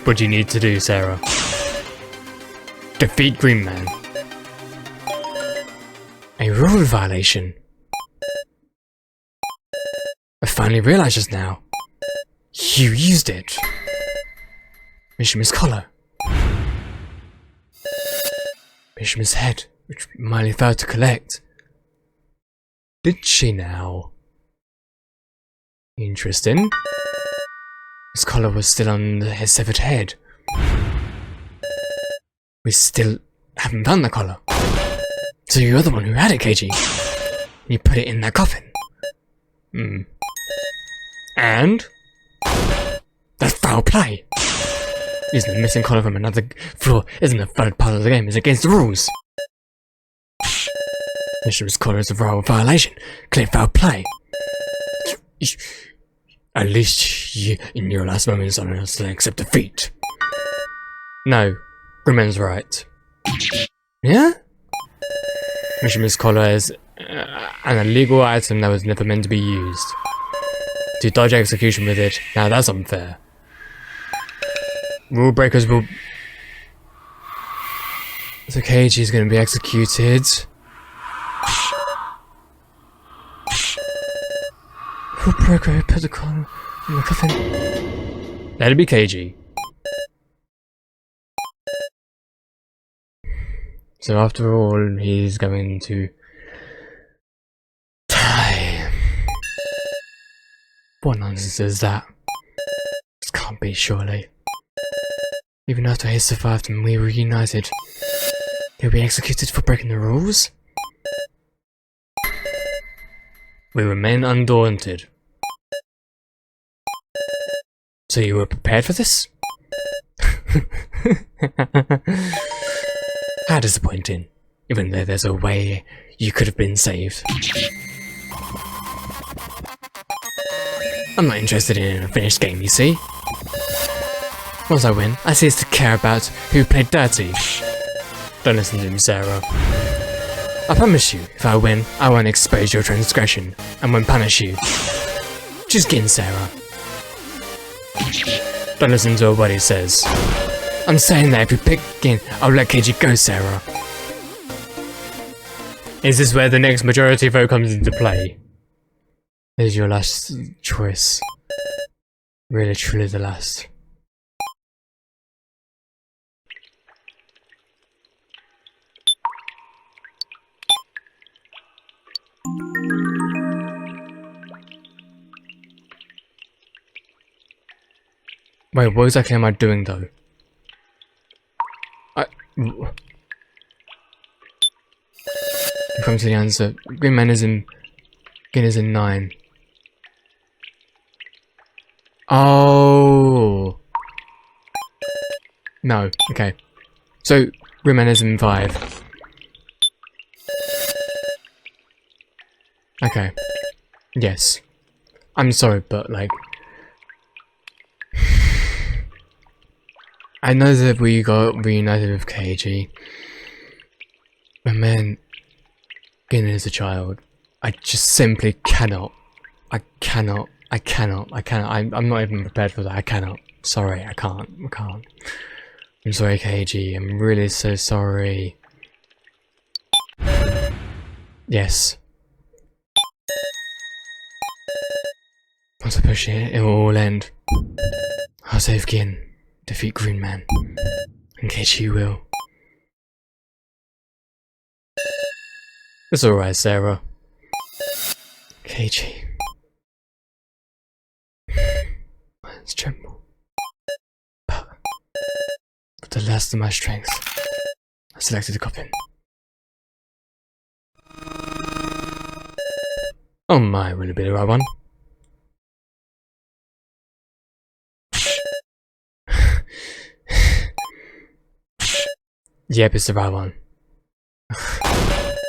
What do you need to do, Sarah? Defeat Greenman. A rule violation. I finally realized just now. You used it. Mishima's collar. Mishima's head, which Miley failed to collect. Did she now? Interesting. His collar was still on his severed head. We still haven't found the collar. So you're the one who had it, Keiji. You put it in that coffin. And? That's foul play! Using the missing collar from another floor isn't the third part of the game, it's against the rules! Mishima's collar is a rule violation. Clear foul play. At least you, in your last moments, are not to accept defeat. No, Greenman's right. Yeah? Mishima's collar is an illegal item that was never meant to be used. To dodge execution with it, now that's unfair. Rule breakers will... So Keiji's gonna be executed. Rule breaker who put the collar in the coffin. Let it be Keiji. So after all, he's going to die. What nonsense is that? This can't be, surely. Even after he survived and we reunited, he'll be executed for breaking the rules? We remain undaunted. So you were prepared for this? How disappointing, even though there's a way you could have been saved. I'm not interested in a finished game, you see. Once I win, I cease to care about who played dirty. Don't listen to me, Sarah. I promise you, if I win, I won't expose your transgression, and won't punish you. Just get in, Sarah. Don't listen to what he says. I'm saying that if you pick again, I'll let Keiji go, Sarah. Is this where the next majority vote comes into play? Is your last choice. Really, truly the last. Wait, what exactly am I doing though? Come to the answer. Green Man is in 9. Oh no, okay. So Green Man is in 5. Okay. Yes. I'm sorry, but like I know that we got reunited with Keiji. But man, Kanna is a child. I just simply cannot. I'm not even prepared for that. I cannot. Sorry, I can't. I'm sorry, Keiji. I'm really so sorry. Yes. Once I push it, it will all end. I'll save Gin, defeat Green Man, and Keiji will. It's alright, Sarah. Keiji. My hands tremble. But with the last of my strength, I selected the coffin. Oh my, will it be the right one? Yep, it's the right one.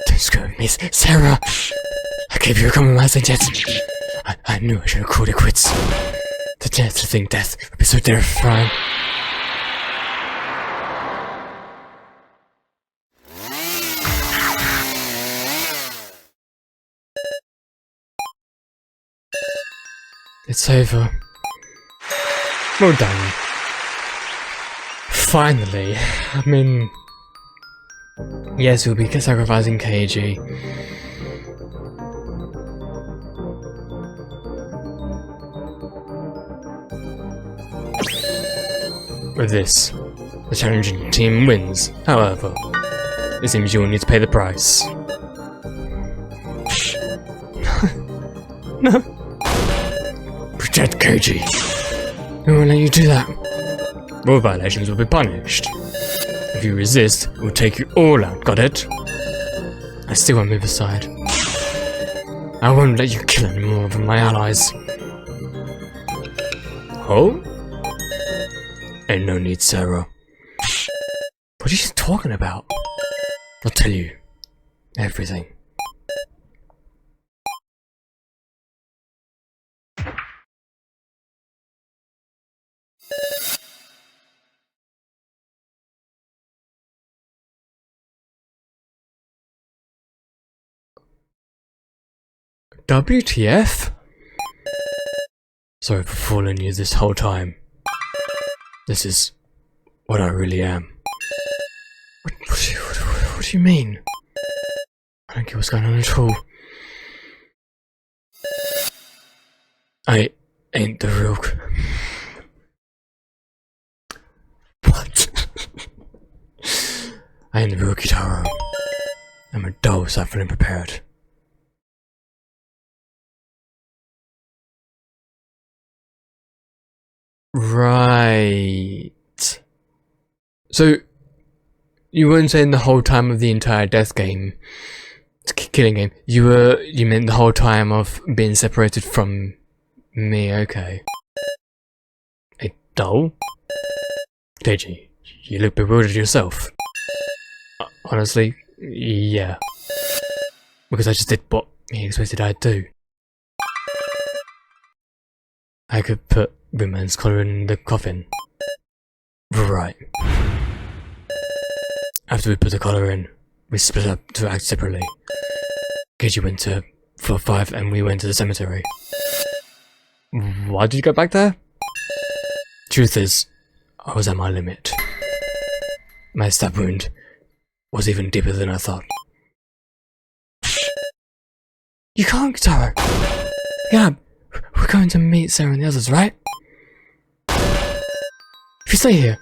Don't screw with me, Sarah! I gave you a compromising jet. I knew I should have called it quits. The chance to think death would be so terrifying. It's over. Well done. Finally. I mean... yes, we'll be sacrificing Keiji. With this, the challenging team wins. However, it seems you will need to pay the price. No. Protect Keiji. We won't let you do that. Rule violations will be punished. If you resist, it will take you all out, got it? I still won't move aside. I won't let you kill any more of my allies. Oh? Ain't no need, Sarah. What are you talking about? I'll tell you everything. WTF? Sorry for fooling you this whole time. This is what I really am. What do you mean? I don't get what's going on at all. I ain't the real... What? I ain't the real Kitaro. I'm a doll suffering prepared. Right. So, you weren't saying the whole time of the entire death game, killing game, you meant the whole time of being separated from me, okay. A doll? Keiji, you look bewildered yourself. Honestly, yeah. Because I just did what he expected I'd do. I could put Women's collar in the coffin. Right. After we put the collar in, we split up to act separately. Keiji went to floor 5 and we went to the cemetery. Why did you go back there? Truth is, I was at my limit. My stab wound was even deeper than I thought. You can't, Taro. Yeah, we're going to meet Sarah and the others, right? If you stay here,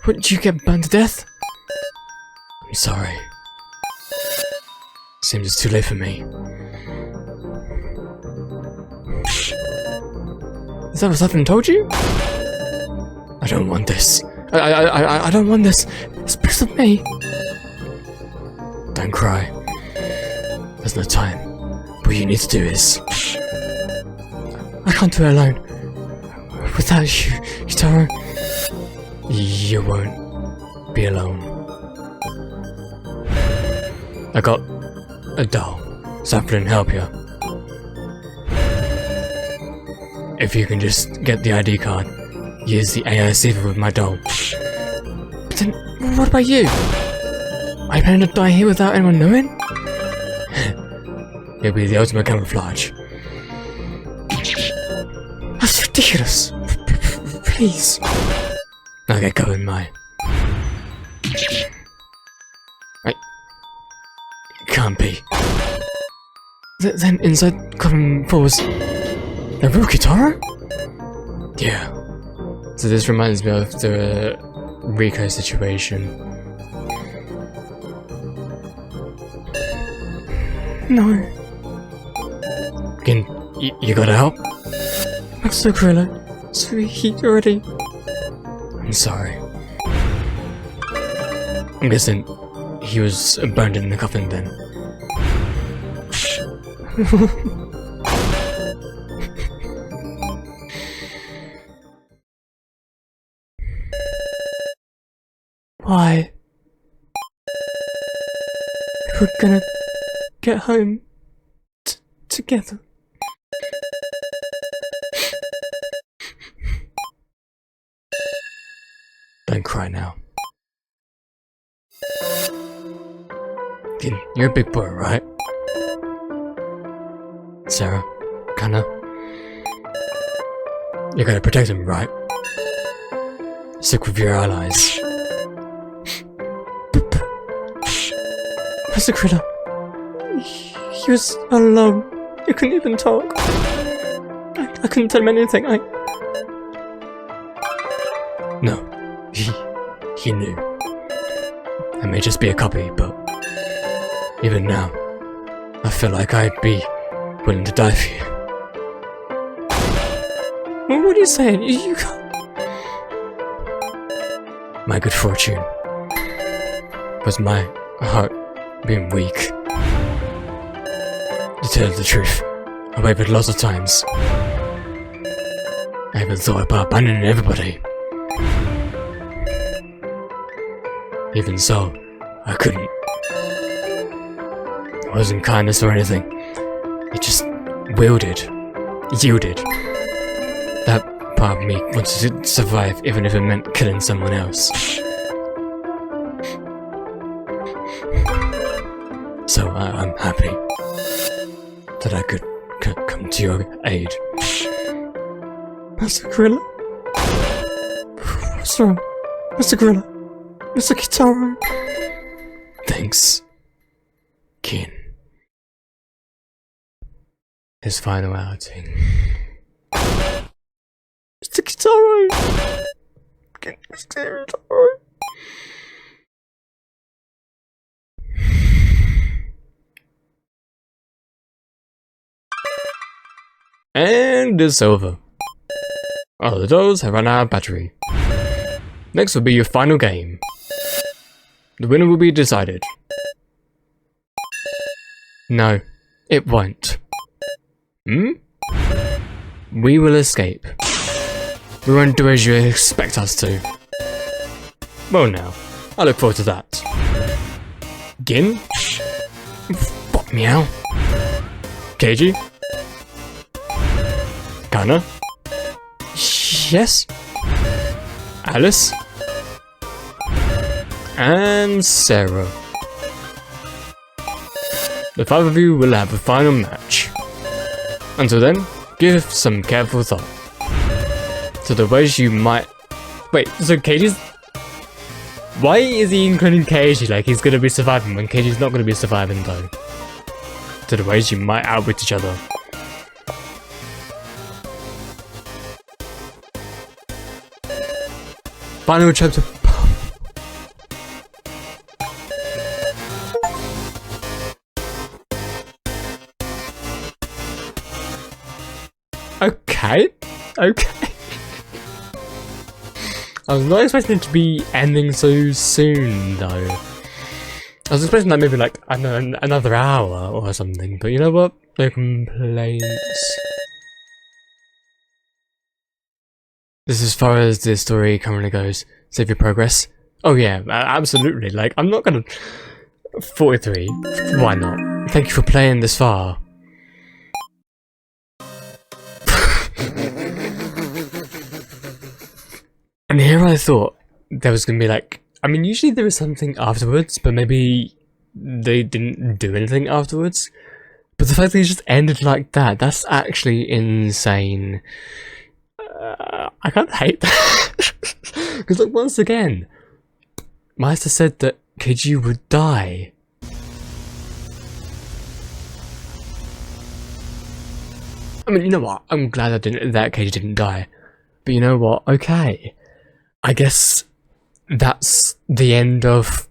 wouldn't you get burned to death? I'm sorry. Seems it's too late for me. Is that what Sutton told you? I don't want this. I don't want this. It's because of me. Don't cry. There's no time. What you need to do is... I can't do it alone. Without you, Taro. You won't be alone. I got a doll, so I couldn't help you. If you can just get the ID card, use the AI receiver with my doll. But then, what about you? Are you planning to die here without anyone knowing? It'll be the ultimate camouflage. That's ridiculous. Please. Now get going, Mai. Can't be. Then inside Coffin Falls, the real Kitaro? Yeah. So this reminds me of the Rico situation. No. Again, you gotta help? I'm so Gorilla. Sweet already. I'm sorry. I'm guessing he was burned in the coffin then. Why? We're gonna get home together. Don't cry now. You're a big boy, right? Sarah, Kanna, you're gonna protect him, right? Stick with your allies. Mr. Critter, he was alone. You couldn't even talk. I couldn't tell him anything. No, he knew. I may just be a copy, but even now, I feel like I'd be willing to die for you. What are you saying? You can't. My good fortune was my heart being weak. To tell the truth, I wavered lots of times. I even thought about abandoning everybody. Even so, I couldn't. It wasn't kindness or anything. It just yielded. That part of me wanted to survive even if it meant killing someone else. So I'm happy that I could come to your aid. Mr. Gorilla? What's wrong? Mr. Gorilla? Mr. Kitaro? Thanks, Kin. His final outing. Mr. Kitaro! Mr. Kitaro! And it's over. All the dolls have run out of battery. Next will be your final game. The winner will be decided. No, it won't. We will escape. We won't do as you expect us to. Well now, I look forward to that. Gin? Bop meow. Keiji? Kanna? Yes? Alice? And Sarah. The five of you will have a final match. Until then, give some careful thought to the ways you might... Wait, so Keiji's... Why is he including Keiji like he's gonna be surviving when Keiji's not gonna be surviving though? To the ways you might outwit each other. Final chapter. Okay. I was not expecting it to be ending so soon, though. I was expecting that maybe like, I don't know, another hour or something, but you know what? No complaints. This is as far as the story currently goes. Save your progress. Oh yeah, absolutely. Like, I'm not gonna... 43. Why not? Thank you for playing this far. And here I thought there was gonna be like, I mean, usually there is something afterwards, but maybe they didn't do anything afterwards. But the fact that it just ended like that, that's actually insane. I can't hate that. Because look, once again, Meister said that Keiji would die. I mean, you know what? I'm glad that Keiji didn't die. But you know what? Okay. I guess that's the end of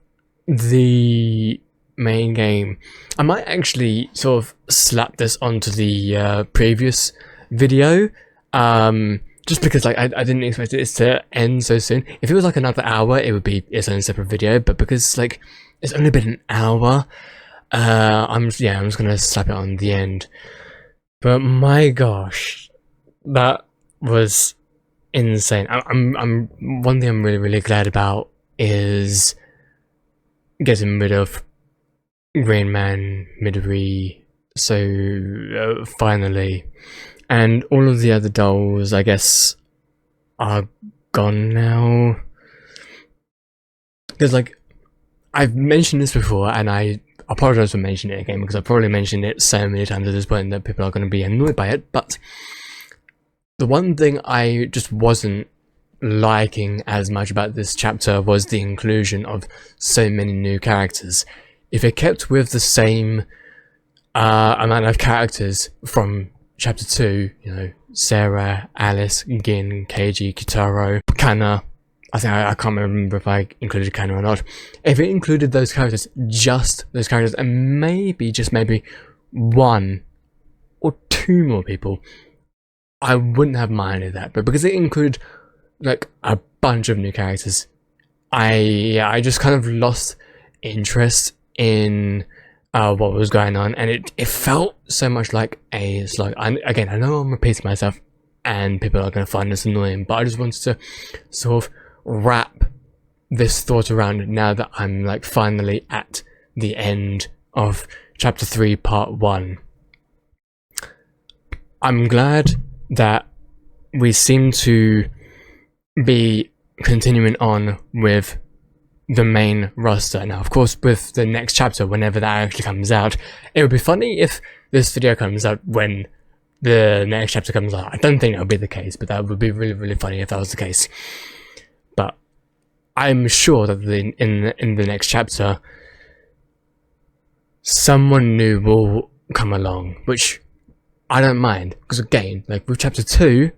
the main game. I might actually sort of slap this onto the previous video, just because like I didn't expect it to end so soon. If it was like another hour, it would be its own separate video. But because like it's only been an hour, I'm just gonna slap it on the end. But my gosh, that was insane. I'm one thing I'm really glad about is getting rid of Green Man, Midori, so finally, and all of the other dolls I guess are gone now. Because like I've mentioned this before, and I apologize for mentioning it again because I've probably mentioned it so many times at this point that people are going to be annoyed by it, but the one thing I just wasn't liking as much about this chapter was the inclusion of so many new characters. If it kept with the same amount of characters from chapter 2, you know, Sarah, Alice, Gin, Keiji, Kitaro, Kanna, I can't remember if I included Kanna or not. If it included those characters, just those characters, and maybe, just maybe, 1 or 2 more people, I wouldn't have minded that. But because it included like a bunch of new characters, I just kind of lost interest in what was going on, and it felt so much like a slog. Again, I know I'm repeating myself and people are going to find this annoying, but I just wanted to sort of wrap this thought around it now that I'm like finally at the end of chapter 3 part 1. I'm glad that we seem to be continuing on with the main roster. Now, of course, with the next chapter, whenever that actually comes out, it would be funny if this video comes out when the next chapter comes out. I don't think that would be the case, but that would be really funny if that was the case. But I'm sure that in the next chapter, someone new will come along, which I don't mind, because again, like with chapter 2,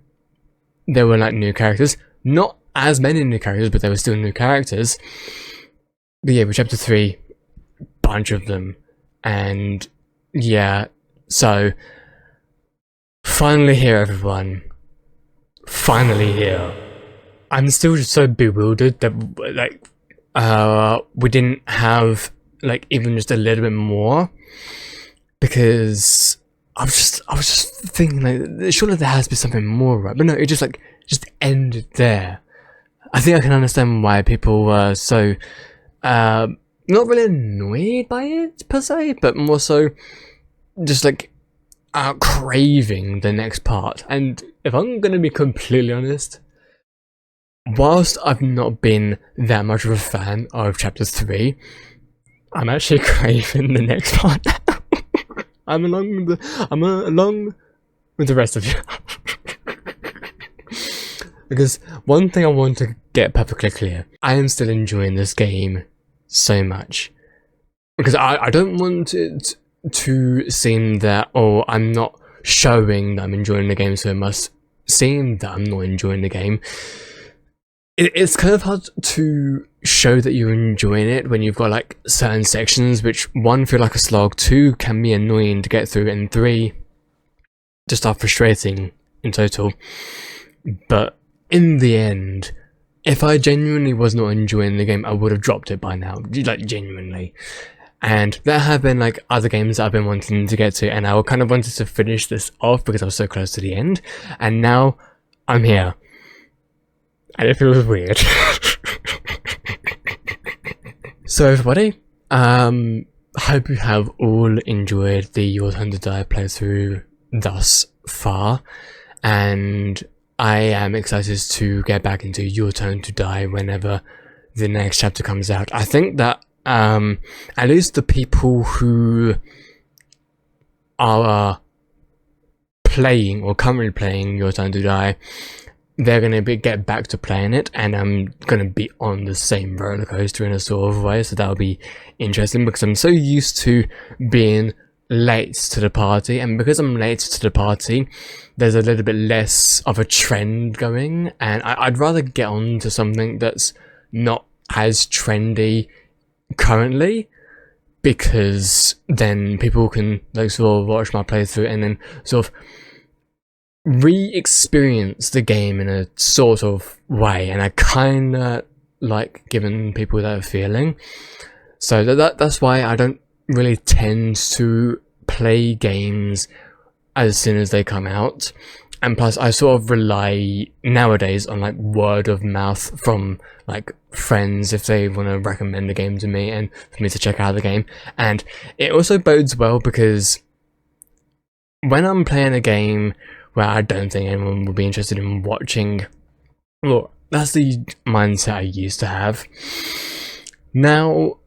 there were like new characters, not as many new characters, but there were still new characters. But yeah, with chapter 3, bunch of them, and yeah, so finally here, everyone, finally here. I'm still just so bewildered that like we didn't have like even just a little bit more, because I was just thinking like surely there has to be something more, right? But no, it just ended there. I think I can understand why people were so not really annoyed by it per se, but more so just like craving the next part. And if I'm gonna be completely honest, whilst I've not been that much of a fan of chapter 3, I'm actually craving the next part now. I'm along with the rest of you. Because one thing I want to get perfectly clear. I am still enjoying this game so much. Because I don't want it to seem that, oh, I'm not showing that I'm enjoying the game so much, seeing that I'm not enjoying the game. It's kind of hard to show that you're enjoying it when you've got like certain sections which, one, feel like a slog, two, can be annoying to get through, and three, just are frustrating in total. But in the end, if I genuinely was not enjoying the game, I would have dropped it by now, like genuinely. And there have been like other games that I've been wanting to get to, and I kind of wanted to finish this off because I was so close to the end, and now I'm here. And it feels weird. So everybody, hope you have all enjoyed the Your Turn to Die playthrough thus far, and I am excited to get back into Your Turn to Die whenever the next chapter comes out. I think that at least the people who are playing or currently playing Your Turn to Die, they're going to get back to playing it, and I'm going to be on the same roller coaster in a sort of way, so that'll be interesting because I'm so used to being late to the party, and because I'm late to the party, there's a little bit less of a trend going, and I'd rather get on to something that's not as trendy currently, because then people can like sort of watch my playthrough and then sort of re-experience the game in a sort of way, and I kind of like giving people that feeling. So that's why I don't really tend to play games as soon as they come out, and plus I sort of rely nowadays on like word of mouth from like friends if they want to recommend a game to me and for me to check out the game. And it also bodes well because when I'm playing a game where I don't think anyone will be interested in watching, well, that's the mindset I used to have. Now,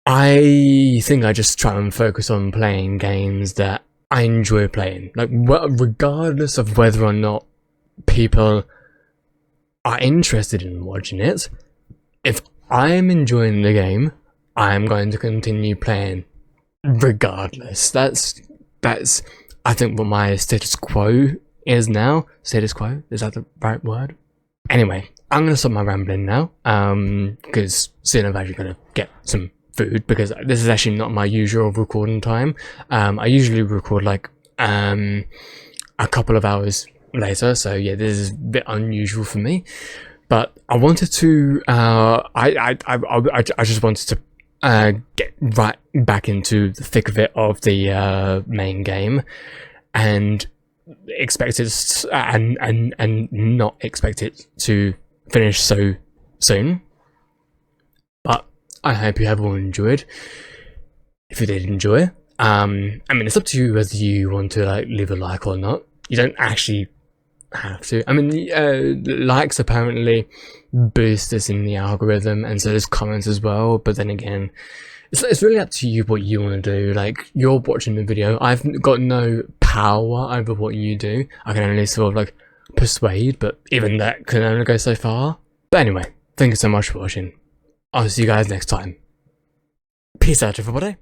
I think I just try and focus on playing games that I enjoy playing. Like, regardless of whether or not people are interested in watching it, if I am enjoying the game, I am going to continue playing regardless. That's I think what my status quo is now. Status quo? Is that the right word? Anyway, I'm going to stop my rambling now, because soon I'm actually going to get some food, because this is actually not my usual recording time. I usually record like a couple of hours later, so yeah, this is a bit unusual for me. But I wanted to, I just wanted to get right back into the thick of it of the main game, and expect it and not expect it to finish so soon. But I hope you have all enjoyed. If you did enjoy, I mean, it's up to you whether you want to like leave a like or not. You don't actually have to. I mean, likes apparently boost us in the algorithm, and so there's comments as well, but then again, it's really up to you what you want to do. Like, you're watching the video, I've got no power over what you do. I can only sort of like persuade, but even that can only go so far. But anyway, thank you so much for watching. I'll see you guys next time. Peace out, everybody.